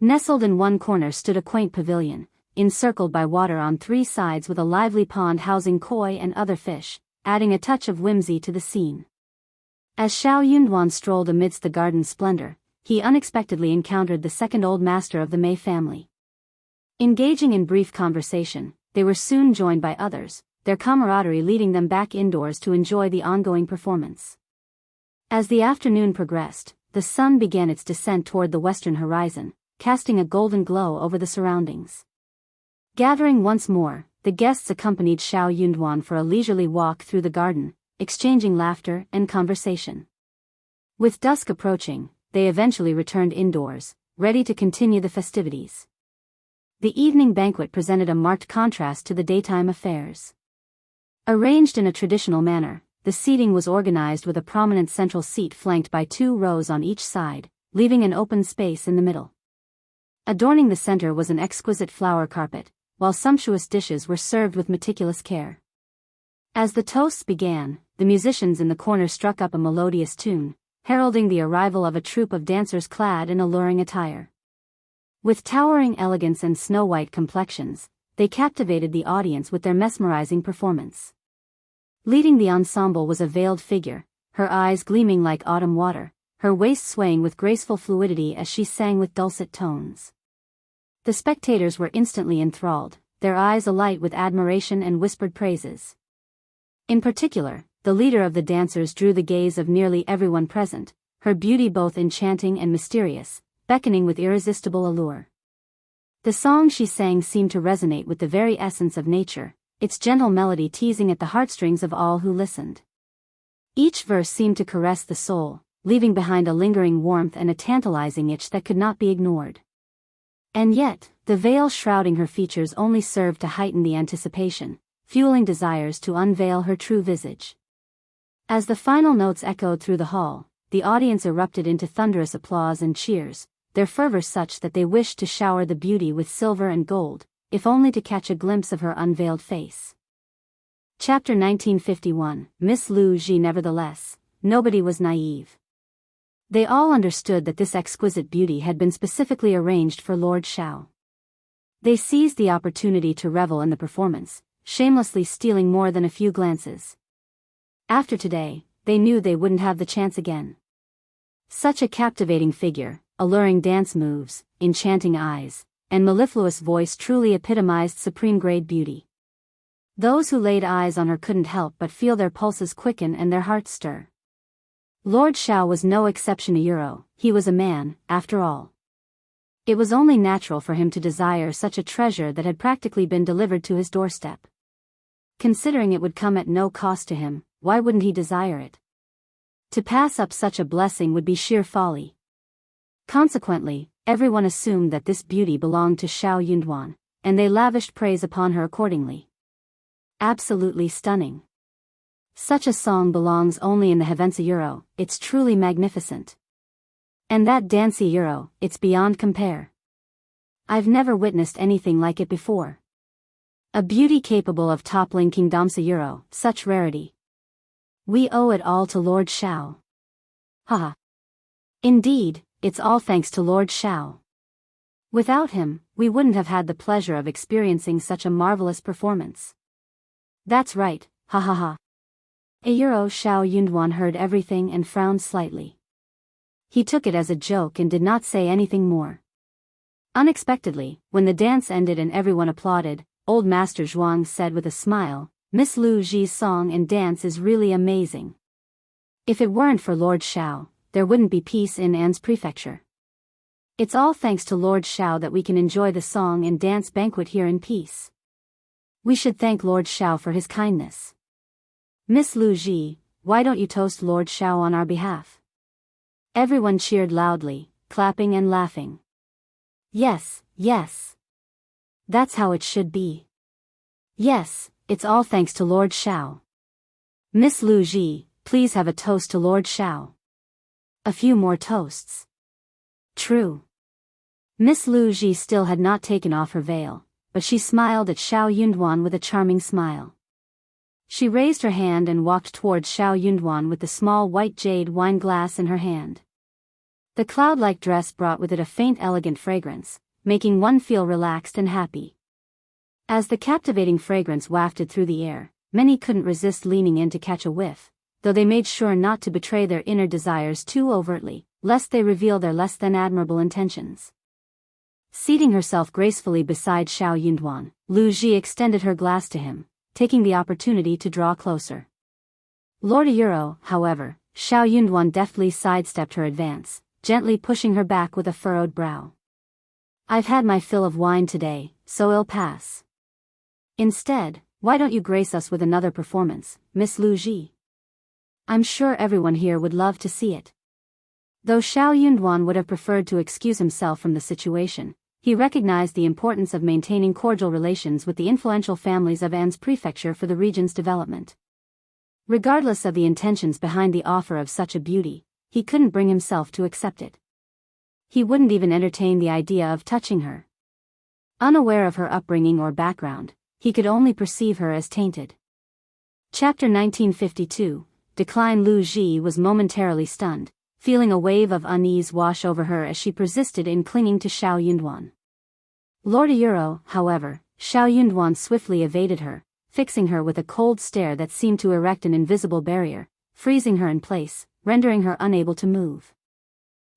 Nestled in one corner stood a quaint pavilion, encircled by water on three sides with a lively pond housing koi and other fish, adding a touch of whimsy to the scene. As Xiao Yunduan strolled amidst the garden's splendor, he unexpectedly encountered the second old master of the Mei family. Engaging in brief conversation, they were soon joined by others, their camaraderie leading them back indoors to enjoy the ongoing performance. As the afternoon progressed, the sun began its descent toward the western horizon, casting a golden glow over the surroundings. Gathering once more, the guests accompanied Xiao Yunduan for a leisurely walk through the garden, exchanging laughter and conversation. With dusk approaching, they eventually returned indoors, ready to continue the festivities. The evening banquet presented a marked contrast to the daytime affairs. Arranged in a traditional manner, the seating was organized with a prominent central seat flanked by 2 rows on each side, leaving an open space in the middle. Adorning the center was an exquisite flower carpet, while sumptuous dishes were served with meticulous care. As the toasts began, the musicians in the corner struck up a melodious tune, heralding the arrival of a troupe of dancers clad in alluring attire. With towering elegance and snow-white complexions, they captivated the audience with their mesmerizing performance. Leading the ensemble was a veiled figure, her eyes gleaming like autumn water, her waist swaying with graceful fluidity as she sang with dulcet tones. The spectators were instantly enthralled, their eyes alight with admiration and whispered praises. In particular, the leader of the dancers drew the gaze of nearly everyone present, her beauty both enchanting and mysterious, beckoning with irresistible allure. The song she sang seemed to resonate with the very essence of nature, its gentle melody teasing at the heartstrings of all who listened. Each verse seemed to caress the soul, leaving behind a lingering warmth and a tantalizing itch that could not be ignored. And yet, the veil shrouding her features only served to heighten the anticipation, fueling desires to unveil her true visage. As the final notes echoed through the hall, the audience erupted into thunderous applause and cheers, their fervor such that they wished to shower the beauty with silver and gold, if only to catch a glimpse of her unveiled face. Chapter 1951, Miss Lu Ji. Nevertheless, nobody was naive. They all understood that this exquisite beauty had been specifically arranged for Lord Xiao. They seized the opportunity to revel in the performance, shamelessly stealing more than a few glances. After today, they knew they wouldn't have the chance again. Such a captivating figure, alluring dance moves, enchanting eyes, and mellifluous voice truly epitomized supreme-grade beauty. Those who laid eyes on her couldn't help but feel their pulses quicken and their hearts stir. Lord Xiao was no exception to Euro, he was a man, after all. It was only natural for him to desire such a treasure that had practically been delivered to his doorstep. Considering it would come at no cost to him, why wouldn't he desire it? To pass up such a blessing would be sheer folly. Consequently, everyone assumed that this beauty belonged to Xiao Yunduan, and they lavished praise upon her accordingly. Absolutely stunning. Such a song belongs only in the Hevensa Euro, it's truly magnificent. And that dancey Euro, it's beyond compare. I've never witnessed anything like it before. A beauty capable of toppling Kingdomsa Euro, such rarity. We owe it all to Lord Xiao. Haha. Indeed, it's all thanks to Lord Xiao. Without him, we wouldn't have had the pleasure of experiencing such a marvelous performance. That's right, ha ha ha. Euro Xiao Yunduan heard everything and frowned slightly. He took it as a joke and did not say anything more. Unexpectedly, when the dance ended and everyone applauded, Old Master Zhuang said with a smile, Miss Lu Ji's song and dance is really amazing. If it weren't for Lord Xiao, there wouldn't be peace in An's prefecture. It's all thanks to Lord Xiao that we can enjoy the song and dance banquet here in peace. We should thank Lord Xiao for his kindness. Miss Lu Ji, why don't you toast Lord Xiao on our behalf? Everyone cheered loudly, clapping and laughing. Yes, yes. That's how it should be. Yes, it's all thanks to Lord Xiao. Miss Lu Ji, please have a toast to Lord Xiao. A few more toasts. True. Miss Lu Ji still had not taken off her veil, but she smiled at Xiao Yunduan with a charming smile. She raised her hand and walked towards Xiao Yunduan with the small white jade wine glass in her hand. The cloud-like dress brought with it a faint elegant fragrance, making one feel relaxed and happy. As the captivating fragrance wafted through the air, many couldn't resist leaning in to catch a whiff, though they made sure not to betray their inner desires too overtly, lest they reveal their less than admirable intentions. Seating herself gracefully beside Xiao Yunduan, Lu Ji extended her glass to him, taking the opportunity to draw closer. Lord Euro, however, Xiao Yunduan deftly sidestepped her advance, gently pushing her back with a furrowed brow. I've had my fill of wine today, so it'll pass. Instead, why don't you grace us with another performance, Miss Lu Ji? I'm sure everyone here would love to see it. Though Xiao Yunduan would have preferred to excuse himself from the situation, he recognized the importance of maintaining cordial relations with the influential families of An's prefecture for the region's development. Regardless of the intentions behind the offer of such a beauty, he couldn't bring himself to accept it. He wouldn't even entertain the idea of touching her. Unaware of her upbringing or background, he could only perceive her as tainted. Chapter 1952, Decline. Lu Ji was momentarily stunned, feeling a wave of unease wash over her as she persisted in clinging to Xiao Yunduan. Lord Euro, however, Xiao Yunduan swiftly evaded her, fixing her with a cold stare that seemed to erect an invisible barrier, freezing her in place, rendering her unable to move.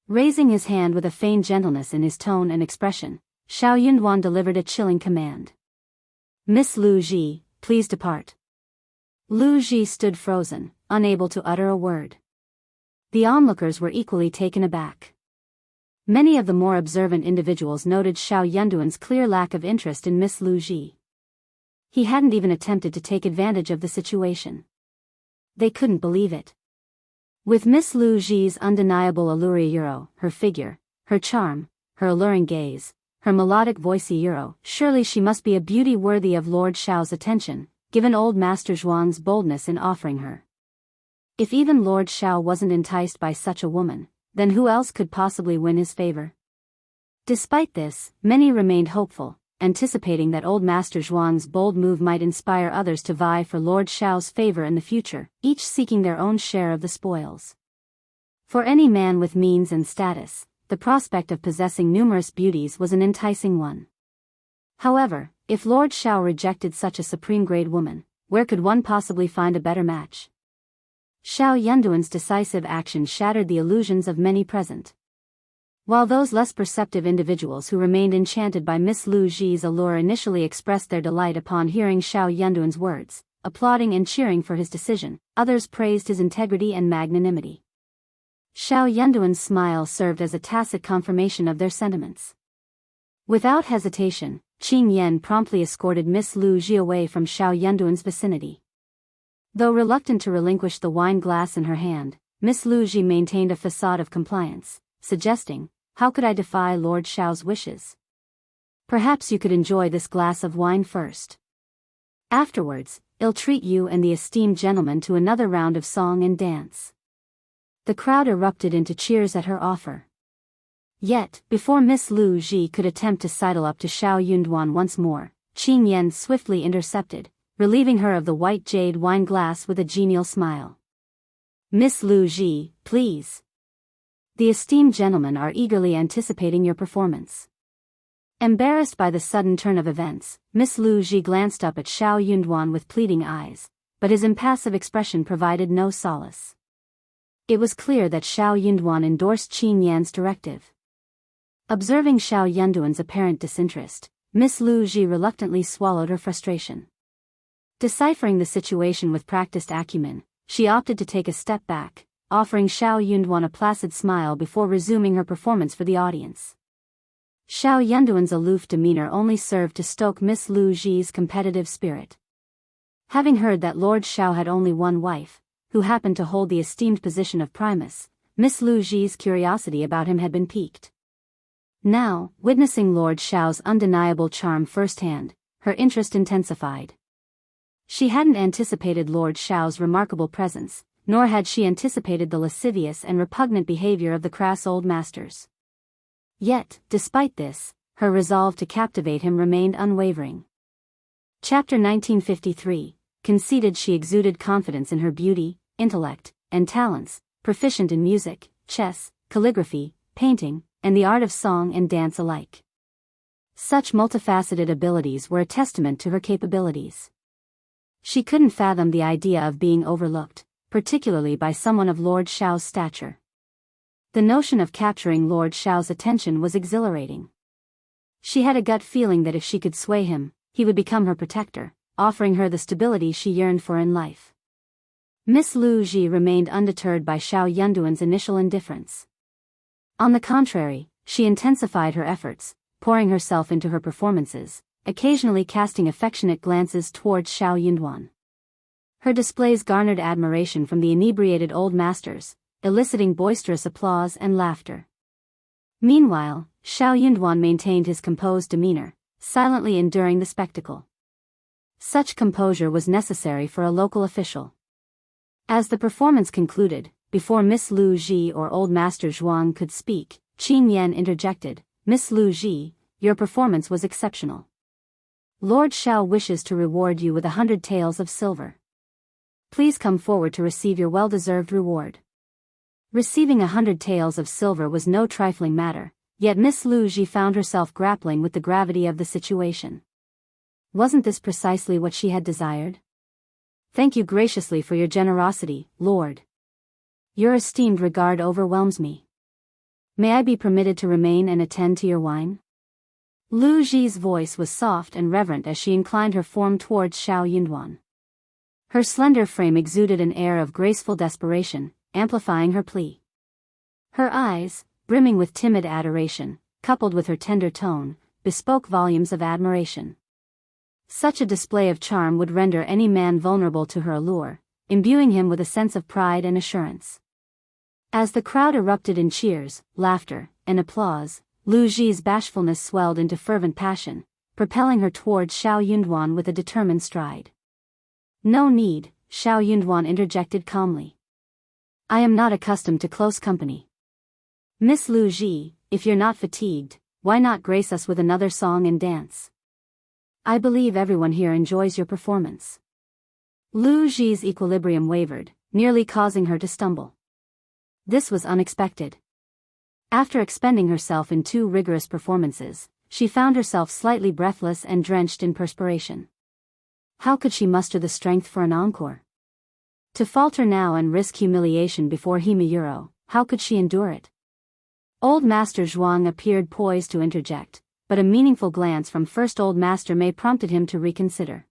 Raising his hand with a feigned gentleness in his tone and expression, Xiao Yunduan delivered a chilling command. Miss Lu Ji, please depart. Lu Ji stood frozen, unable to utter a word. The onlookers were equally taken aback. Many of the more observant individuals noted Xiao Yunduan's clear lack of interest in Miss Lu Ji. He hadn't even attempted to take advantage of the situation. They couldn't believe it. With Miss Lu Ji's undeniable allure, her figure, her charm, her alluring gaze, her melodic voice, surely she must be a beauty worthy of Lord Xiao's attention, given old Master Zhuang's boldness in offering her. If even Lord Xiao wasn't enticed by such a woman, then who else could possibly win his favor? Despite this, many remained hopeful, anticipating that old Master Zhuang's bold move might inspire others to vie for Lord Xiao's favor in the future, each seeking their own share of the spoils. For any man with means and status, the prospect of possessing numerous beauties was an enticing one. However, if Lord Xiao rejected such a supreme-grade woman, where could one possibly find a better match? Xiao Yunduan's decisive action shattered the illusions of many present. While those less perceptive individuals who remained enchanted by Miss Lu Ji's allure initially expressed their delight upon hearing Xiao Yunduan's words, applauding and cheering for his decision, others praised his integrity and magnanimity. Xiao Yunduan's smile served as a tacit confirmation of their sentiments. Without hesitation, Qing Yan promptly escorted Miss Lu Ji away from Xiao Yunduan's vicinity. Though reluctant to relinquish the wine glass in her hand, Miss Lu Ji maintained a facade of compliance, suggesting, "How could I defy Lord Xiao's wishes? Perhaps you could enjoy this glass of wine first. Afterwards, I'll treat you and the esteemed gentleman to another round of song and dance." The crowd erupted into cheers at her offer. Yet, before Miss Lu Ji could attempt to sidle up to Xiao Yunduan once more, Qing Yan swiftly intercepted, relieving her of the white jade wine glass with a genial smile. "Miss Lu Ji, please. The esteemed gentlemen are eagerly anticipating your performance." Embarrassed by the sudden turn of events, Miss Lu Ji glanced up at Xiao Yunduan with pleading eyes, but his impassive expression provided no solace. It was clear that Xiao Yunduan endorsed Qing Yan's directive. Observing Xiao Yunduan's apparent disinterest, Miss Lu Ji reluctantly swallowed her frustration. Deciphering the situation with practiced acumen, she opted to take a step back, offering Xiao Yunduan a placid smile before resuming her performance for the audience. Xiao Yunduan's aloof demeanor only served to stoke Miss Lu Ji's competitive spirit. Having heard that Lord Xiao had only one wife, who happened to hold the esteemed position of primus, Miss Lu Ji's curiosity about him had been piqued. Now, witnessing Lord Xiao's undeniable charm firsthand, her interest intensified. She hadn't anticipated Lord Xiao's remarkable presence, nor had she anticipated the lascivious and repugnant behavior of the crass old masters. Yet, despite this, her resolve to captivate him remained unwavering. Chapter 1953, conceded. She exuded confidence in her beauty, intellect, and talents, proficient in music, chess, calligraphy, painting, and the art of song and dance alike. Such multifaceted abilities were a testament to her capabilities. She couldn't fathom the idea of being overlooked, particularly by someone of Lord Xiao's stature. The notion of capturing Lord Xiao's attention was exhilarating. She had a gut feeling that if she could sway him, he would become her protector, offering her the stability she yearned for in life. Miss Lu Ji remained undeterred by Xiao Yunduan's initial indifference. On the contrary, she intensified her efforts, pouring herself into her performances, occasionally casting affectionate glances towards Xiao Yunduan. Her displays garnered admiration from the inebriated old masters, eliciting boisterous applause and laughter. Meanwhile, Xiao Yunduan maintained his composed demeanor, silently enduring the spectacle. Such composure was necessary for a local official. As the performance concluded, before Miss Lu Ji or old Master Zhuang could speak, Qin Yan interjected, Miss Lu Ji, your performance was exceptional. Lord Xiao wishes to reward you with 100 taels of silver. Please come forward to receive your well-deserved reward. Receiving 100 taels of silver was no trifling matter, yet Miss Lu Ji found herself grappling with the gravity of the situation. Wasn't this precisely what she had desired? Thank you graciously for your generosity, Lord. Your esteemed regard overwhelms me. May I be permitted to remain and attend to your wine? Lu Ji's voice was soft and reverent as she inclined her form towards Xiao Yunduan. Her slender frame exuded an air of graceful desperation, amplifying her plea. Her eyes, brimming with timid adoration, coupled with her tender tone, bespoke volumes of admiration. Such a display of charm would render any man vulnerable to her allure, imbuing him with a sense of pride and assurance. As the crowd erupted in cheers, laughter, and applause, Lu Ji's bashfulness swelled into fervent passion, propelling her towards Xiao Yunduan with a determined stride. No need, Xiao Yunduan interjected calmly. I am not accustomed to close company. Miss Lu Ji, if you're not fatigued, why not grace us with another song and dance? I believe everyone here enjoys your performance. Lu Ji's equilibrium wavered, nearly causing her to stumble. This was unexpected. After expending herself in 2 rigorous performances, she found herself slightly breathless and drenched in perspiration. How could she muster the strength for an encore? To falter now and risk humiliation before Himayuro, how could she endure it? Old Master Zhuang appeared poised to interject, but a meaningful glance from First Old Master Mei prompted him to reconsider.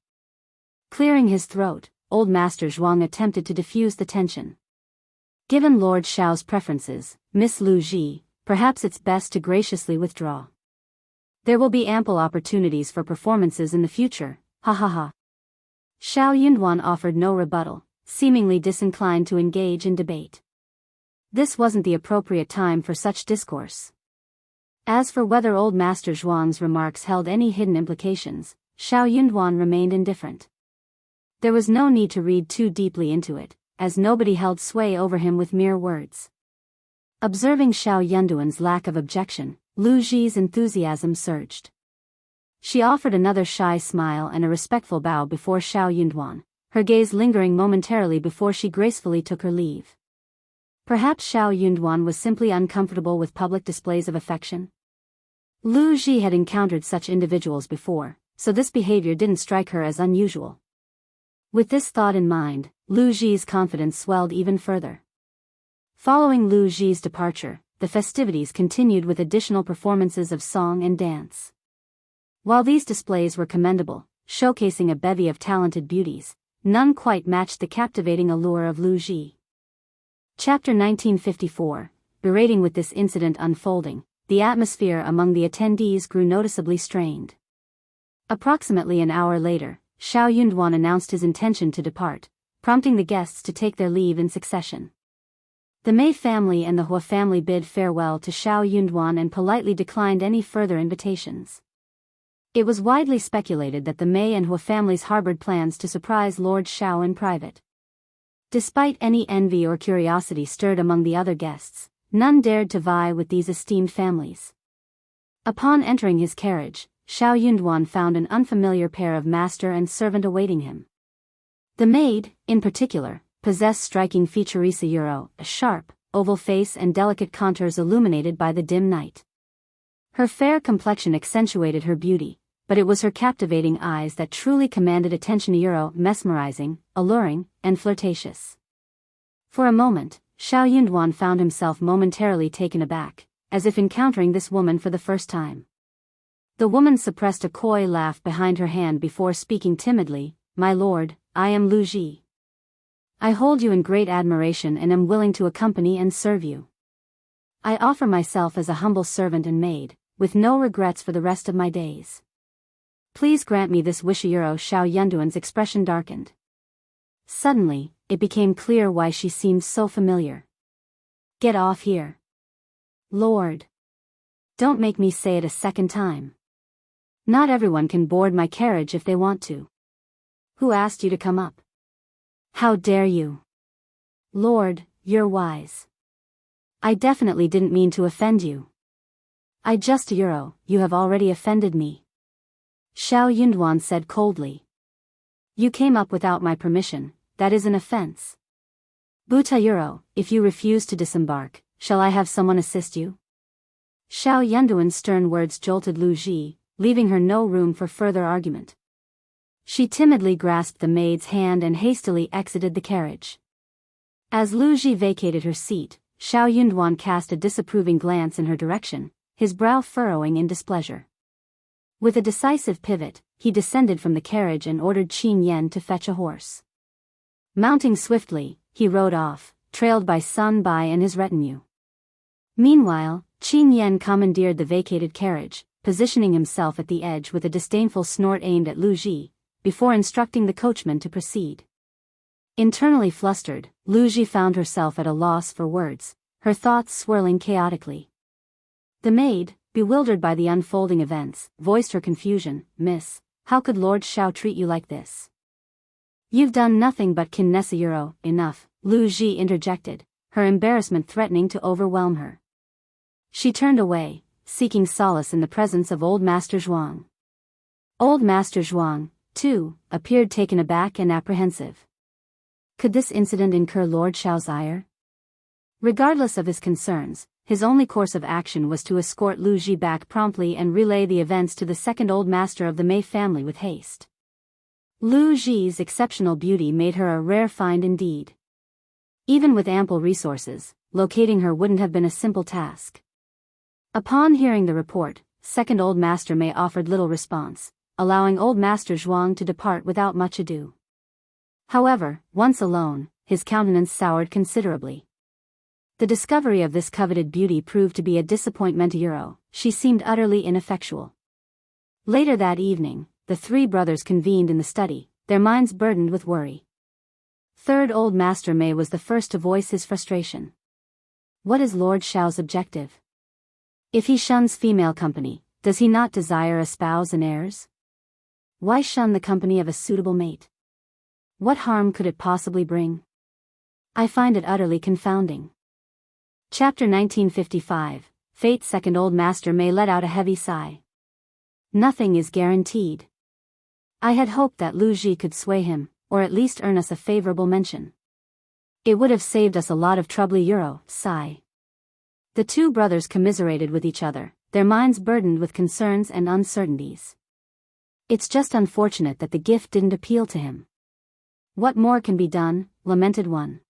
Clearing his throat, Old Master Zhuang attempted to diffuse the tension. Given Lord Xiao's preferences, Miss Lu Ji, perhaps it's best to graciously withdraw. There will be ample opportunities for performances in the future, ha ha ha. Xiao Yunduan offered no rebuttal, seemingly disinclined to engage in debate. This wasn't the appropriate time for such discourse. As for whether Old Master Zhuang's remarks held any hidden implications, Xiao Yunduan remained indifferent. There was no need to read too deeply into it, as nobody held sway over him with mere words. Observing Xiao Yunduan's lack of objection, Lu Ji's enthusiasm surged. She offered another shy smile and a respectful bow before Xiao Yunduan, her gaze lingering momentarily before she gracefully took her leave. Perhaps Xiao Yunduan was simply uncomfortable with public displays of affection. Lu Ji had encountered such individuals before, so this behavior didn't strike her as unusual. With this thought in mind, Lu Ji's confidence swelled even further. Following Lu Ji's departure, the festivities continued with additional performances of song and dance. While these displays were commendable, showcasing a bevy of talented beauties, none quite matched the captivating allure of Lu Ji. Chapter 1954, berating with this incident unfolding, the atmosphere among the attendees grew noticeably strained. Approximately an hour later, Xiao Yunduan announced his intention to depart, prompting the guests to take their leave in succession. The Mei family and the Hua family bid farewell to Xiao Yunduan and politely declined any further invitations. It was widely speculated that the Mei and Hua families harbored plans to surprise Lord Xiao in private. Despite any envy or curiosity stirred among the other guests, none dared to vie with these esteemed families. Upon entering his carriage, Xiao Yunduan found an unfamiliar pair of master and servant awaiting him. The maid, in particular, possessed striking features, a sharp, oval face and delicate contours illuminated by the dim night. Her fair complexion accentuated her beauty, but it was her captivating eyes that truly commanded attention, mesmerizing, alluring, and flirtatious. For a moment, Xiao Yunduan found himself momentarily taken aback, as if encountering this woman for the first time. The woman suppressed a coy laugh behind her hand before speaking timidly, "My lord, I am Lu Ji. I hold you in great admiration and am willing to accompany and serve you. I offer myself as a humble servant and maid, with no regrets for the rest of my days. Please grant me this wish." Xiao Yunduan's expression darkened. Suddenly, it became clear why she seemed so familiar. Get off here. Lord. Don't make me say it a second time. Not everyone can board my carriage if they want to. Who asked you to come up? How dare you? Lord, you're wise. I definitely didn't mean to offend you. "I just euro, you have already offended me," Xiao Yunduan said coldly. "You came up without my permission, that is an offense. Buta euro, if you refuse to disembark, shall I have someone assist you?" Xiao Yunduan's stern words jolted Lu Ji, leaving her no room for further argument. She timidly grasped the maid's hand and hastily exited the carriage. As Lu Ji vacated her seat, Xiao Yunduan cast a disapproving glance in her direction, his brow furrowing in displeasure. With a decisive pivot, he descended from the carriage and ordered Qin Yan to fetch a horse. Mounting swiftly, he rode off, trailed by Sun Bai and his retinue. Meanwhile, Qin Yan commandeered the vacated carriage, positioning himself at the edge with a disdainful snort aimed at Lu Ji, before instructing the coachman to proceed. Internally flustered, Lu Ji found herself at a loss for words, her thoughts swirling chaotically. The maid, bewildered by the unfolding events, voiced her confusion. "Miss, how could Lord Xiao treat you like this? You've done nothing but Kinessa euro." "Enough," Lu Ji interjected, her embarrassment threatening to overwhelm her. She turned away, seeking solace in the presence of Old Master Zhuang. Old Master Zhuang, too, appeared taken aback and apprehensive. Could this incident incur Lord Xiao's ire? Regardless of his concerns, his only course of action was to escort Lu Ji back promptly and relay the events to the second Old Master of the Mei family with haste. Lu Ji's exceptional beauty made her a rare find indeed. Even with ample resources, locating her wouldn't have been a simple task. Upon hearing the report, second Old Master Mei offered little response, allowing Old Master Zhuang to depart without much ado. However, once alone, his countenance soured considerably. The discovery of this coveted beauty proved to be a disappointment. She seemed utterly ineffectual. Later that evening, the three brothers convened in the study, their minds burdened with worry. Third Old Master Mei was the first to voice his frustration. What is Lord Xiao's objective? If he shuns female company, does he not desire a spouse and heirs? Why shun the company of a suitable mate? What harm could it possibly bring? I find it utterly confounding. Chapter 1955, Fate. Second Old Master Mei let out a heavy sigh. Nothing is guaranteed. I had hoped that Lu Ji could sway him, or at least earn us a favorable mention. It would have saved us a lot of trouble. Sigh. The two brothers commiserated with each other, their minds burdened with concerns and uncertainties. It's just unfortunate that the gift didn't appeal to him. What more can be done, lamented one.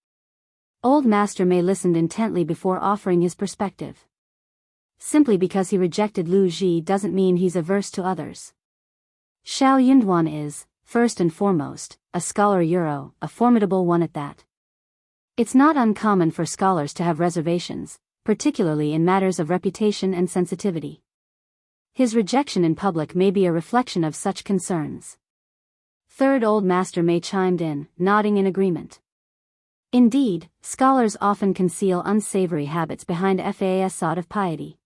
Old Master Mei listened intently before offering his perspective. Simply because he rejected Lu Ji doesn't mean he's averse to others. Xiao Yunduan is, first and foremost, a scholar, a formidable one at that. It's not uncommon for scholars to have reservations, particularly in matters of reputation and sensitivity. His rejection in public may be a reflection of such concerns. Third Old Master Mei chimed in, nodding in agreement. Indeed, scholars often conceal unsavory habits behind a facade of piety.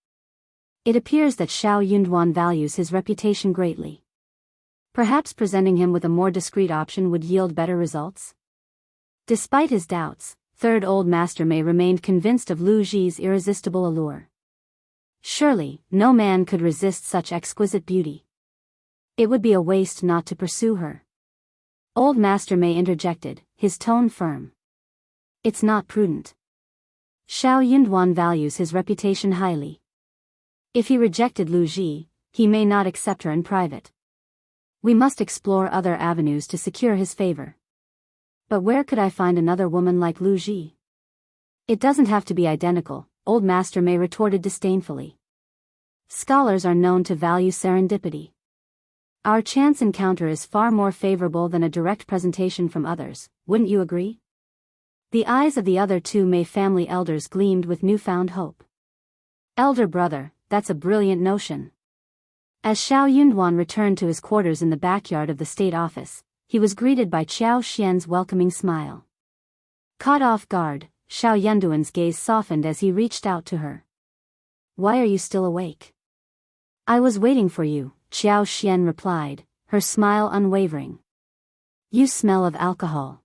It appears that Xiao Yunduan values his reputation greatly. Perhaps presenting him with a more discreet option would yield better results? Despite his doubts, Third Old Master Mei remained convinced of Lu Ji's irresistible allure. Surely, no man could resist such exquisite beauty. It would be a waste not to pursue her. Old Master Mei interjected, his tone firm. It's not prudent. Xiao Yunduan values his reputation highly. If he rejected Lu Ji, he may not accept her in private. We must explore other avenues to secure his favor. But where could I find another woman like Lu Ji? It doesn't have to be identical, Old Master Mei retorted disdainfully. Scholars are known to value serendipity. Our chance encounter is far more favorable than a direct presentation from others, wouldn't you agree? The eyes of the other two Mei family elders gleamed with newfound hope. Elder brother, that's a brilliant notion. As Xiao Yunduan returned to his quarters in the backyard of the state office, he was greeted by Qiao Xian's welcoming smile. Caught off guard, Xiao Yunduan's gaze softened as he reached out to her. Why are you still awake? I was waiting for you, Qiao Xian replied, her smile unwavering. You smell of alcohol.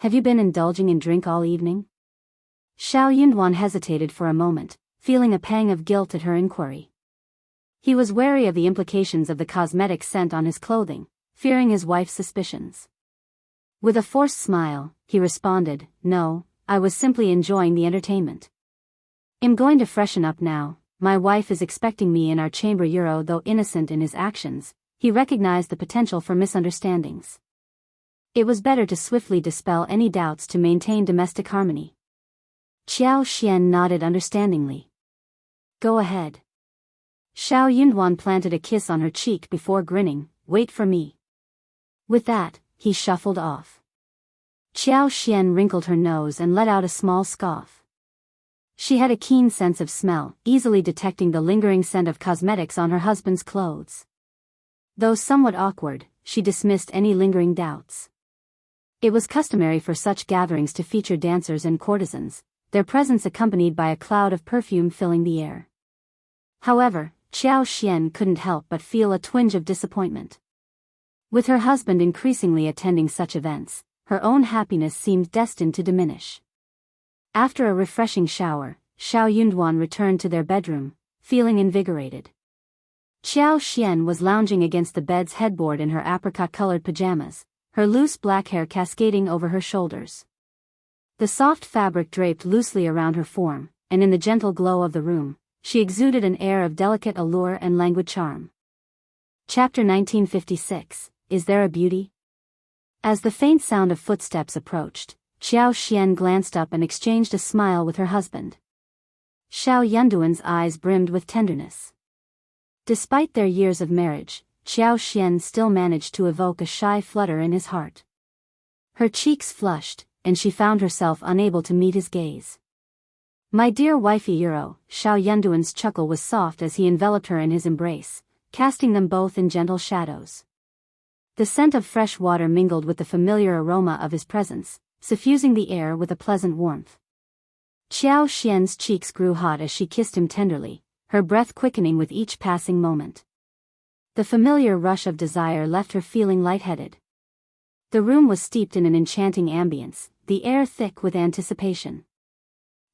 Have you been indulging in drink all evening? Xiao Yunduan hesitated for a moment, feeling a pang of guilt at her inquiry. He was wary of the implications of the cosmetic scent on his clothing, fearing his wife's suspicions. With a forced smile, he responded, "No, I was simply enjoying the entertainment. I'm going to freshen up now. My wife is expecting me in our chamber." Though innocent in his actions, he recognized the potential for misunderstandings. It was better to swiftly dispel any doubts to maintain domestic harmony. Xiao Xian nodded understandingly. "Go ahead." Xiao Yunduan planted a kiss on her cheek before grinning, "Wait for me." With that, he shuffled off. Xiao Xian wrinkled her nose and let out a small scoff. She had a keen sense of smell, easily detecting the lingering scent of cosmetics on her husband's clothes. Though somewhat awkward, she dismissed any lingering doubts. It was customary for such gatherings to feature dancers and courtesans, their presence accompanied by a cloud of perfume filling the air. However, Xiao Xian couldn't help but feel a twinge of disappointment. With her husband increasingly attending such events, her own happiness seemed destined to diminish. After a refreshing shower, Xiao Yunduan returned to their bedroom, feeling invigorated. Xiao Xian was lounging against the bed's headboard in her apricot-colored pajamas, her loose black hair cascading over her shoulders. The soft fabric draped loosely around her form, and in the gentle glow of the room, she exuded an air of delicate allure and languid charm. Chapter 1956, Is There a Beauty? As the faint sound of footsteps approached, Xiao Xian glanced up and exchanged a smile with her husband. Xiao Yunduan's eyes brimmed with tenderness. Despite their years of marriage, Xiao Xian still managed to evoke a shy flutter in his heart. Her cheeks flushed, and she found herself unable to meet his gaze. "My dear wifey." Xiao Yunduan's chuckle was soft as he enveloped her in his embrace, casting them both in gentle shadows. The scent of fresh water mingled with the familiar aroma of his presence, suffusing the air with a pleasant warmth. Xiao Xian's cheeks grew hot as she kissed him tenderly, her breath quickening with each passing moment. The familiar rush of desire left her feeling lightheaded. The room was steeped in an enchanting ambience, the air thick with anticipation.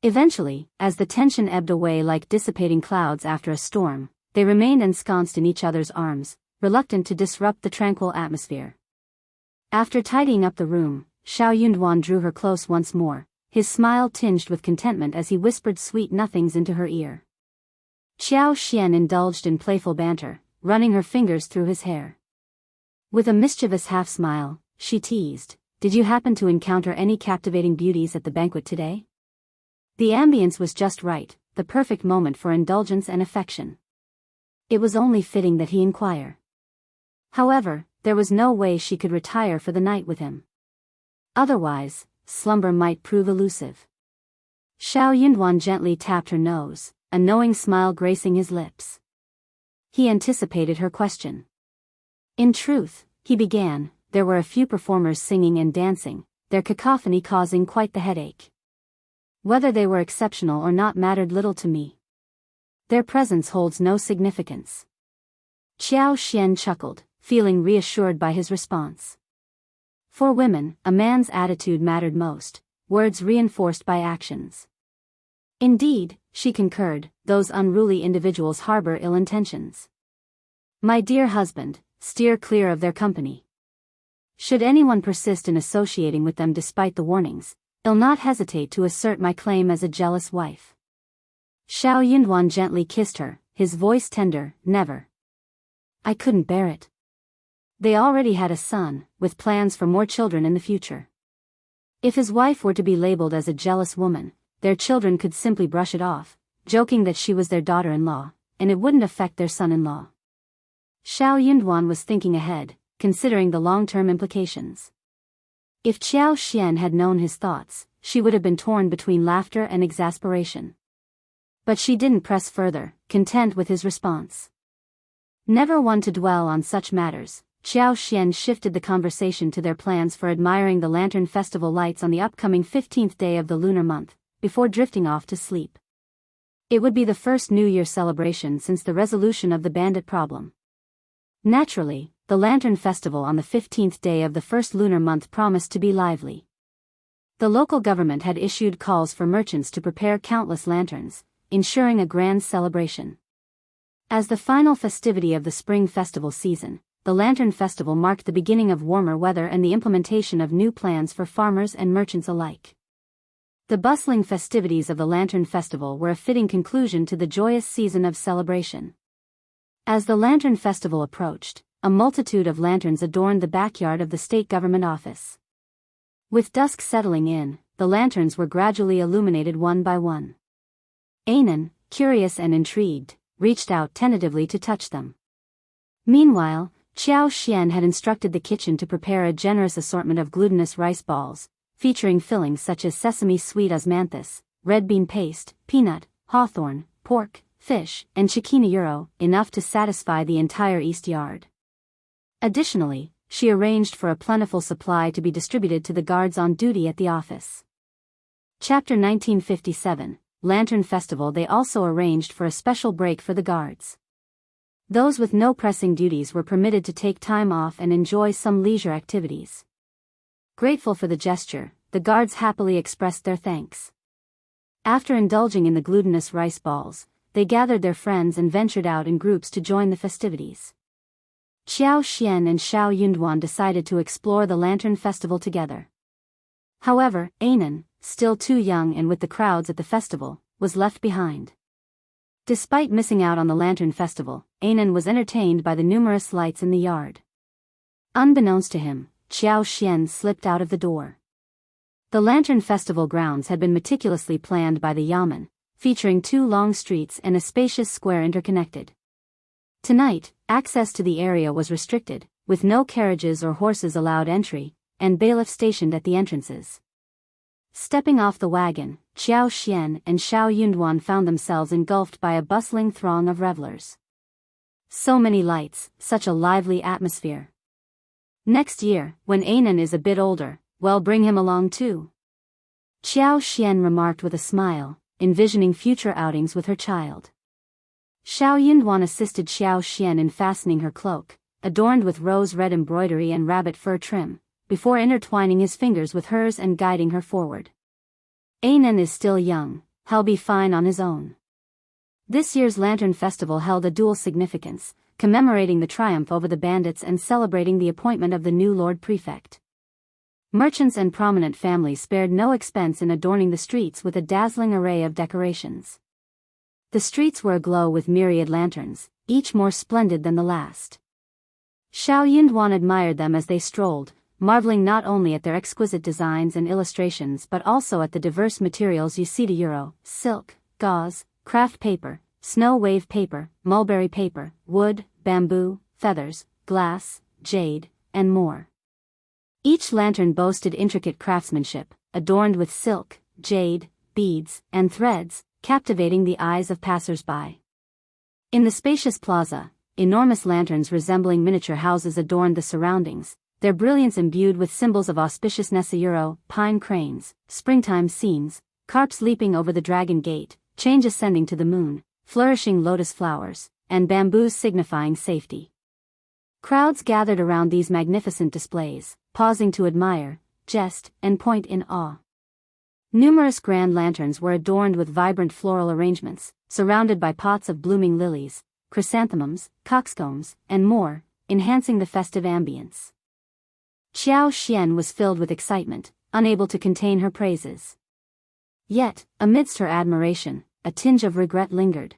Eventually, as the tension ebbed away like dissipating clouds after a storm, they remained ensconced in each other's arms, reluctant to disrupt the tranquil atmosphere. After tidying up the room, Xiao Yunduan drew her close once more, his smile tinged with contentment as he whispered sweet nothings into her ear. Xiao Xian indulged in playful banter, running her fingers through his hair. With a mischievous half-smile, she teased, "Did you happen to encounter any captivating beauties at the banquet today?" The ambience was just right, the perfect moment for indulgence and affection. It was only fitting that he inquire. However, there was no way she could retire for the night with him. Otherwise, slumber might prove elusive. Xiao Yunduan gently tapped her nose, a knowing smile gracing his lips. He anticipated her question. "In truth," he began, "there were a few performers singing and dancing, their cacophony causing quite the headache. Whether they were exceptional or not mattered little to me. Their presence holds no significance." Xiao Xian chuckled, feeling reassured by his response. For women, a man's attitude mattered most, words reinforced by actions. Indeed, she concurred, those unruly individuals harbor ill intentions. "My dear husband, steer clear of their company. Should anyone persist in associating with them despite the warnings, I'll not hesitate to assert my claim as a jealous wife." Xiao Yunduan gently kissed her, his voice tender, "Never. I couldn't bear it." They already had a son, with plans for more children in the future. If his wife were to be labeled as a jealous woman, their children could simply brush it off, joking that she was their daughter-in-law, and it wouldn't affect their son-in-law. Xiao Yunduan was thinking ahead, considering the long-term implications. If Xiao Xian had known his thoughts, she would have been torn between laughter and exasperation. But she didn't press further, content with his response. Never one to dwell on such matters, Xiao Xian shifted the conversation to their plans for admiring the Lantern Festival lights on the upcoming 15th day of the lunar month, before drifting off to sleep. It would be the first New Year celebration since the resolution of the bandit problem. Naturally, the Lantern Festival on the 15th day of the first lunar month promised to be lively. The local government had issued calls for merchants to prepare countless lanterns, ensuring a grand celebration. As the final festivity of the spring festival season, the Lantern Festival marked the beginning of warmer weather and the implementation of new plans for farmers and merchants alike. The bustling festivities of the Lantern Festival were a fitting conclusion to the joyous season of celebration. As the Lantern Festival approached, a multitude of lanterns adorned the backyard of the state government office. With dusk settling in, the lanterns were gradually illuminated one by one. Anan, curious and intrigued, reached out tentatively to touch them. Meanwhile, Xiao Xian had instructed the kitchen to prepare a generous assortment of glutinous rice balls, featuring fillings such as sesame sweet osmanthus, red bean paste, peanut, hawthorn, pork, fish, and chikina euro, enough to satisfy the entire East Yard. Additionally, she arranged for a plentiful supply to be distributed to the guards on duty at the office. Chapter 1957, Lantern Festival. They also arranged for a special break for the guards. Those with no pressing duties were permitted to take time off and enjoy some leisure activities. Grateful for the gesture, the guards happily expressed their thanks. After indulging in the glutinous rice balls, they gathered their friends and ventured out in groups to join the festivities. Xiao Xian and Xiao Yunduan decided to explore the Lantern Festival together. However, Anan, still too young and with the crowds at the festival, was left behind. Despite missing out on the Lantern Festival, Anan was entertained by the numerous lights in the yard. Unbeknownst to him, Xiao Xian slipped out of the door. The Lantern Festival grounds had been meticulously planned by the Yamen, featuring 2 long streets and a spacious square interconnected. Tonight, access to the area was restricted, with no carriages or horses allowed entry, and bailiffs stationed at the entrances. Stepping off the wagon, Xiao Xian and Xiao Yunduan found themselves engulfed by a bustling throng of revelers. So many lights, such a lively atmosphere. Next year, when Anan is a bit older, well, bring him along too. Xiao Xian remarked with a smile, envisioning future outings with her child. Xiao Yunduan assisted Xiao Xian in fastening her cloak, adorned with rose-red embroidery and rabbit fur trim, before intertwining his fingers with hers and guiding her forward. Anan is still young, he'll be fine on his own. This year's Lantern Festival held a dual significance, commemorating the triumph over the bandits and celebrating the appointment of the new Lord Prefect. Merchants and prominent families spared no expense in adorning the streets with a dazzling array of decorations. The streets were aglow with myriad lanterns, each more splendid than the last. Xiao Yunduan admired them as they strolled, marveling not only at their exquisite designs and illustrations but also at the diverse materials Usita euro, silk, gauze, craft paper, snow wave paper, mulberry paper, wood, bamboo, feathers, glass, jade, and more. Each lantern boasted intricate craftsmanship, adorned with silk, jade, beads, and threads, captivating the eyes of passers-by. In the spacious plaza, enormous lanterns resembling miniature houses adorned the surroundings, their brilliance imbued with symbols of auspiciousness: euro, pine cranes, springtime scenes, carps leaping over the dragon gate, change ascending to the moon, flourishing lotus flowers, and bamboos signifying safety. Crowds gathered around these magnificent displays, pausing to admire, jest, and point in awe. Numerous grand lanterns were adorned with vibrant floral arrangements, surrounded by pots of blooming lilies, chrysanthemums, coxcombs, and more, enhancing the festive ambience. Xiao Xian was filled with excitement, unable to contain her praises. Yet, amidst her admiration, a tinge of regret lingered.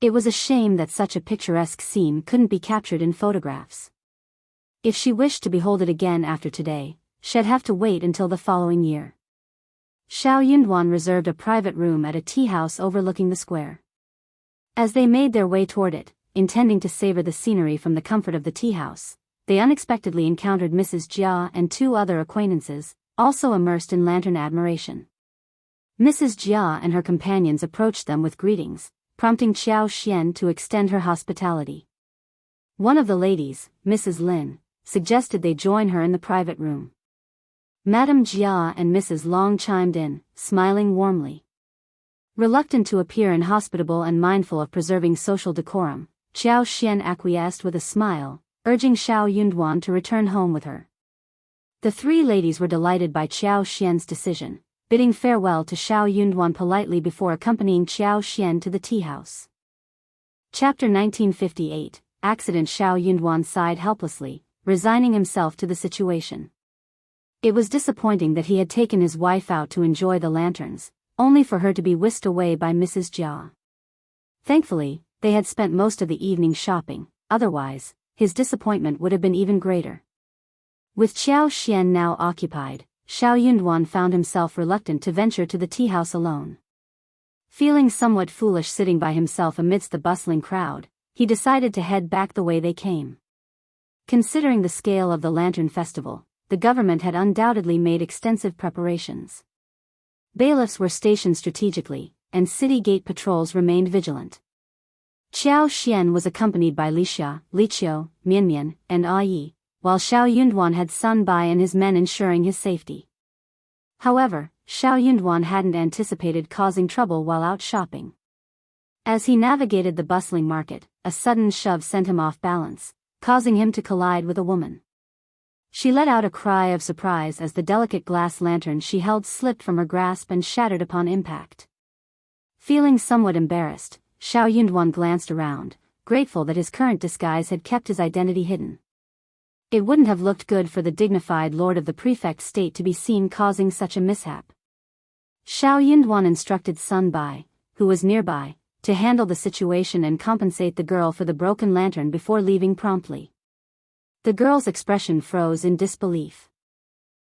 It was a shame that such a picturesque scene couldn't be captured in photographs. If she wished to behold it again after today, she'd have to wait until the following year. Xiao Yunduan reserved a private room at a tea house overlooking the square. As they made their way toward it, intending to savor the scenery from the comfort of the tea house, they unexpectedly encountered Mrs. Jia and 2 other acquaintances, also immersed in lantern admiration. Mrs. Jia and her companions approached them with greetings, prompting Xiao Xian to extend her hospitality. One of the ladies, Mrs. Lin, suggested they join her in the private room. Madame Jia and Mrs. Long chimed in, smiling warmly. Reluctant to appear inhospitable and mindful of preserving social decorum, Xiao Xian acquiesced with a smile, urging Xiao Yunduan to return home with her. The 3 ladies were delighted by Xiao Xian's decision, bidding farewell to Xiao Yunduan politely before accompanying Qiao Xian to the tea house. Chapter 1958, Accident. Xiao Yunduan sighed helplessly, resigning himself to the situation. It was disappointing that he had taken his wife out to enjoy the lanterns, only for her to be whisked away by Mrs. Jia. Thankfully, they had spent most of the evening shopping, otherwise, his disappointment would have been even greater. With Qiao Xian now occupied, Xiao Yunduan found himself reluctant to venture to the tea house alone. Feeling somewhat foolish sitting by himself amidst the bustling crowd, he decided to head back the way they came. Considering the scale of the Lantern Festival, the government had undoubtedly made extensive preparations. Bailiffs were stationed strategically, and city gate patrols remained vigilant. Qiao Xian was accompanied by Li Xia, Li Qiu, Mian, and Yi, while Xiao Yunduan had Sun Bai and his men ensuring his safety. However, Xiao Yunduan hadn't anticipated causing trouble while out shopping. As he navigated the bustling market, a sudden shove sent him off balance, causing him to collide with a woman. She let out a cry of surprise as the delicate glass lantern she held slipped from her grasp and shattered upon impact. Feeling somewhat embarrassed, Xiao Yunduan glanced around, grateful that his current disguise had kept his identity hidden. It wouldn't have looked good for the dignified lord of the prefect state to be seen causing such a mishap. Xiao Yunduan instructed Sun Bai, who was nearby, to handle the situation and compensate the girl for the broken lantern before leaving promptly. The girl's expression froze in disbelief.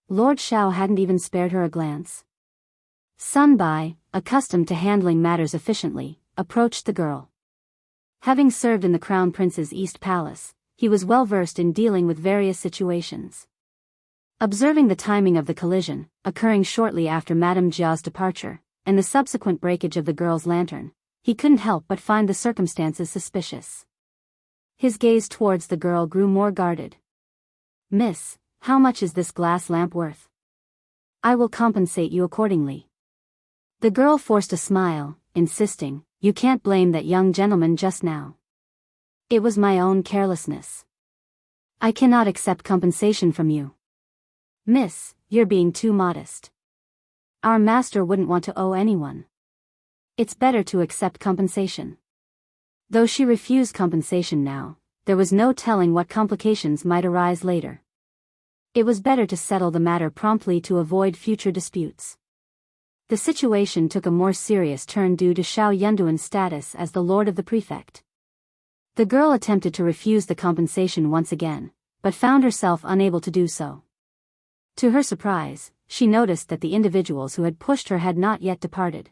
Lord Xiao hadn't even spared her a glance. Sun Bai, accustomed to handling matters efficiently, approached the girl. Having served in the Crown Prince's East Palace, he was well versed in dealing with various situations. Observing the timing of the collision, occurring shortly after Madame Jia's departure, and the subsequent breakage of the girl's lantern, he couldn't help but find the circumstances suspicious. His gaze towards the girl grew more guarded. "Miss, how much is this glass lamp worth? I will compensate you accordingly." The girl forced a smile, insisting, "You can't blame that young gentleman just now. It was my own carelessness. I cannot accept compensation from you. Miss, you're being too modest. Our master wouldn't want to owe anyone. It's better to accept compensation." Though she refused compensation now, there was no telling what complications might arise later. It was better to settle the matter promptly to avoid future disputes. The situation took a more serious turn due to Xiao Yunduan's status as the lord of the prefect. The girl attempted to refuse the compensation once again, but found herself unable to do so. To her surprise, she noticed that the individuals who had pushed her had not yet departed.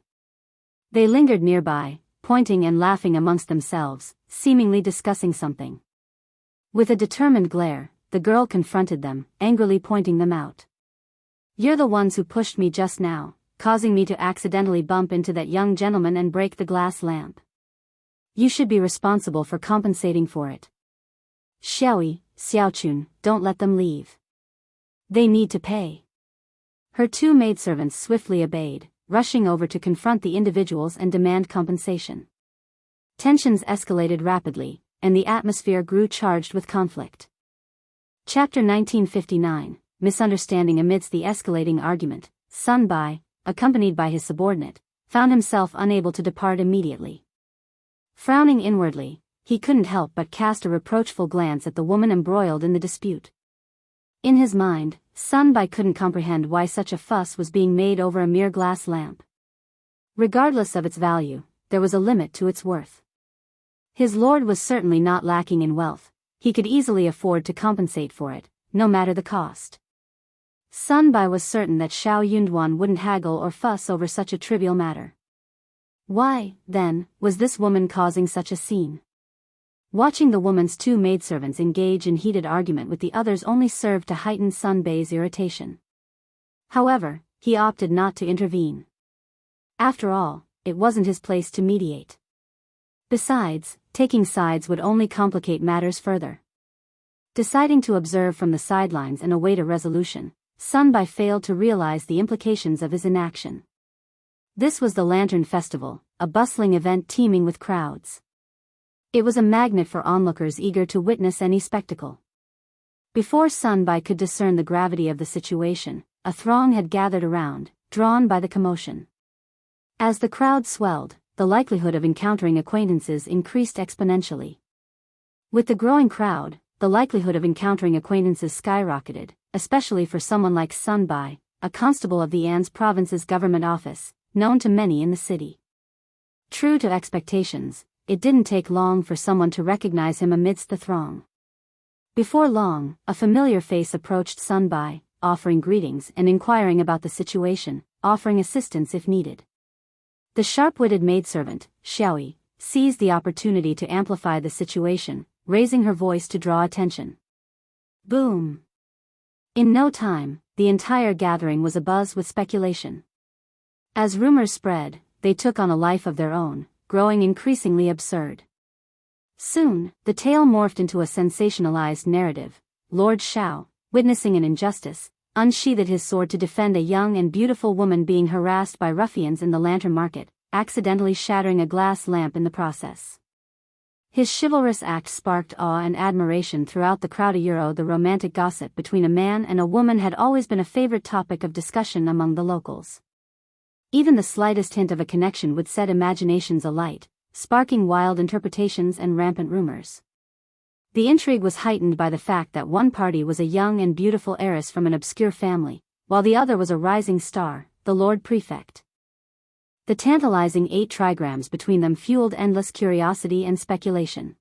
They lingered nearby, pointing and laughing amongst themselves, seemingly discussing something. With a determined glare, the girl confronted them, angrily pointing them out. "You're the ones who pushed me just now, causing me to accidentally bump into that young gentleman and break the glass lamp. You should be responsible for compensating for it. Xiaoyi, Xiaochun, don't let them leave. They need to pay." Her two maidservants swiftly obeyed, rushing over to confront the individuals and demand compensation. Tensions escalated rapidly, and the atmosphere grew charged with conflict. Chapter 1959, Misunderstanding. Amidst the escalating argument, Sun Bai, accompanied by his subordinate, found himself unable to depart immediately. Frowning inwardly, he couldn't help but cast a reproachful glance at the woman embroiled in the dispute. In his mind, Sun Bai couldn't comprehend why such a fuss was being made over a mere glass lamp. Regardless of its value, there was a limit to its worth. His lord was certainly not lacking in wealth, he could easily afford to compensate for it, no matter the cost. Sun Bai was certain that Xiao Yunduan wouldn't haggle or fuss over such a trivial matter. Why, then, was this woman causing such a scene? Watching the woman's two maidservants engage in heated argument with the others only served to heighten Sun Bai's irritation. However, he opted not to intervene. After all, it wasn't his place to mediate. Besides, taking sides would only complicate matters further. Deciding to observe from the sidelines and await a resolution, Sun Bai failed to realize the implications of his inaction. This was the Lantern Festival, a bustling event teeming with crowds. It was a magnet for onlookers eager to witness any spectacle. Before Sun Bai could discern the gravity of the situation, a throng had gathered around, drawn by the commotion. As the crowd swelled, the likelihood of encountering acquaintances increased exponentially. With the growing crowd, the likelihood of encountering acquaintances skyrocketed, especially for someone like Sun Bai, a constable of the An's province's government office, known to many in the city. True to expectations, it didn't take long for someone to recognize him amidst the throng. Before long, a familiar face approached Sun Bai, offering greetings and inquiring about the situation, offering assistance if needed. The sharp-witted maidservant, Xiaoyi, seized the opportunity to amplify the situation, raising her voice to draw attention. Boom! In no time, the entire gathering was abuzz with speculation. As rumors spread, they took on a life of their own, growing increasingly absurd. Soon, the tale morphed into a sensationalized narrative. Lord Xiao, witnessing an injustice, unsheathed his sword to defend a young and beautiful woman being harassed by ruffians in the lantern market, accidentally shattering a glass lamp in the process. His chivalrous act sparked awe and admiration throughout the crowd. The romantic gossip between a man and a woman had always been a favorite topic of discussion among the locals. Even the slightest hint of a connection would set imaginations alight, sparking wild interpretations and rampant rumors. The intrigue was heightened by the fact that one party was a young and beautiful heiress from an obscure family, while the other was a rising star, the Lord Prefect. The tantalizing 8 trigrams between them fueled endless curiosity and speculation.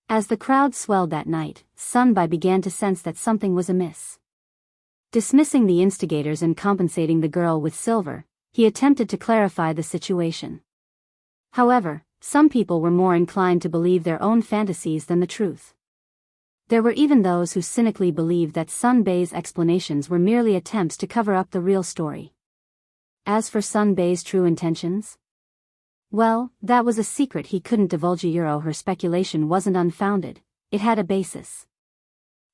As the crowd swelled that night, Sun Bai began to sense that something was amiss. Dismissing the instigators and compensating the girl with silver, he attempted to clarify the situation. However, some people were more inclined to believe their own fantasies than the truth. There were even those who cynically believed that Sun Bai's explanations were merely attempts to cover up the real story. As for Sun Bai's true intentions? Well, that was a secret he couldn't divulge. Her speculation wasn't unfounded, it had a basis.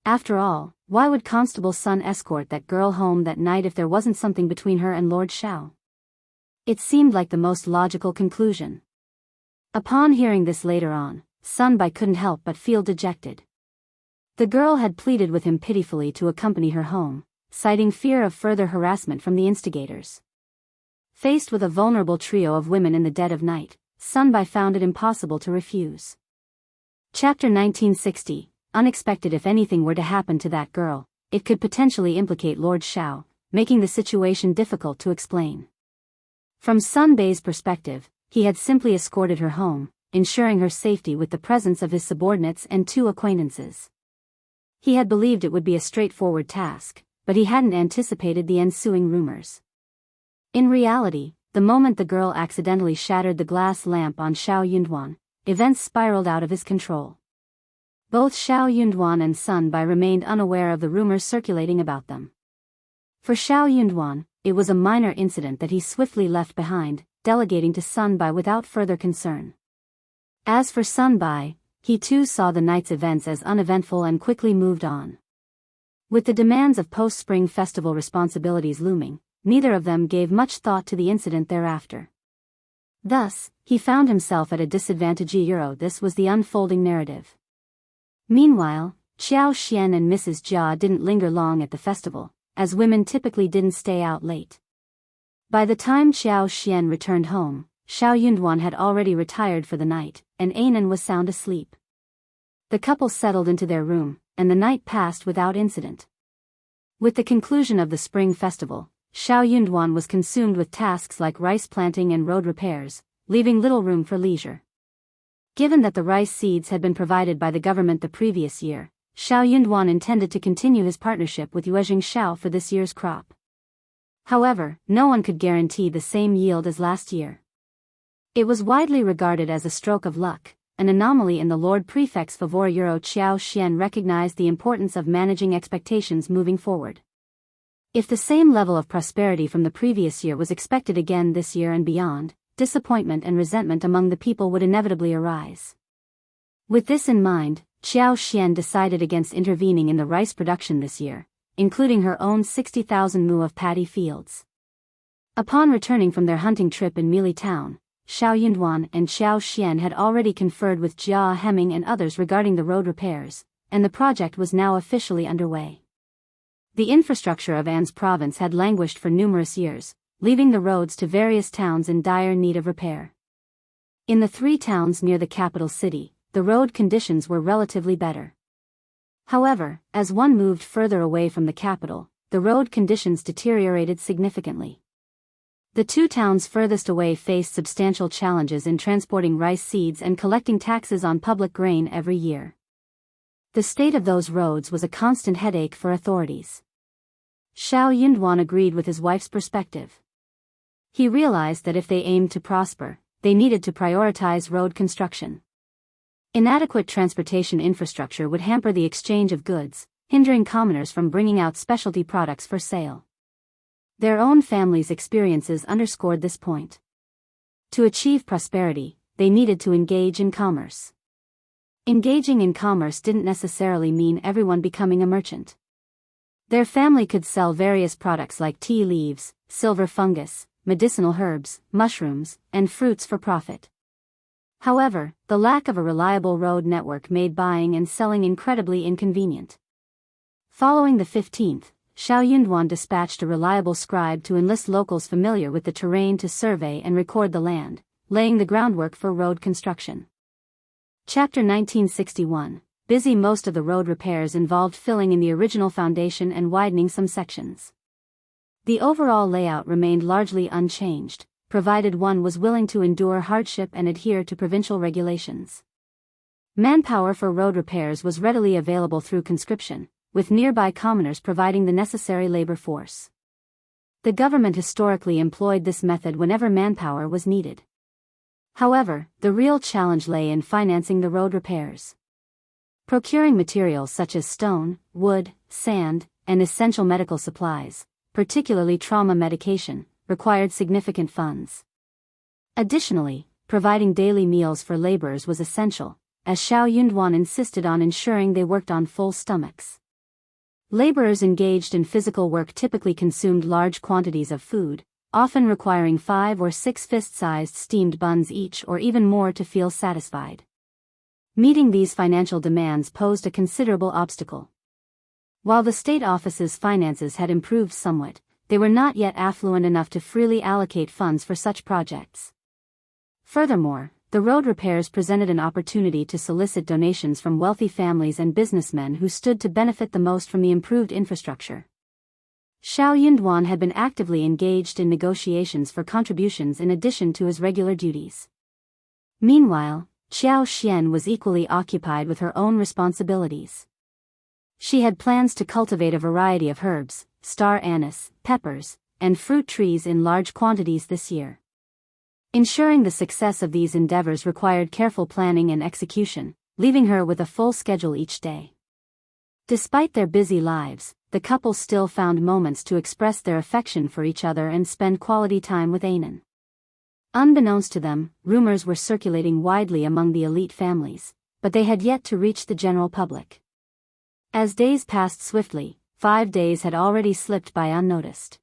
After all, why would Constable Sun escort that girl home that night if there wasn't something between her and Lord Xiao? It seemed like the most logical conclusion. Upon hearing this later on, Sun Bai couldn't help but feel dejected. The girl had pleaded with him pitifully to accompany her home, citing fear of further harassment from the instigators. Faced with a vulnerable trio of women in the dead of night, Sun Bai found it impossible to refuse. Chapter 1960, Unexpected. If anything were to happen to that girl, it could potentially implicate Lord Xiao, making the situation difficult to explain. From Sun Bai's perspective, he had simply escorted her home, ensuring her safety with the presence of his subordinates and 2 acquaintances. He had believed it would be a straightforward task, but he hadn't anticipated the ensuing rumors. In reality, the moment the girl accidentally shattered the glass lamp on Xiao Yunduan, events spiraled out of his control. Both Xiao Yunduan and Sun Bai remained unaware of the rumors circulating about them. For Xiao Yunduan, it was a minor incident that he swiftly left behind, delegating to Sun Bai without further concern. As for Sun Bai, he too saw the night's events as uneventful and quickly moved on. With the demands of post-spring festival responsibilities looming, neither of them gave much thought to the incident thereafter. Thus, he found himself at a disadvantage. This was the unfolding narrative. Meanwhile, Xiao Xian and Mrs. Jia didn't linger long at the festival, as women typically didn't stay out late. By the time Xiao Xian returned home, Xiao Yunduan had already retired for the night, and Ainan was sound asleep. The couple settled into their room, and the night passed without incident. With the conclusion of the spring festival, Xiao Yunduan was consumed with tasks like rice planting and road repairs, leaving little room for leisure. Given that the rice seeds had been provided by the government the previous year, Xiao Yunduan intended to continue his partnership with Yuezhing Xiao for this year's crop. However, no one could guarantee the same yield as last year. It was widely regarded as a stroke of luck, an anomaly in the Lord Prefect's favor. Xiao Xian recognized the importance of managing expectations moving forward. If the same level of prosperity from the previous year was expected again this year and beyond, disappointment and resentment among the people would inevitably arise. With this in mind, Xiao Xian decided against intervening in the rice production this year, including her own 60,000 mu of paddy fields. Upon returning from their hunting trip in Mili town, Xiao Yunduan and Xiao Xian had already conferred with Jia Hemming and others regarding the road repairs, and the project was now officially underway. The infrastructure of An's province had languished for numerous years, leaving the roads to various towns in dire need of repair. In the 3 towns near the capital city, the road conditions were relatively better. However, as one moved further away from the capital, the road conditions deteriorated significantly. The 2 towns furthest away faced substantial challenges in transporting rice seeds and collecting taxes on public grain every year. The state of those roads was a constant headache for authorities. Xiao Yunduan agreed with his wife's perspective. He realized that if they aimed to prosper, they needed to prioritize road construction. Inadequate transportation infrastructure would hamper the exchange of goods, hindering commoners from bringing out specialty products for sale. Their own families' experiences underscored this point. To achieve prosperity, they needed to engage in commerce. Engaging in commerce didn't necessarily mean everyone becoming a merchant. Their family could sell various products like tea leaves, silver fungus, medicinal herbs, mushrooms, and fruits for profit. However, the lack of a reliable road network made buying and selling incredibly inconvenient. Following the 15th, Xiao Yunduan dispatched a reliable scribe to enlist locals familiar with the terrain to survey and record the land, laying the groundwork for road construction. Chapter 1961. Busy. Most of the road repairs involved filling in the original foundation and widening some sections. The overall layout remained largely unchanged, provided one was willing to endure hardship and adhere to provincial regulations. Manpower for road repairs was readily available through conscription, with nearby commoners providing the necessary labor force. The government historically employed this method whenever manpower was needed. However, the real challenge lay in financing the road repairs. Procuring materials such as stone, wood, sand, and essential medical supplies, particularly trauma medication, required significant funds. Additionally, providing daily meals for laborers was essential, as Xiao Yunduan insisted on ensuring they worked on full stomachs. Laborers engaged in physical work typically consumed large quantities of food, often requiring 5 or 6 fist-sized steamed buns each or even more to feel satisfied. Meeting these financial demands posed a considerable obstacle. While the state office's finances had improved somewhat, they were not yet affluent enough to freely allocate funds for such projects. Furthermore, the road repairs presented an opportunity to solicit donations from wealthy families and businessmen who stood to benefit the most from the improved infrastructure. Xiao Yunduan had been actively engaged in negotiations for contributions in addition to his regular duties. Meanwhile, Qiao Xian was equally occupied with her own responsibilities. She had plans to cultivate a variety of herbs, star anise, peppers, and fruit trees in large quantities this year. Ensuring the success of these endeavors required careful planning and execution, leaving her with a full schedule each day. Despite their busy lives, the couple still found moments to express their affection for each other and spend quality time with Anan. Unbeknownst to them, rumors were circulating widely among the elite families, but they had yet to reach the general public. As days passed swiftly, 5 days had already slipped by unnoticed.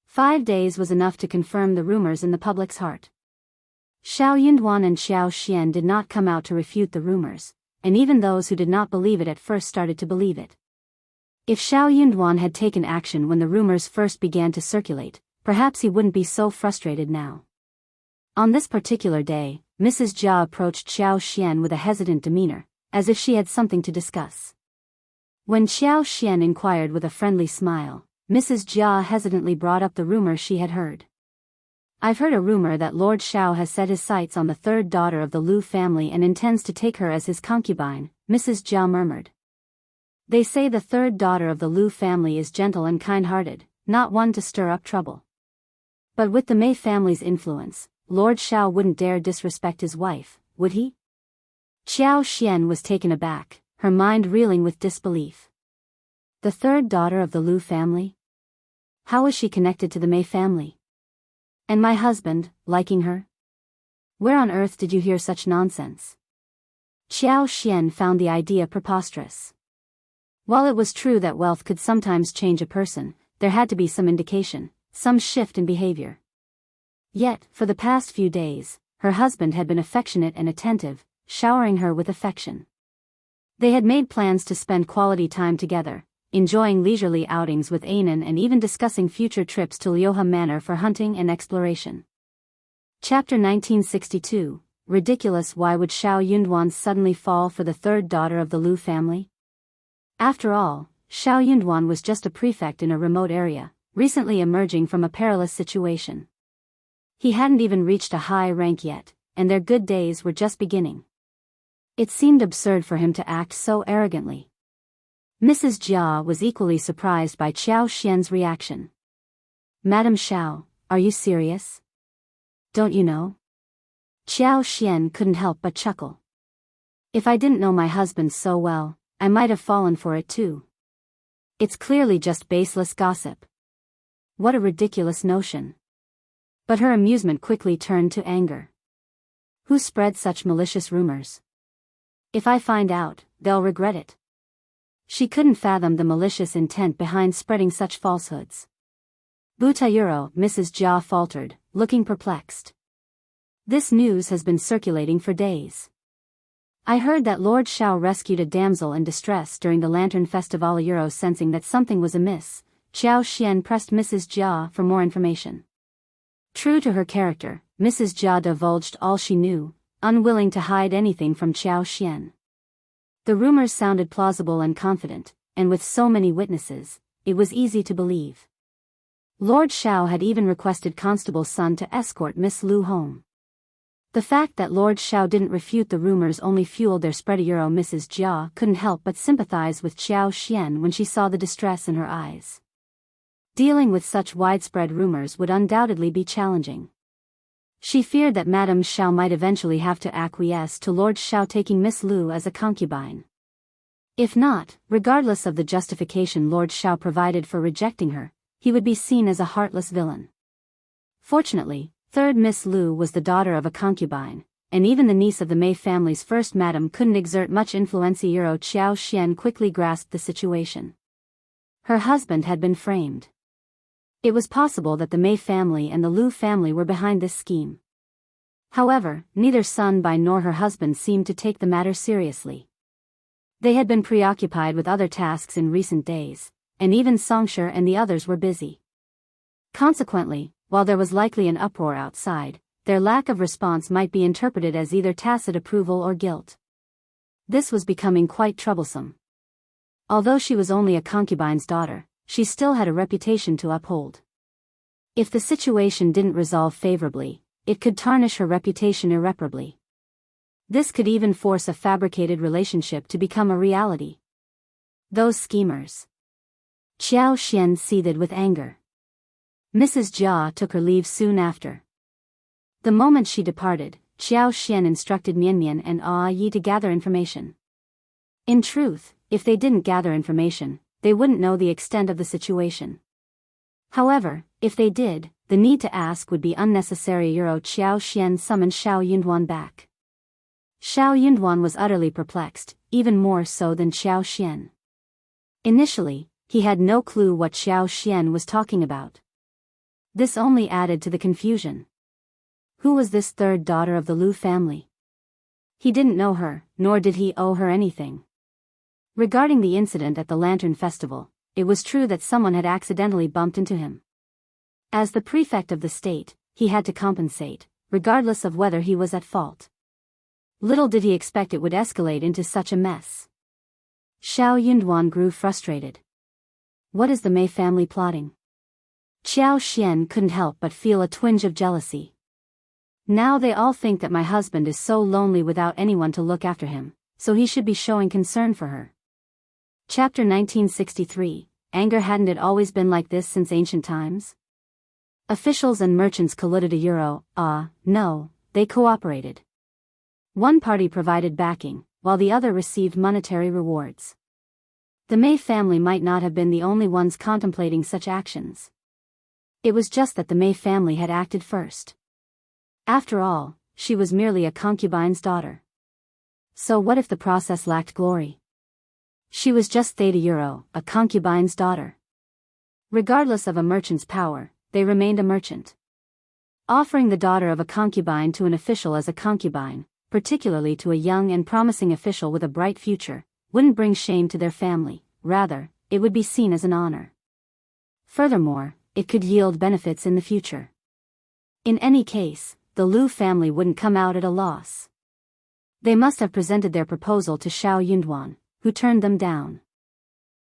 5 days was enough to confirm the rumors in the public's heart. Xiao Yunduan and Xiao Xian did not come out to refute the rumors, and even those who did not believe it at first started to believe it. If Xiao Yunduan had taken action when the rumors first began to circulate, perhaps he wouldn't be so frustrated now. On this particular day, Mrs. Jia approached Xiao Xian with a hesitant demeanor, as if she had something to discuss. When Xiao Xian inquired with a friendly smile, Mrs. Jia hesitantly brought up the rumor she had heard. "I've heard a rumor that Lord Xiao has set his sights on the 3rd daughter of the Lu family and intends to take her as his concubine," Mrs. Jia murmured. "They say the 3rd daughter of the Lu family is gentle and kind-hearted, not one to stir up trouble. But with the Mei family's influence, Lord Xiao wouldn't dare disrespect his wife, would he?" Xiao Xian was taken aback, her mind reeling with disbelief. The 3rd daughter of the Lu family? How was she connected to the Mei family? And my husband, liking her? Where on earth did you hear such nonsense? Xiao Xian found the idea preposterous. While it was true that wealth could sometimes change a person, there had to be some indication, some shift in behavior. Yet, for the past few days, her husband had been affectionate and attentive, showering her with affection. They had made plans to spend quality time together, enjoying leisurely outings with Anan and even discussing future trips to Lyoha Manor for hunting and exploration. Chapter 1962, Ridiculous. Why would Xiao Yunduan suddenly fall for the third daughter of the Lu family? After all, Xiao Yunduan was just a prefect in a remote area, recently emerging from a perilous situation. He hadn't even reached a high rank yet, and their good days were just beginning. It seemed absurd for him to act so arrogantly. Mrs. Jia was equally surprised by Qiao Xian's reaction. "Madam Xiao, are you serious? Don't you know?" Qiao Xian couldn't help but chuckle. "If I didn't know my husband so well, I might have fallen for it too. It's clearly just baseless gossip. What a ridiculous notion." But her amusement quickly turned to anger. "Who spread such malicious rumors? If I find out, they'll regret it." She couldn't fathom the malicious intent behind spreading such falsehoods. "Butayuro," Mrs. Jia faltered, looking perplexed. "This news has been circulating for days. I heard that Lord Xiao rescued a damsel in distress during the Lantern Festival." Yuro, sensing that something was amiss, Qiao Xian pressed Mrs. Jia for more information. True to her character, Mrs. Jia divulged all she knew, unwilling to hide anything from Qiao Xian. The rumors sounded plausible and confident, and with so many witnesses, it was easy to believe. Lord Xiao had even requested Constable Sun to escort Miss Lu home. The fact that Lord Xiao didn't refute the rumors only fueled their spread. Mrs. Jia couldn't help but sympathize with Qiao Xian when she saw the distress in her eyes. Dealing with such widespread rumors would undoubtedly be challenging. She feared that Madame Xiao might eventually have to acquiesce to Lord Xiao taking Miss Lu as a concubine. If not, regardless of the justification Lord Xiao provided for rejecting her, he would be seen as a heartless villain. Fortunately, third Miss Lu was the daughter of a concubine, and even the niece of the Mei family's first madam couldn't exert much influence. Qiao Xian quickly grasped the situation. Her husband had been framed. It was possible that the Mei family and the Lu family were behind this scheme. However, neither Sun Bai nor her husband seemed to take the matter seriously. They had been preoccupied with other tasks in recent days, and even Songsher and the others were busy. Consequently, while there was likely an uproar outside, their lack of response might be interpreted as either tacit approval or guilt. This was becoming quite troublesome. Although she was only a concubine's daughter, she still had a reputation to uphold. If the situation didn't resolve favorably, it could tarnish her reputation irreparably. This could even force a fabricated relationship to become a reality. Those schemers. Qiao Xian seethed with anger. Mrs. Jia took her leave soon after. The moment she departed, Qiao Xian instructed Mian Mian and Yi to gather information. In truth, if they didn't gather information, they wouldn't know the extent of the situation. However, if they did, the need to ask would be unnecessary. Qiao Xian summoned Xiao Yunduan back. Xiao Yunduan was utterly perplexed, even more so than Qiao Xian. Initially, he had no clue what Xiao Xian was talking about. This only added to the confusion. Who was this third daughter of the Lu family? He didn't know her, nor did he owe her anything. Regarding the incident at the Lantern Festival, it was true that someone had accidentally bumped into him. As the prefect of the state, he had to compensate, regardless of whether he was at fault. Little did he expect it would escalate into such a mess. Xiao Yunduan grew frustrated. What is the Mei family plotting? Qiao Xian couldn't help but feel a twinge of jealousy. Now they all think that my husband is so lonely without anyone to look after him, so he should be showing concern for her. Chapter 1963, Anger. Hadn't it always been like this since ancient times? Officials and merchants colluded. No, they cooperated. One party provided backing, while the other received monetary rewards. The Mei family might not have been the only ones contemplating such actions. It was just that the Mei family had acted first. After all, she was merely a concubine's daughter. So what if the process lacked glory? She was just Theta, a concubine's daughter. Regardless of a merchant's power, they remained a merchant. Offering the daughter of a concubine to an official as a concubine, particularly to a young and promising official with a bright future, wouldn't bring shame to their family. Rather, it would be seen as an honor. Furthermore, it could yield benefits in the future. In any case, the Lu family wouldn't come out at a loss. They must have presented their proposal to Xiao Yunduan, who turned them down.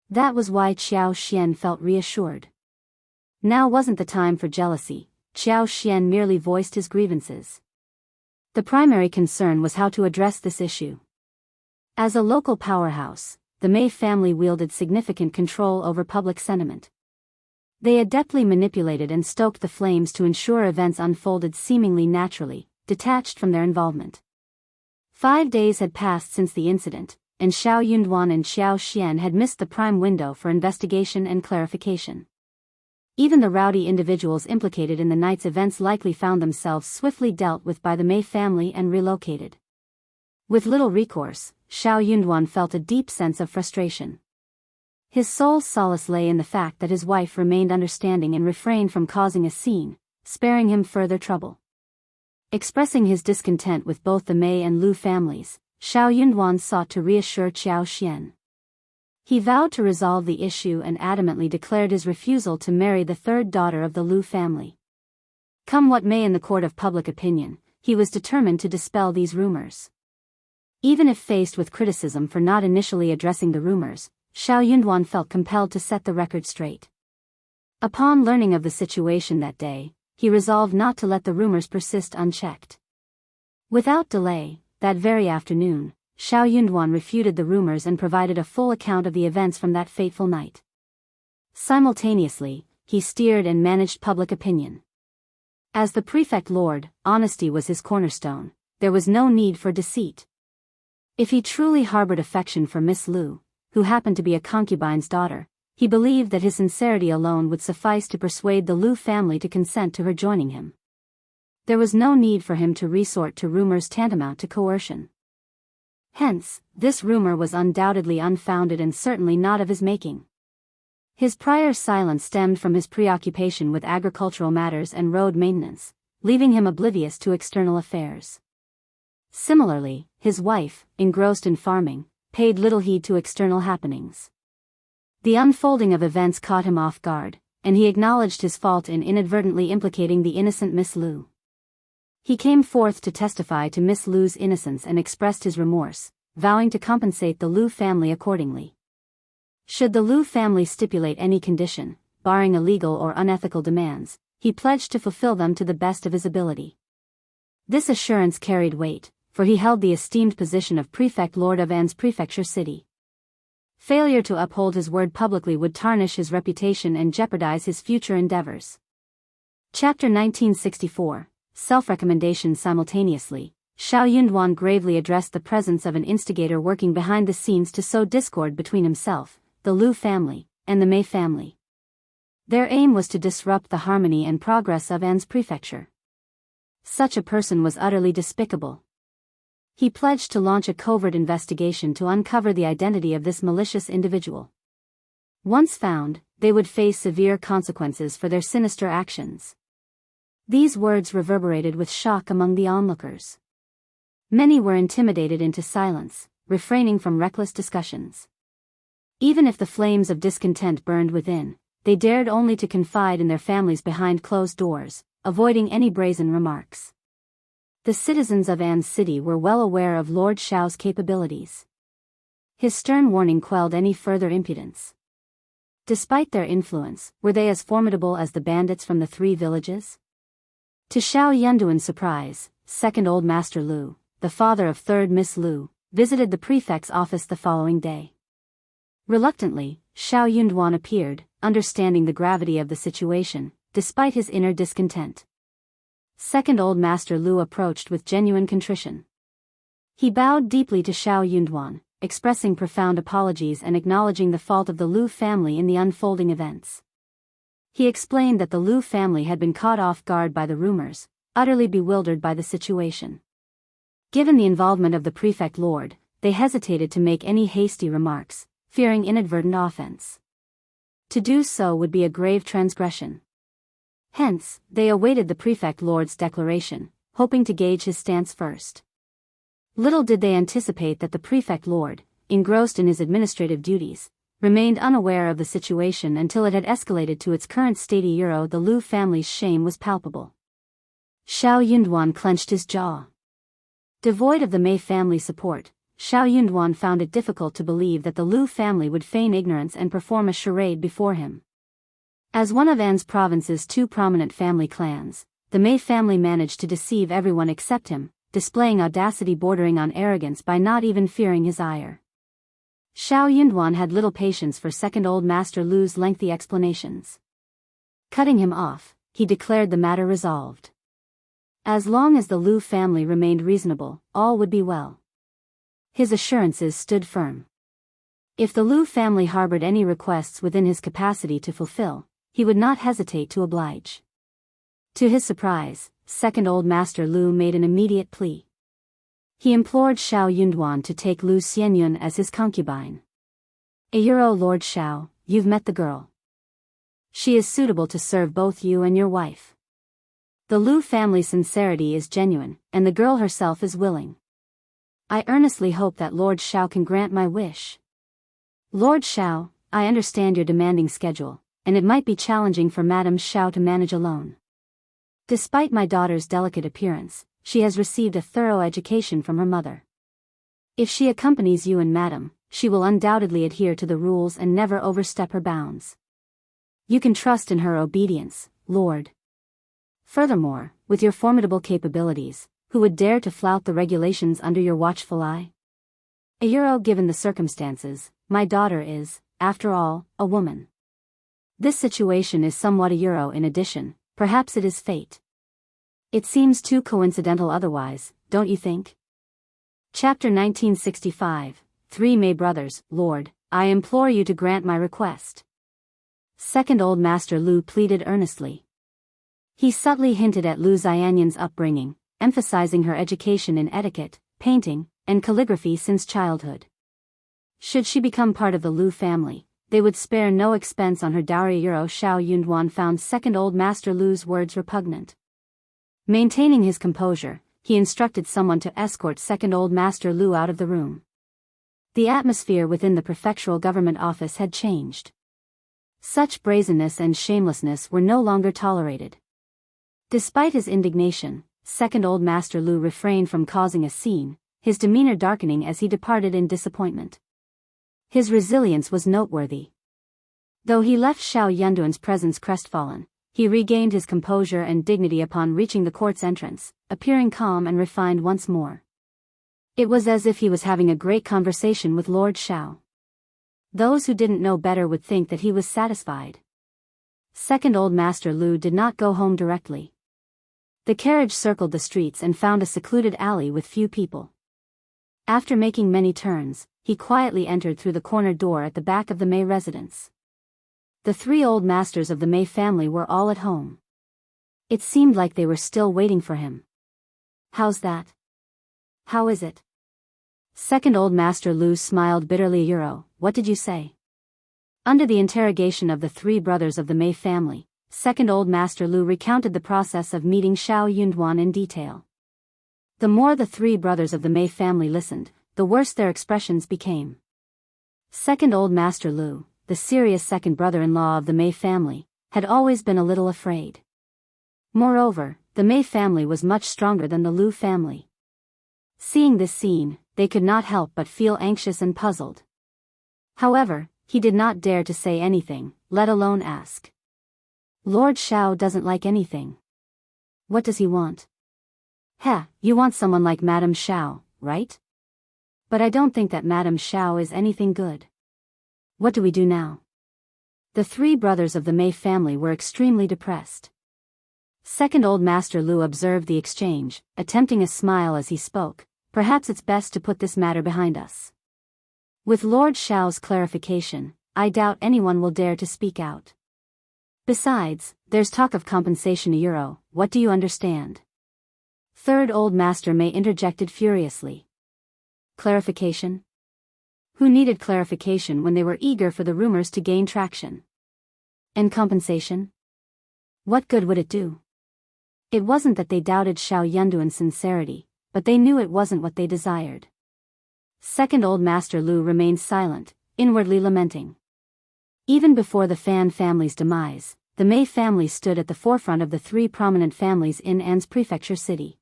That was why Qiao Xian felt reassured. Now wasn't the time for jealousy. Qiao Xian merely voiced his grievances. The primary concern was how to address this issue. As a local powerhouse, the Mei family wielded significant control over public sentiment. They adeptly manipulated and stoked the flames to ensure events unfolded seemingly naturally, detached from their involvement. 5 days had passed since the incident, and Xiao Yunduan and Xiao Xian had missed the prime window for investigation and clarification. Even the rowdy individuals implicated in the night's events likely found themselves swiftly dealt with by the Mei family and relocated. With little recourse, Xiao Yunduan felt a deep sense of frustration. His sole solace lay in the fact that his wife remained understanding and refrained from causing a scene, sparing him further trouble. Expressing his discontent with both the Mei and Lu families, Xiao Yunduan sought to reassure Qiao Xian. He vowed to resolve the issue and adamantly declared his refusal to marry the third daughter of the Lu family. Come what may in the court of public opinion, he was determined to dispel these rumors. Even if faced with criticism for not initially addressing the rumors, Xiao Yunduan felt compelled to set the record straight. Upon learning of the situation that day, he resolved not to let the rumors persist unchecked. Without delay, that very afternoon, Xiao Yunduan refuted the rumors and provided a full account of the events from that fateful night. Simultaneously, he steered and managed public opinion. As the prefect lord, honesty was his cornerstone. There was no need for deceit. If he truly harbored affection for Miss Lu, who happened to be a concubine's daughter, he believed that his sincerity alone would suffice to persuade the Lu family to consent to her joining him. There was no need for him to resort to rumors tantamount to coercion. Hence, this rumor was undoubtedly unfounded and certainly not of his making. His prior silence stemmed from his preoccupation with agricultural matters and road maintenance, leaving him oblivious to external affairs. Similarly, his wife, engrossed in farming, paid little heed to external happenings. The unfolding of events caught him off guard, and he acknowledged his fault in inadvertently implicating the innocent Miss Lu. He came forth to testify to Miss Lu's innocence and expressed his remorse, vowing to compensate the Lu family accordingly. Should the Lu family stipulate any condition, barring illegal or unethical demands, he pledged to fulfill them to the best of his ability. This assurance carried weight, for he held the esteemed position of prefect lord of An's prefecture city. Failure to uphold his word publicly would tarnish his reputation and jeopardize his future endeavors. Chapter 1964, Self-Recommendation. Simultaneously, Xiao Yunduan gravely addressed the presence of an instigator working behind the scenes to sow discord between himself, the Lu family, and the Mei family. Their aim was to disrupt the harmony and progress of An's prefecture. Such a person was utterly despicable. He pledged to launch a covert investigation to uncover the identity of this malicious individual. Once found, they would face severe consequences for their sinister actions. These words reverberated with shock among the onlookers. Many were intimidated into silence, refraining from reckless discussions. Even if the flames of discontent burned within, they dared only to confide in their families behind closed doors, avoiding any brazen remarks. The citizens of An's city were well aware of Lord Xiao's capabilities. His stern warning quelled any further impudence. Despite their influence, were they as formidable as the bandits from the 3 villages? To Xiao Yunduan's surprise, second Old Master Lu, the father of third Miss Lu, visited the prefect's office the following day. Reluctantly, Xiao Yunduan appeared, understanding the gravity of the situation, despite his inner discontent. Second Old Master Lu approached with genuine contrition. He bowed deeply to Xiao Yunduan, expressing profound apologies and acknowledging the fault of the Lu family in the unfolding events. He explained that the Lu family had been caught off guard by the rumors, utterly bewildered by the situation. Given the involvement of the prefect lord, they hesitated to make any hasty remarks, fearing inadvertent offense. To do so would be a grave transgression. Hence, they awaited the prefect lord's declaration, hoping to gauge his stance first. Little did they anticipate that the prefect lord, engrossed in his administrative duties, remained unaware of the situation until it had escalated to its current state. The Lu family's shame was palpable. Xiao Yunduan clenched his jaw. Devoid of the Mei family support, Xiao Yunduan found it difficult to believe that the Lu family would feign ignorance and perform a charade before him. As one of An's province's two prominent family clans, the Mei family managed to deceive everyone except him, displaying audacity bordering on arrogance by not even fearing his ire. Xiao Yunduan had little patience for second old Master Lu's lengthy explanations. Cutting him off, he declared the matter resolved. As long as the Lu family remained reasonable, all would be well. His assurances stood firm. If the Lu family harbored any requests within his capacity to fulfill, he would not hesitate to oblige. To his surprise, second old Master Lu made an immediate plea. He implored Xiao Yunduan to take Lu Xianyun as his concubine. Lord Xiao, you've met the girl. She is suitable to serve both you and your wife. The Lu family's sincerity is genuine, and the girl herself is willing. I earnestly hope that Lord Xiao can grant my wish. Lord Xiao, I understand your demanding schedule, and it might be challenging for Madame Xiao to manage alone. Despite my daughter's delicate appearance, she has received a thorough education from her mother. If she accompanies you and Madame, she will undoubtedly adhere to the rules and never overstep her bounds. You can trust in her obedience, Lord. Furthermore, with your formidable capabilities, who would dare to flout the regulations under your watchful eye? Given the circumstances, my daughter is, after all, a woman. This situation is somewhat in addition, perhaps it is fate. It seems too coincidental otherwise, don't you think? Chapter 1965, Three Mei Brothers. Lord, I implore you to grant my request. Second old Master Lu pleaded earnestly. He subtly hinted at Lu Xianyun's upbringing, emphasizing her education in etiquette, painting, and calligraphy since childhood. Should she become part of the Lu family, they would spare no expense on her dowry. Xiao Yunduan found second old Master Lu's words repugnant. Maintaining his composure, he instructed someone to escort second old Master Lu out of the room. The atmosphere within the prefectural government office had changed. Such brazenness and shamelessness were no longer tolerated. Despite his indignation, second old Master Lu refrained from causing a scene, his demeanor darkening as he departed in disappointment. His resilience was noteworthy. Though he left Xiao Yunduan's presence crestfallen, he regained his composure and dignity upon reaching the court's entrance, appearing calm and refined once more. It was as if he was having a great conversation with Lord Xiao. Those who didn't know better would think that he was satisfied. Second old Master Lu did not go home directly. The carriage circled the streets and found a secluded alley with few people. After making many turns, he quietly entered through the corner door at the back of the Mei residence. The three old masters of the Mei family were all at home. It seemed like they were still waiting for him. How's that? How is it? Second old Master Lu smiled bitterly. What did you say? Under the interrogation of the three brothers of the Mei family, second old Master Lu recounted the process of meeting Xiao Yunduan in detail. The more the three brothers of the Mei family listened, the worse their expressions became. Second old Master Lu, the serious second brother-in-law of the Mei family, had always been a little afraid. Moreover, the Mei family was much stronger than the Lu family. Seeing this scene, they could not help but feel anxious and puzzled. However, he did not dare to say anything, let alone ask. Lord Xiao doesn't like anything. What does he want? You want someone like Madame Xiao, right? But I don't think that Madame Xiao is anything good. What do we do now? The three brothers of the Mei family were extremely depressed. Second old Master Lu observed the exchange, attempting a smile as he spoke. Perhaps it's best to put this matter behind us. With Lord Xiao's clarification, I doubt anyone will dare to speak out. Besides, there's talk of compensation. What do you understand? Third old Master Mei interjected furiously. Clarification? Who needed clarification when they were eager for the rumors to gain traction? And compensation? What good would it do? It wasn't that they doubted Xiao Yunduan's sincerity, but they knew it wasn't what they desired. Second old Master Lu remained silent, inwardly lamenting. Even before the Fan family's demise, the Mei family stood at the forefront of the three prominent families in An's prefecture city.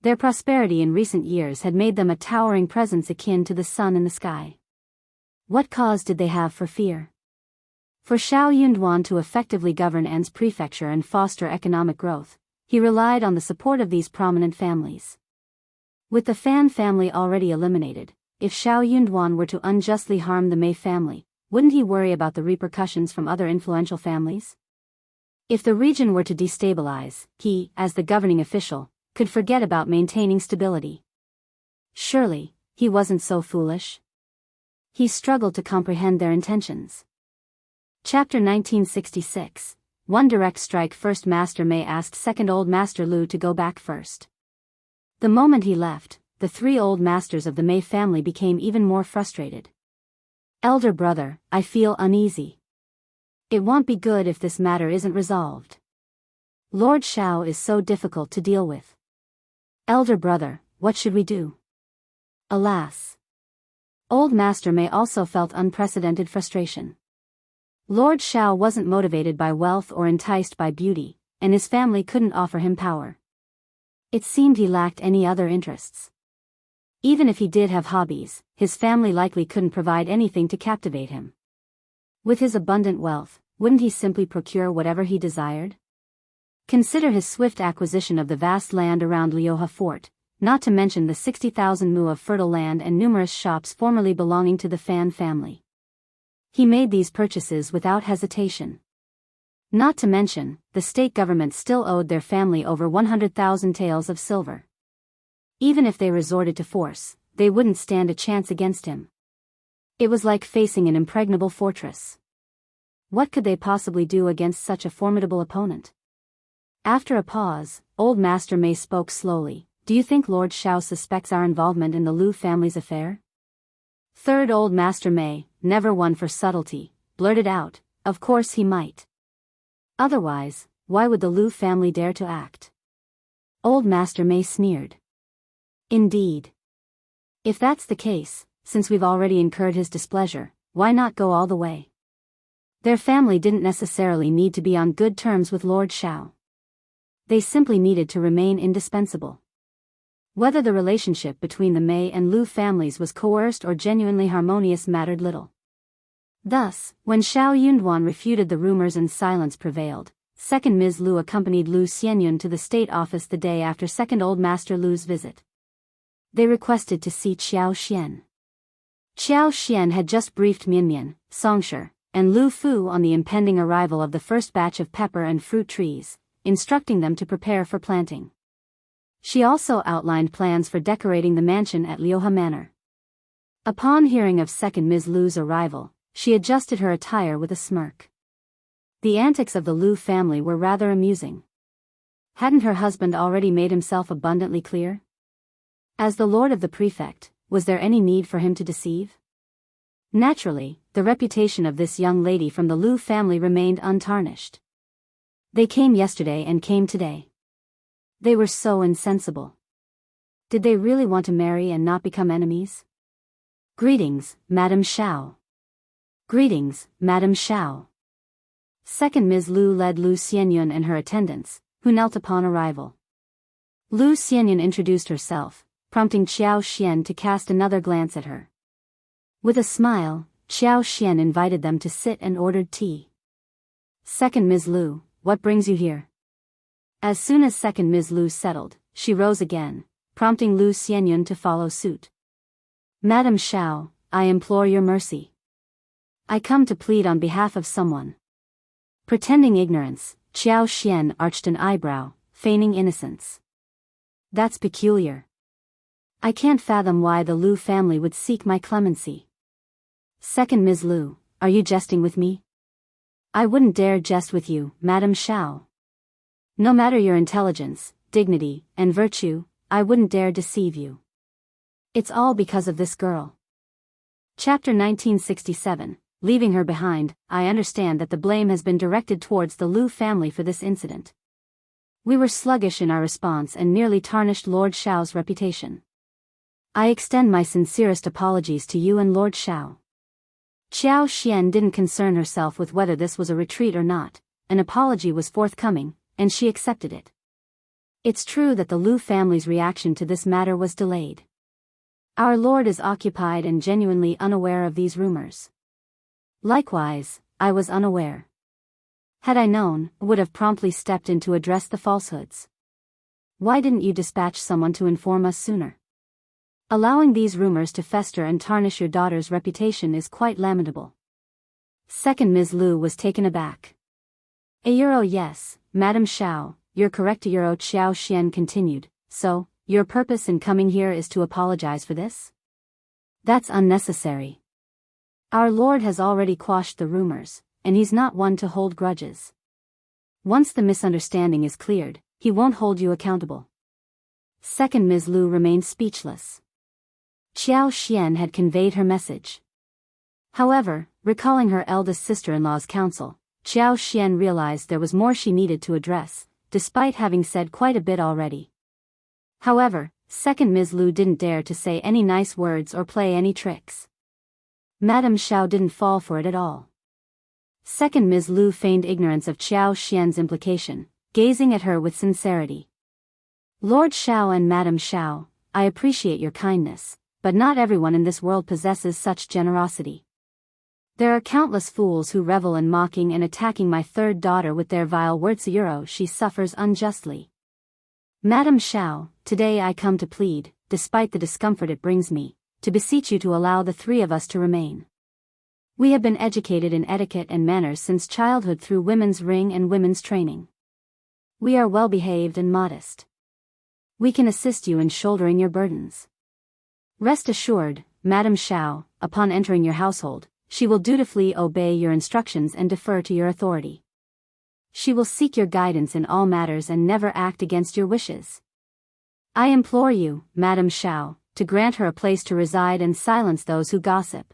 Their prosperity in recent years had made them a towering presence akin to the sun in the sky. What cause did they have for fear? For Xiao Yunduan to effectively govern An's prefecture and foster economic growth, he relied on the support of these prominent families. With the Fan family already eliminated, if Xiao Yunduan were to unjustly harm the Mei family, wouldn't he worry about the repercussions from other influential families? If the region were to destabilize, he, as the governing official, could forget about maintaining stability. Surely, he wasn't so foolish. He struggled to comprehend their intentions. Chapter 1966. One direct strike. First Master Mei asked Second Old Master Lu to go back first. The moment he left, the three old masters of the Mei family became even more frustrated. Elder brother, I feel uneasy. It won't be good if this matter isn't resolved. Lord Xiao is so difficult to deal with. Elder brother, what should we do? Alas. Old Master Mei also felt unprecedented frustration. Lord Xiao wasn't motivated by wealth or enticed by beauty, and his family couldn't offer him power. It seemed he lacked any other interests. Even if he did have hobbies, his family likely couldn't provide anything to captivate him. With his abundant wealth, wouldn't he simply procure whatever he desired? Consider his swift acquisition of the vast land around Liuhe Fort, not to mention the 60,000 mu of fertile land and numerous shops formerly belonging to the Fan family. He made these purchases without hesitation. Not to mention, the state government still owed their family over 100,000 taels of silver. Even if they resorted to force, they wouldn't stand a chance against him. It was like facing an impregnable fortress. What could they possibly do against such a formidable opponent? After a pause, Old Master Mei spoke slowly. Do you think Lord Xiao suspects our involvement in the Lu family's affair? Third Old Master Mei, never one for subtlety, blurted out, of course he might. Otherwise, why would the Lu family dare to act? Old Master Mei sneered. Indeed. If that's the case, since we've already incurred his displeasure, why not go all the way? Their family didn't necessarily need to be on good terms with Lord Xiao. They simply needed to remain indispensable. Whether the relationship between the Mei and Lu families was coerced or genuinely harmonious mattered little. Thus, when Xiao Yunduan refuted the rumors and silence prevailed, Second Ms. Lu accompanied Lu Xianyun to the state office the day after Second Old Master Lu's visit. They requested to see Qiao Xian. Qiao Xian had just briefed Mianmian, Songshi, and Lu Fu on the impending arrival of the first batch of pepper and fruit trees, instructing them to prepare for planting. She also outlined plans for decorating the mansion at Liuhe Manor. Upon hearing of Second Ms. Lu's arrival, she adjusted her attire with a smirk. The antics of the Lu family were rather amusing. Hadn't her husband already made himself abundantly clear? As the lord of the prefect, was there any need for him to deceive? Naturally, the reputation of this young lady from the Lu family remained untarnished. They came yesterday and came today. They were so insensible. Did they really want to marry and not become enemies? Greetings, Madame Xiao. Greetings, Madame Xiao. Second Ms. Lu led Lu Xianyun and her attendants, who knelt upon arrival. Lu Xianyun introduced herself, prompting Qiao Xian to cast another glance at her. With a smile, Qiao Xian invited them to sit and ordered tea. Second Ms. Lu, what brings you here? As soon as Second Ms. Lu settled, she rose again, prompting Lu Xianyun to follow suit. Madame Xiao, I implore your mercy. I come to plead on behalf of someone. Pretending ignorance, Qiao Xian arched an eyebrow, feigning innocence. That's peculiar. I can't fathom why the Lu family would seek my clemency. Second Ms. Lu, are you jesting with me? I wouldn't dare jest with you, Madame Xiao. No matter your intelligence, dignity, and virtue, I wouldn't dare deceive you. It's all because of this girl. Chapter 1967. Leaving her behind, I understand that the blame has been directed towards the Lu family for this incident. We were sluggish in our response and nearly tarnished Lord Xiao's reputation. I extend my sincerest apologies to you and Lord Xiao. Xiao Xian didn't concern herself with whether this was a retreat or not. An apology was forthcoming, and she accepted it. It's true that the Lu family's reaction to this matter was delayed. Our lord is occupied and genuinely unaware of these rumors. Likewise, I was unaware. Had I known, I would have promptly stepped in to address the falsehoods. Why didn't you dispatch someone to inform us sooner? Allowing these rumors to fester and tarnish your daughter's reputation is quite lamentable. Second Ms. Lu was taken aback. Yes, Madam Xiao, you're correct. Xiao Xian continued. So, your purpose in coming here is to apologize for this? That's unnecessary. Our lord has already quashed the rumors, and he's not one to hold grudges. Once the misunderstanding is cleared, he won't hold you accountable. Second Ms. Lu remained speechless. Xiao Xian had conveyed her message. However, recalling her eldest sister-in-law's counsel, Xiao Xian realized there was more she needed to address, despite having said quite a bit already. However, second Ms. Lu didn't dare to say any nice words or play any tricks. Madame Xiao didn't fall for it at all. Second Ms. Lu feigned ignorance of Xiao Xian's implication, gazing at her with sincerity. Lord Xiao and Madame Xiao, I appreciate your kindness, but not everyone in this world possesses such generosity. There are countless fools who revel in mocking and attacking my third daughter with their vile words. She suffers unjustly. Madame Xiao, today I come to plead, despite the discomfort it brings me, to beseech you to allow the three of us to remain. We have been educated in etiquette and manners since childhood through women's ring and women's training. We are well behaved and modest. We can assist you in shouldering your burdens. Rest assured, Madame Xiao, upon entering your household, she will dutifully obey your instructions and defer to your authority. She will seek your guidance in all matters and never act against your wishes. I implore you, Madame Xiao, to grant her a place to reside and silence those who gossip.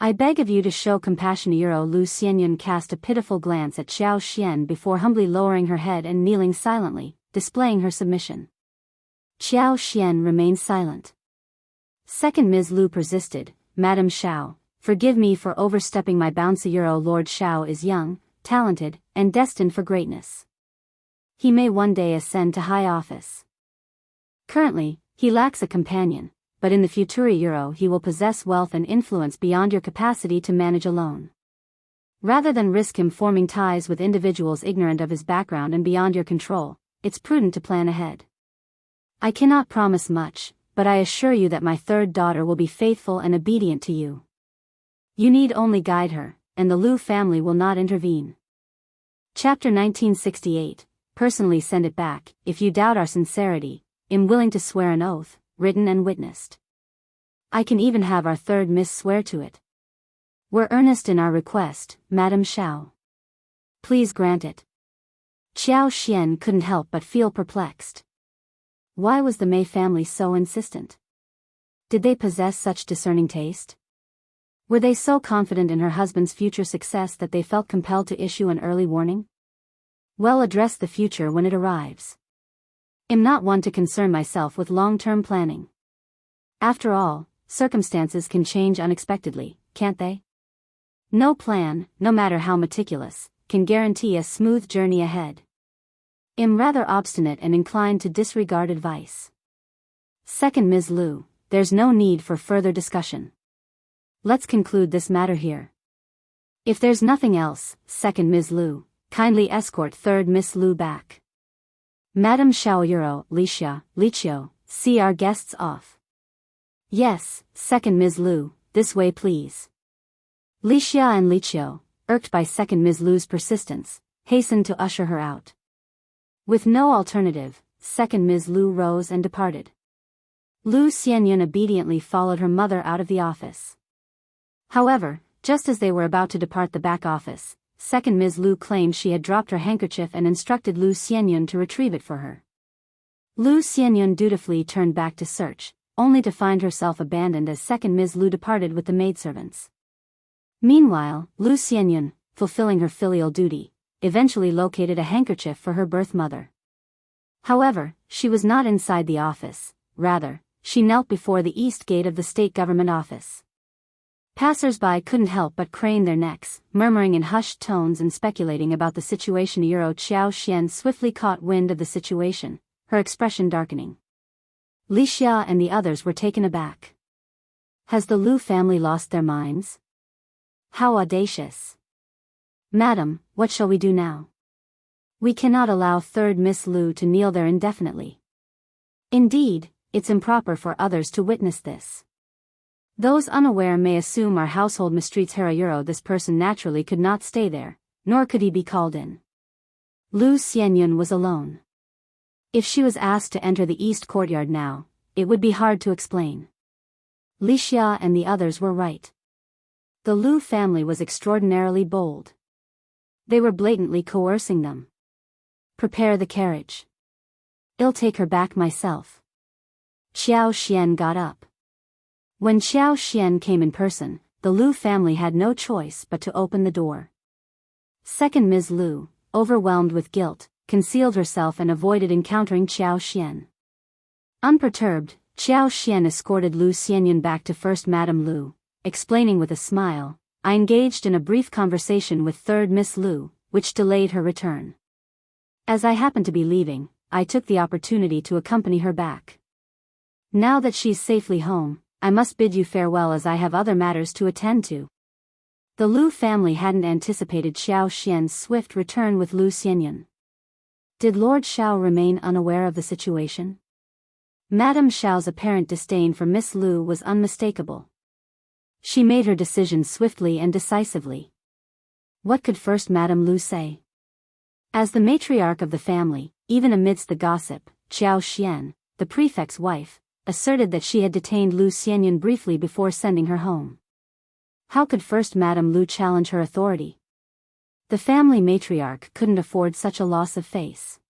I beg of you to show compassion. Lu Xianyun cast a pitiful glance at Xiao Xian before humbly lowering her head and kneeling silently, displaying her submission. Xiao Xian remained silent. Second Ms. Lu persisted, Madame Xiao, forgive me for overstepping my bounds. Lord Xiao is young, talented, and destined for greatness. He may one day ascend to high office. Currently, he lacks a companion, but in the future he will possess wealth and influence beyond your capacity to manage alone. Rather than risk him forming ties with individuals ignorant of his background and beyond your control, it's prudent to plan ahead. I cannot promise much, but I assure you that my third daughter will be faithful and obedient to you. You need only guide her, and the Lu family will not intervene. Chapter 1968, Personally send it back. If you doubt our sincerity, am willing to swear an oath, written and witnessed. I can even have our third miss swear to it. We're earnest in our request, Madame Xiao. Please grant it. Xiao Xian couldn't help but feel perplexed. Why was the Mei family so insistent? Did they possess such discerning taste? Were they so confident in her husband's future success that they felt compelled to issue an early warning? Well, address the future when it arrives. I'm not one to concern myself with long-term planning. After all, circumstances can change unexpectedly, can't they? No plan, no matter how meticulous, can guarantee a smooth journey ahead. I'm rather obstinate and inclined to disregard advice. Second Ms. Lu, there's no need for further discussion. Let's conclude this matter here. If there's nothing else, second Ms. Lu, kindly escort third Miss Lu back. Madame Xiao Liqiao, see our guests off. Yes, second Ms. Lu, this way please. Lixia and Liqiao, irked by second Ms. Lu's persistence, hastened to usher her out. With no alternative, second Ms. Lu rose and departed. Lu Xianyun obediently followed her mother out of the office. However, just as they were about to depart the back office, second Ms. Lu claimed she had dropped her handkerchief and instructed Lu Xianyun to retrieve it for her. Lu Xianyun dutifully turned back to search, only to find herself abandoned as second Ms. Lu departed with the maidservants. Meanwhile, Lu Xianyun, fulfilling her filial duty, eventually located a handkerchief for her birth mother. However, she was not inside the office, rather, she knelt before the east gate of the state government office. Passers-by couldn't help but crane their necks, murmuring in hushed tones and speculating about the situation. Xiao Xian swiftly caught wind of the situation, her expression darkening. Li Xia and the others were taken aback. Has the Lu family lost their minds? How audacious! Madam, what shall we do now? We cannot allow third Miss Lu to kneel there indefinitely. Indeed, it's improper for others to witness this. Those unaware may assume our household mistreats her. This person naturally could not stay there, nor could he be called in. Lu Xianyun was alone. If she was asked to enter the east courtyard now, it would be hard to explain. Li Xia and the others were right. The Lu family was extraordinarily bold. They were blatantly coercing them. Prepare the carriage. I'll take her back myself. Xiao Xian got up. When Xiao Xian came in person, the Lu family had no choice but to open the door. Second Ms. Lu, overwhelmed with guilt, concealed herself and avoided encountering Xiao Xian. Unperturbed, Xiao Xian escorted Lu Xianyun back to First Madame Lu, explaining with a smile, I engaged in a brief conversation with Third Miss Lu, which delayed her return. As I happened to be leaving, I took the opportunity to accompany her back. Now that she's safely home, I must bid you farewell as I have other matters to attend to. The Lu family hadn't anticipated Xiao Xian's swift return with Lu Xianyun. Did Lord Xiao remain unaware of the situation? Madame Xiao's apparent disdain for Miss Lu was unmistakable. She made her decision swiftly and decisively. What could First Madame Lu say? As the matriarch of the family, even amidst the gossip, Xiao Xian, the prefect's wife, asserted that she had detained Lu Xianyun briefly before sending her home. How could First Madame Lu challenge her authority? The family matriarch couldn't afford such a loss of face.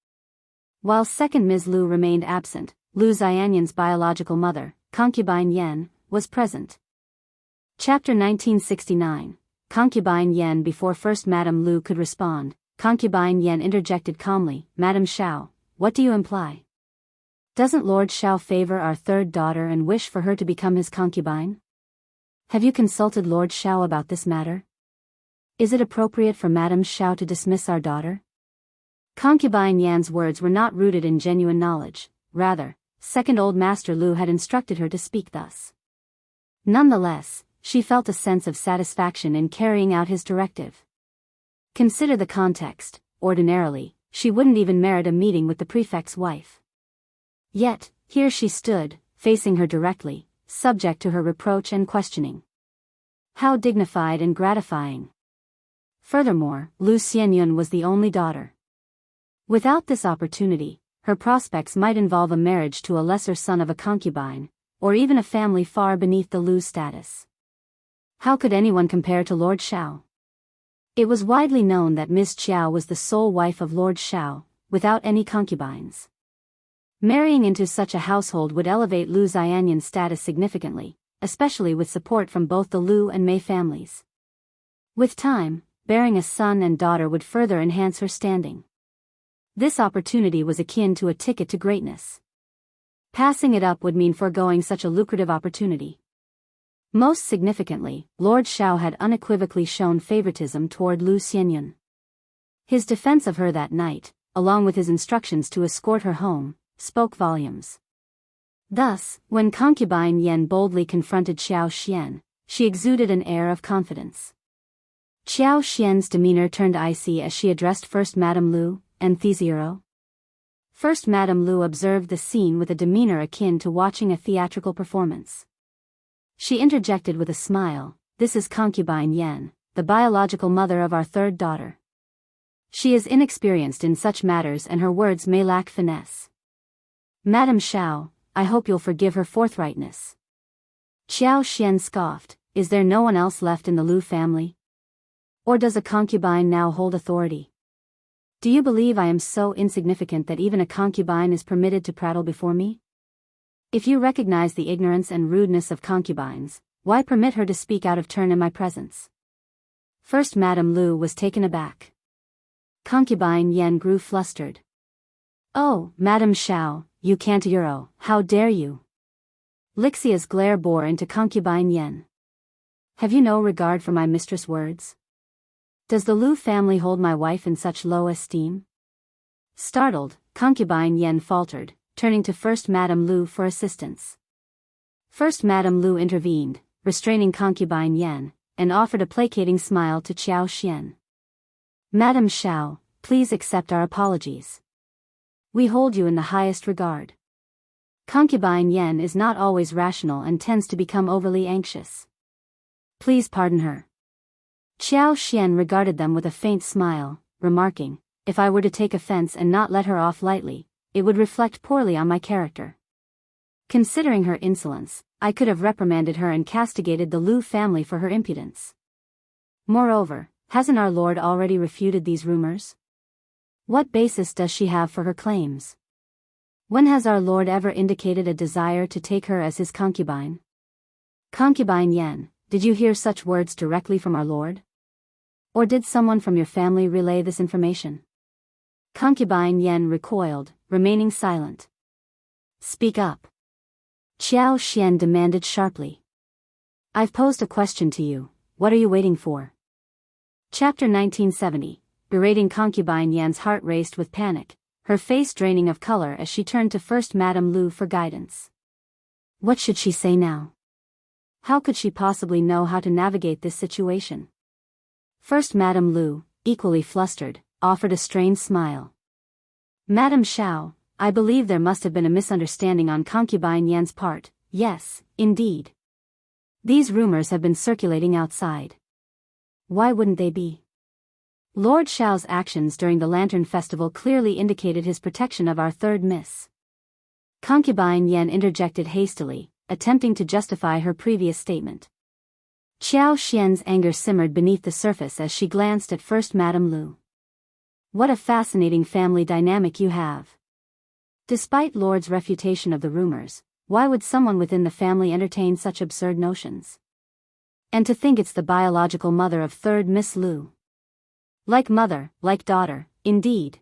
While Second Ms. Lu remained absent, Lu Xianyun's biological mother, Concubine Yan, was present. Chapter 1969, Concubine Yan. Before First Madame Lu could respond, Concubine Yan interjected calmly, Madame Xiao, what do you imply? Doesn't Lord Xiao favor our third daughter and wish for her to become his concubine? Have you consulted Lord Xiao about this matter? Is it appropriate for Madame Xiao to dismiss our daughter? Concubine Yan's words were not rooted in genuine knowledge, rather, Second Old Master Lu had instructed her to speak thus. Nonetheless, she felt a sense of satisfaction in carrying out his directive. Consider the context. Ordinarily, she wouldn't even merit a meeting with the prefect's wife. Yet, here she stood, facing her directly, subject to her reproach and questioning. How dignified and gratifying. Furthermore, Lu Xianyun was the only daughter. Without this opportunity, her prospects might involve a marriage to a lesser son of a concubine, or even a family far beneath the Lu status. How could anyone compare to Lord Xiao? It was widely known that Miss Qiao was the sole wife of Lord Xiao, without any concubines. Marrying into such a household would elevate Lu Xianyun's status significantly, especially with support from both the Lu and Mei families. With time, bearing a son and daughter would further enhance her standing. This opportunity was akin to a ticket to greatness. Passing it up would mean foregoing such a lucrative opportunity. Most significantly, Lord Xiao had unequivocally shown favoritism toward Lu Xianyun. His defense of her that night, along with his instructions to escort her home, spoke volumes. Thus, when Concubine Yan boldly confronted Xiao Xian, she exuded an air of confidence. Xiao Xian's demeanor turned icy as she addressed First Madame Lu, and Thizero. First Madame Lu observed the scene with a demeanor akin to watching a theatrical performance. She interjected with a smile, this is Concubine Yan, the biological mother of our third daughter. She is inexperienced in such matters and her words may lack finesse. Madame Xiao, I hope you'll forgive her forthrightness. Xiao Xian scoffed, is there no one else left in the Lu family? Or does a concubine now hold authority? Do you believe I am so insignificant that even a concubine is permitted to prattle before me? If you recognize the ignorance and rudeness of concubines, why permit her to speak out of turn in my presence? First Madame Lu was taken aback. Concubine Yan grew flustered. Oh, Madame Xiao, you can't how dare you? Lixia's glare bore into Concubine Yan. Have you no regard for my mistress' words? Does the Lu family hold my wife in such low esteem? Startled, concubine Yen faltered, turning to First Madame Lu for assistance. First Madame Lu intervened, restraining concubine Yen, and offered a placating smile to Qiao Xian. Madame Xiao, please accept our apologies. We hold you in the highest regard. Concubine Yen is not always rational and tends to become overly anxious. Please pardon her. Qiao Xian regarded them with a faint smile, remarking, if I were to take offense and not let her off lightly, it would reflect poorly on my character. Considering her insolence, I could have reprimanded her and castigated the Lu family for her impudence. Moreover, hasn't our lord already refuted these rumors? What basis does she have for her claims? When has our lord ever indicated a desire to take her as his concubine? Concubine Yen, did you hear such words directly from our lord? Or did someone from your family relay this information? Concubine Yen recoiled, remaining silent. Speak up. Qiao Xian demanded sharply. I've posed a question to you, what are you waiting for? Chapter 1970, berating concubine Yan's heart raced with panic, her face draining of color as she turned to First Madame Lu for guidance. What should she say now? How could she possibly know how to navigate this situation? First Madame Lu, equally flustered, offered a strained smile. Madame Xiao, I believe there must have been a misunderstanding on concubine Yan's part, yes, indeed. These rumors have been circulating outside. Why wouldn't they be? Lord Xiao's actions during the Lantern Festival clearly indicated his protection of our third miss. Concubine Yen interjected hastily, attempting to justify her previous statement. Qiao Xian's anger simmered beneath the surface as she glanced at First Madame Lu. What a fascinating family dynamic you have. Despite Lord's refutation of the rumors, why would someone within the family entertain such absurd notions? And to think it's the biological mother of third Miss Lu. Like mother, like daughter, indeed.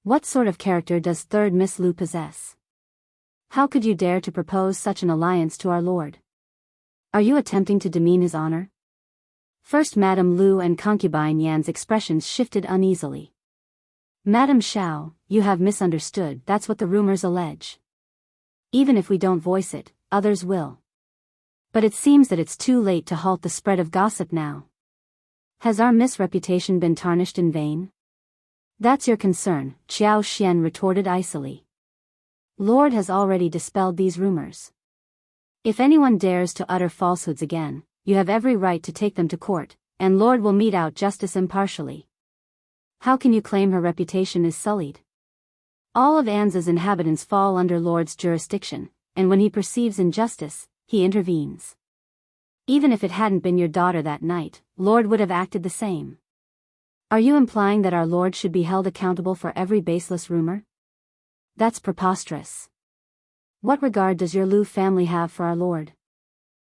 What sort of character does third Miss Lu possess? How could you dare to propose such an alliance to our lord? Are you attempting to demean his honor? First Madame Lu and concubine Yan's expressions shifted uneasily. Madame Xiao, you have misunderstood, that's what the rumors allege. Even if we don't voice it, others will. But it seems that it's too late to halt the spread of gossip now. Has our misreputation been tarnished in vain? That's your concern, Qiao Xian retorted icily. Lord has already dispelled these rumors. If anyone dares to utter falsehoods again, you have every right to take them to court, and Lord will mete out justice impartially. How can you claim her reputation is sullied? All of Anza's inhabitants fall under Lord's jurisdiction, and when he perceives injustice, he intervenes. Even if it hadn't been your daughter that night, Lord would have acted the same. Are you implying that our Lord should be held accountable for every baseless rumor? That's preposterous. What regard does your Lu family have for our Lord?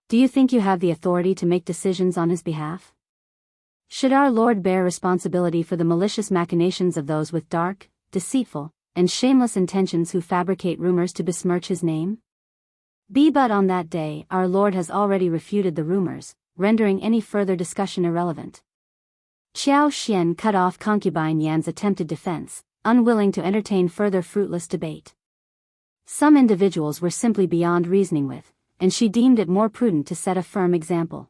Do you think you have the authority to make decisions on his behalf? Should our Lord bear responsibility for the malicious machinations of those with dark, deceitful, and shameless intentions who fabricate rumors to besmirch his name? But on that day, our Lord has already refuted the rumors, rendering any further discussion irrelevant. Qiao Xian cut off concubine Yan's attempted defense, unwilling to entertain further fruitless debate. Some individuals were simply beyond reasoning with, and she deemed it more prudent to set a firm example.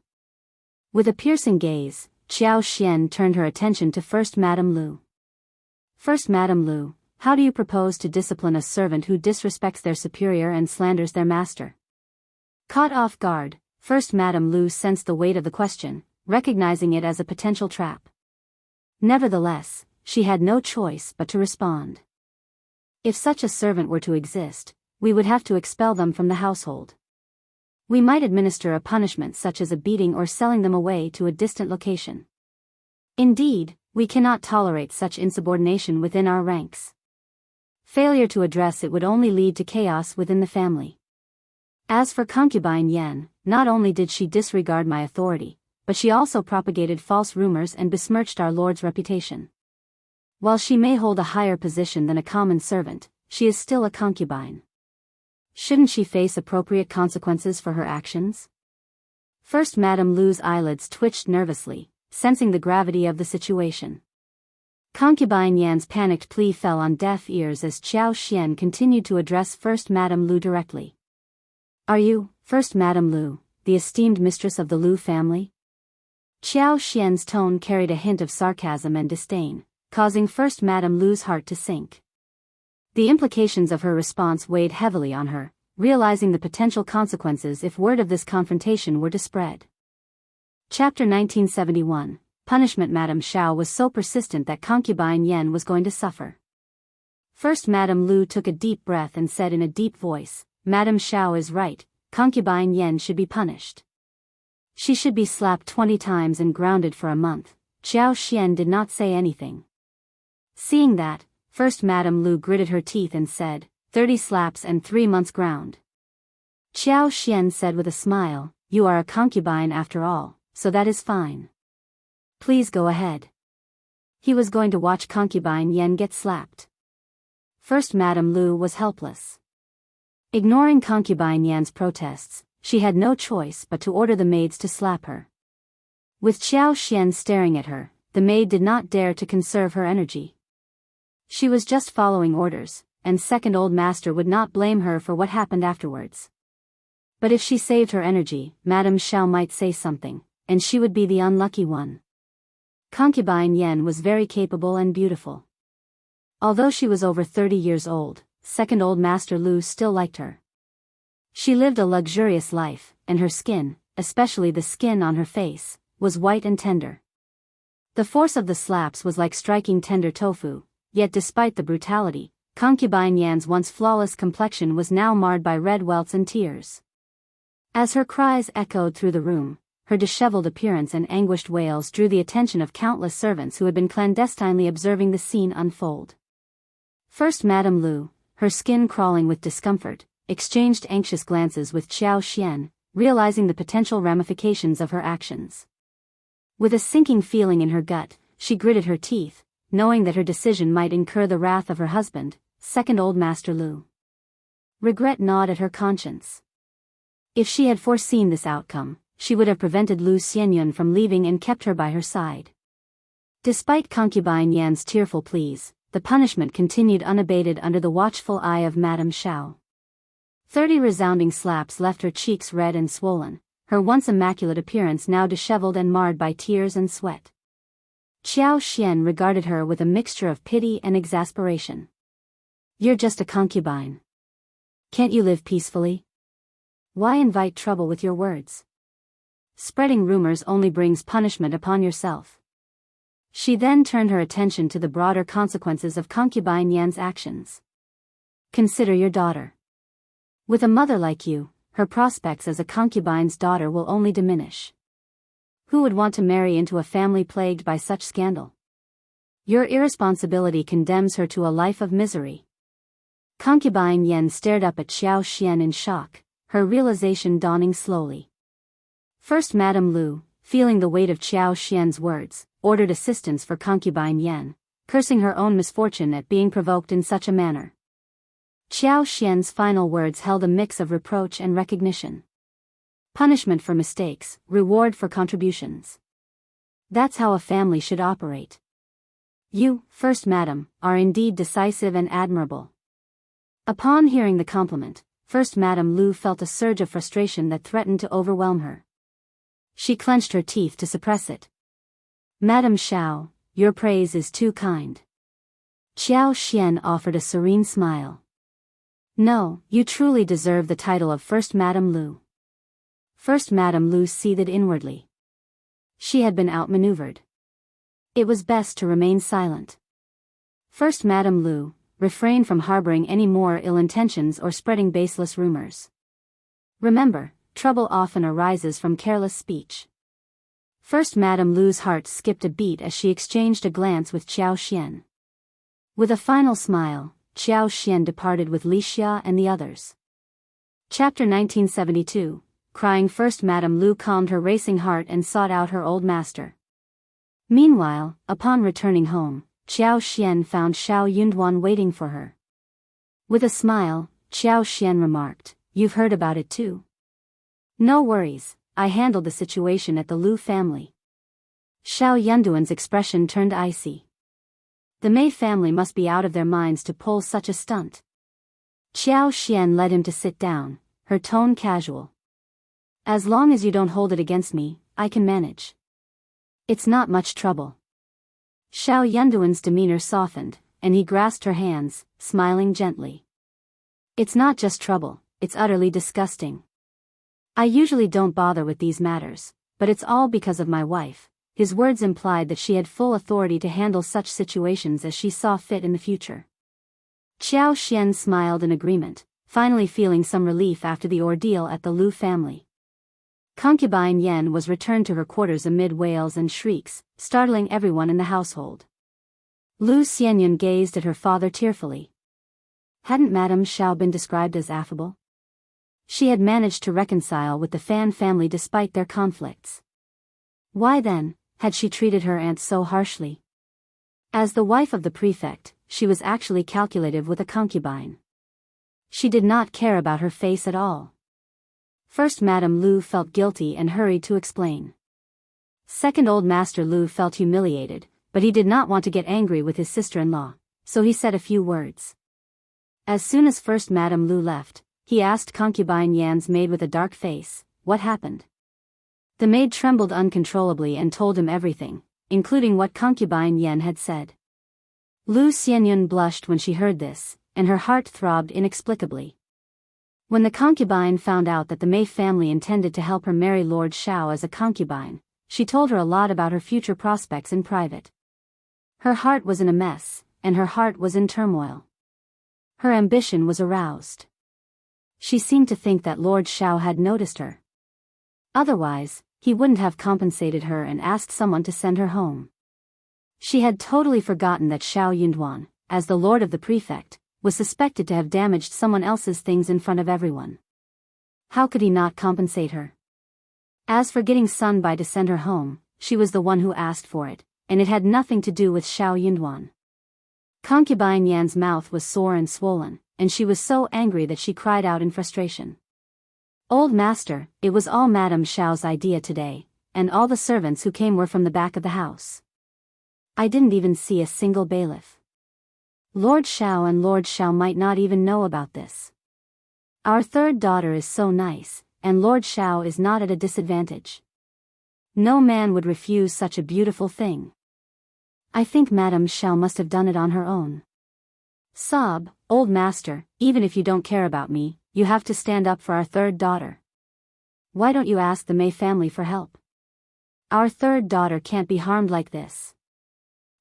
With a piercing gaze, Qiao Xian turned her attention to First Madame Lu. First Madame Lu, how do you propose to discipline a servant who disrespects their superior and slanders their master? Caught off guard, First Madame Lu sensed the weight of the question, recognizing it as a potential trap. Nevertheless, she had no choice but to respond. If such a servant were to exist, we would have to expel them from the household. We might administer a punishment such as a beating or selling them away to a distant location. Indeed, we cannot tolerate such insubordination within our ranks. Failure to address it would only lead to chaos within the family. As for concubine Yan, not only did she disregard my authority, but she also propagated false rumors and besmirched our Lord's reputation. While she may hold a higher position than a common servant, she is still a concubine. Shouldn't she face appropriate consequences for her actions? First Madame Lu's eyelids twitched nervously, sensing the gravity of the situation. Concubine Yan's panicked plea fell on deaf ears as Xiao Xian continued to address First Madame Lu directly. Are you, First Madame Lu, the esteemed mistress of the Lu family? Xiao Xian's tone carried a hint of sarcasm and disdain, causing First Madame Lu's heart to sink. The implications of her response weighed heavily on her, realizing the potential consequences if word of this confrontation were to spread. Chapter 1971. Punishment. Madame Xiao was so persistent that Concubine Yan was going to suffer. First Madame Lu took a deep breath and said in a deep voice, Madame Xiao is right, Concubine Yan should be punished. She should be slapped 20 times and grounded for a month. Xiao Xian did not say anything. Seeing that, First Madame Lu gritted her teeth and said, 30 slaps and 3 months ground. Xiao Xian said with a smile, you are a concubine after all, so that is fine. Please go ahead. He was going to watch Concubine Yan get slapped. First Madame Lu was helpless. Ignoring Concubine Yan's protests, she had no choice but to order the maids to slap her. With Xiao Xian staring at her, the maid did not dare to conserve her energy. She was just following orders, and second old master would not blame her for what happened afterwards. But if she saved her energy, Madame Xiao might say something, and she would be the unlucky one. Concubine Yan was very capable and beautiful. Although she was over 30 years old, second old master Lu still liked her. She lived a luxurious life, and her skin, especially the skin on her face, was white and tender. The force of the slaps was like striking tender tofu, yet despite the brutality, Concubine Yan's once flawless complexion was now marred by red welts and tears. As her cries echoed through the room, her disheveled appearance and anguished wails drew the attention of countless servants who had been clandestinely observing the scene unfold. First Madame Lu, her skin crawling with discomfort, exchanged anxious glances with Xiao Xian, realizing the potential ramifications of her actions. With a sinking feeling in her gut, she gritted her teeth, knowing that her decision might incur the wrath of her husband, second old master Lu. Regret gnawed at her conscience. If she had foreseen this outcome, she would have prevented Lu Xianyun from leaving and kept her by her side. Despite Concubine Yan's tearful pleas, the punishment continued unabated under the watchful eye of Madame Xiao. 30 resounding slaps left her cheeks red and swollen, her once immaculate appearance now disheveled and marred by tears and sweat. Xiao Xian regarded her with a mixture of pity and exasperation. You're just a concubine. Can't you live peacefully? Why invite trouble with your words? Spreading rumors only brings punishment upon yourself. She then turned her attention to the broader consequences of Concubine Yan's actions. Consider your daughter. With a mother like you, her prospects as a concubine's daughter will only diminish. Who would want to marry into a family plagued by such scandal? Your irresponsibility condemns her to a life of misery. Concubine Yan stared up at Xiao Xian in shock, her realization dawning slowly. First Madame Lu, feeling the weight of Xiao Xian's words, ordered assistance for Concubine Yan, cursing her own misfortune at being provoked in such a manner. Xiao Xian's final words held a mix of reproach and recognition. Punishment for mistakes, reward for contributions. That's how a family should operate. You, First Madam, are indeed decisive and admirable. Upon hearing the compliment, First Madame Lu felt a surge of frustration that threatened to overwhelm her. She clenched her teeth to suppress it. Madame Xiao, your praise is too kind. Xiao Xian offered a serene smile. No, you truly deserve the title of First Madame Lu. First Madame Lu seethed inwardly. She had been outmaneuvered. It was best to remain silent. First Madame Lu, refrain from harboring any more ill intentions or spreading baseless rumors. Remember, trouble often arises from careless speech. First Madame Lu's heart skipped a beat as she exchanged a glance with Xiao Xian. With a final smile, Xiao Xian departed with Li Xia and the others. Chapter 1972. Crying. First Madame Lu calmed her racing heart and sought out her old master. Meanwhile, upon returning home, Xiao Xian found Xiao Yunduan waiting for her. With a smile, Xiao Xian remarked, "You've heard about it too? No worries, I handled the situation at the Lu family. Xiao Yunduan's expression turned icy. The Mei family must be out of their minds to pull such a stunt. Qiao Xian led him to sit down, her tone casual. As long as you don't hold it against me, I can manage. It's not much trouble. Xiao Yunduan's demeanor softened, and he grasped her hands, smiling gently. It's not just trouble, it's utterly disgusting. I usually don't bother with these matters, but it's all because of my wife. His words implied that she had full authority to handle such situations as she saw fit in the future. Qiao Xian smiled in agreement, finally feeling some relief after the ordeal at the Lu family. Concubine Yan was returned to her quarters amid wails and shrieks, startling everyone in the household. Lu Xianyun gazed at her father tearfully. Hadn't Madame Xiao been described as affable? She had managed to reconcile with the Fan family despite their conflicts. Why then, had she treated her aunt so harshly? As the wife of the prefect, she was actually calculative with a concubine. She did not care about her face at all. First Madame Lu felt guilty and hurried to explain. Second Old Master Lu felt humiliated, but he did not want to get angry with his sister-in-law, so he said a few words. As soon as First Madame Lu left, he asked Concubine Yan's maid with a dark face, what happened? The maid trembled uncontrollably and told him everything, including what Concubine Yan had said. Lu Xianyun blushed when she heard this, and her heart throbbed inexplicably. When the concubine found out that the Mei family intended to help her marry Lord Xiao as a concubine, she told her a lot about her future prospects in private. Her heart was in a mess, and her heart was in turmoil. Her ambition was aroused. She seemed to think that Lord Xiao had noticed her. Otherwise, he wouldn't have compensated her and asked someone to send her home. She had totally forgotten that Xiao Yunduan, as the lord of the prefect, was suspected to have damaged someone else's things in front of everyone. How could he not compensate her? As for getting Sun Bai to send her home, she was the one who asked for it, and it had nothing to do with Xiao Yunduan. Concubine Yan's mouth was sore and swollen, and she was so angry that she cried out in frustration. Old Master, it was all Madame Xiao's idea today, and all the servants who came were from the back of the house. I didn't even see a single bailiff. Lord Xiao and Lord Xiao might not even know about this. Our third daughter is so nice, and Lord Xiao is not at a disadvantage. No man would refuse such a beautiful thing. I think Madame Xiao must have done it on her own. Sob, Old Master, even if you don't care about me, you have to stand up for our third daughter. Why don't you ask the Mei family for help? Our third daughter can't be harmed like this.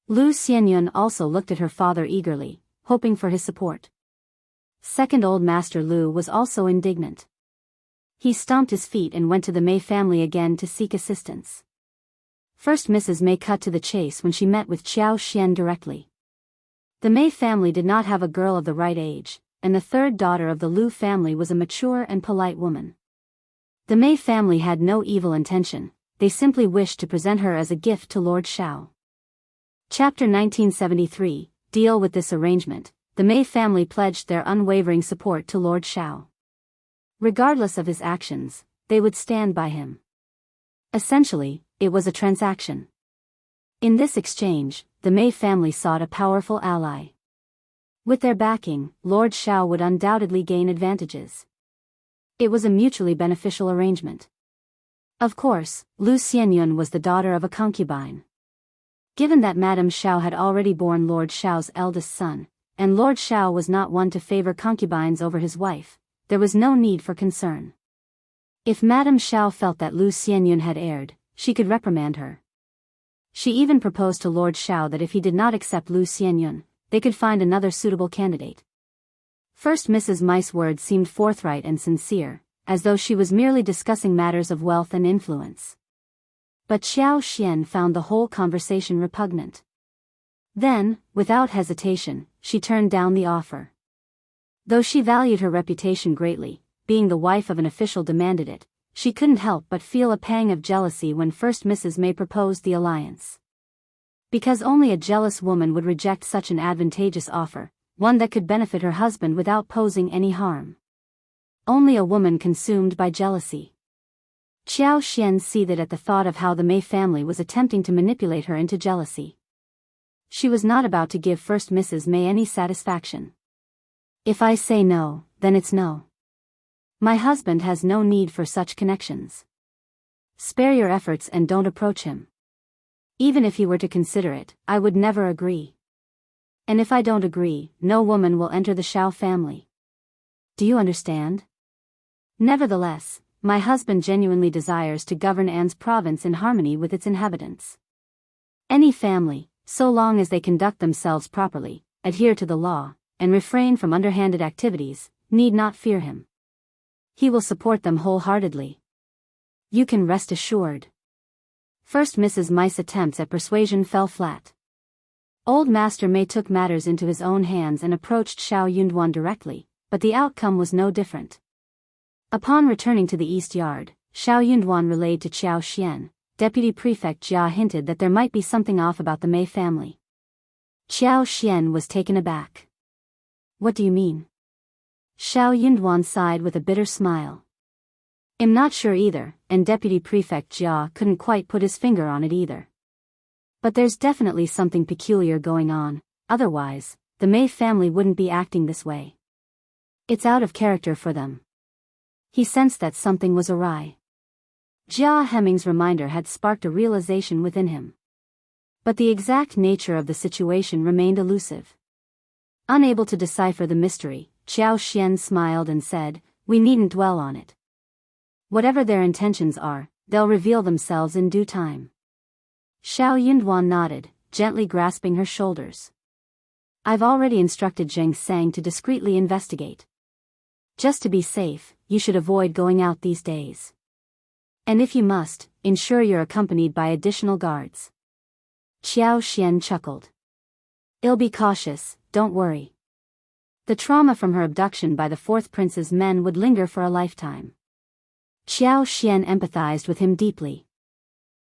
Lu Xianyun also looked at her father eagerly, hoping for his support. Second Old Master Lu was also indignant. He stomped his feet and went to the Mei family again to seek assistance. First Mrs. Mei cut to the chase when she met with Qiao Xian directly. The Mei family did not have a girl of the right age, and the third daughter of the Lu family was a mature and polite woman. The Mei family had no evil intention, they simply wished to present her as a gift to Lord Xiao. Chapter 1973, Deal with this arrangement, the Mei family pledged their unwavering support to Lord Xiao. Regardless of his actions, they would stand by him. Essentially, it was a transaction. In this exchange, the Mei family sought a powerful ally. With their backing, Lord Xiao would undoubtedly gain advantages. It was a mutually beneficial arrangement. Of course, Lu Xianyun was the daughter of a concubine. Given that Madame Xiao had already borne Lord Xiao's eldest son, and Lord Xiao was not one to favor concubines over his wife, there was no need for concern. If Madame Xiao felt that Lu Xianyun had erred, she could reprimand her. She even proposed to Lord Xiao that if he did not accept Lu Xianyun, they could find another suitable candidate. First Mrs. Mei's words seemed forthright and sincere, as though she was merely discussing matters of wealth and influence. But Qiao Xian found the whole conversation repugnant. Then, without hesitation, she turned down the offer. Though she valued her reputation greatly, being the wife of an official demanded it, she couldn't help but feel a pang of jealousy when First Mrs. Mei proposed the alliance. Because only a jealous woman would reject such an advantageous offer, one that could benefit her husband without posing any harm. Only a woman consumed by jealousy. Qiao Xian seethed at the thought of how the Mei family was attempting to manipulate her into jealousy. She was not about to give First Mrs. Mei any satisfaction. If I say no, then it's no. My husband has no need for such connections. Spare your efforts and don't approach him. Even if he were to consider it, I would never agree. And if I don't agree, no woman will enter the Xiao family. Do you understand? Nevertheless, my husband genuinely desires to govern An's province in harmony with its inhabitants. Any family, so long as they conduct themselves properly, adhere to the law, and refrain from underhanded activities, need not fear him. He will support them wholeheartedly. You can rest assured. First Mrs. Mei's attempts at persuasion fell flat. Old Master Mei took matters into his own hands and approached Xiao Yunduan directly, but the outcome was no different. Upon returning to the East Yard, Xiao Yunduan relayed to Qiao Xian, Deputy Prefect Jia hinted that there might be something off about the Mei family. Qiao Xian was taken aback. What do you mean? Xiao Yunduan sighed with a bitter smile. I'm not sure either, and Deputy Prefect Jia couldn't quite put his finger on it either. But there's definitely something peculiar going on, otherwise, the Mei family wouldn't be acting this way. It's out of character for them. He sensed that something was awry. Jia Hemming's reminder had sparked a realization within him. But the exact nature of the situation remained elusive. Unable to decipher the mystery, Qiao Xian smiled and said, "We needn't dwell on it. Whatever their intentions are, they'll reveal themselves in due time." Xiao Yunduan nodded, gently grasping her shoulders. "I've already instructed Zheng Sang to discreetly investigate. Just to be safe, you should avoid going out these days. And if you must, ensure you're accompanied by additional guards." Qiao Xian chuckled. "I'll be cautious, don't worry. The trauma from her abduction by the fourth prince's men would linger for a lifetime." Qiao Xian empathized with him deeply.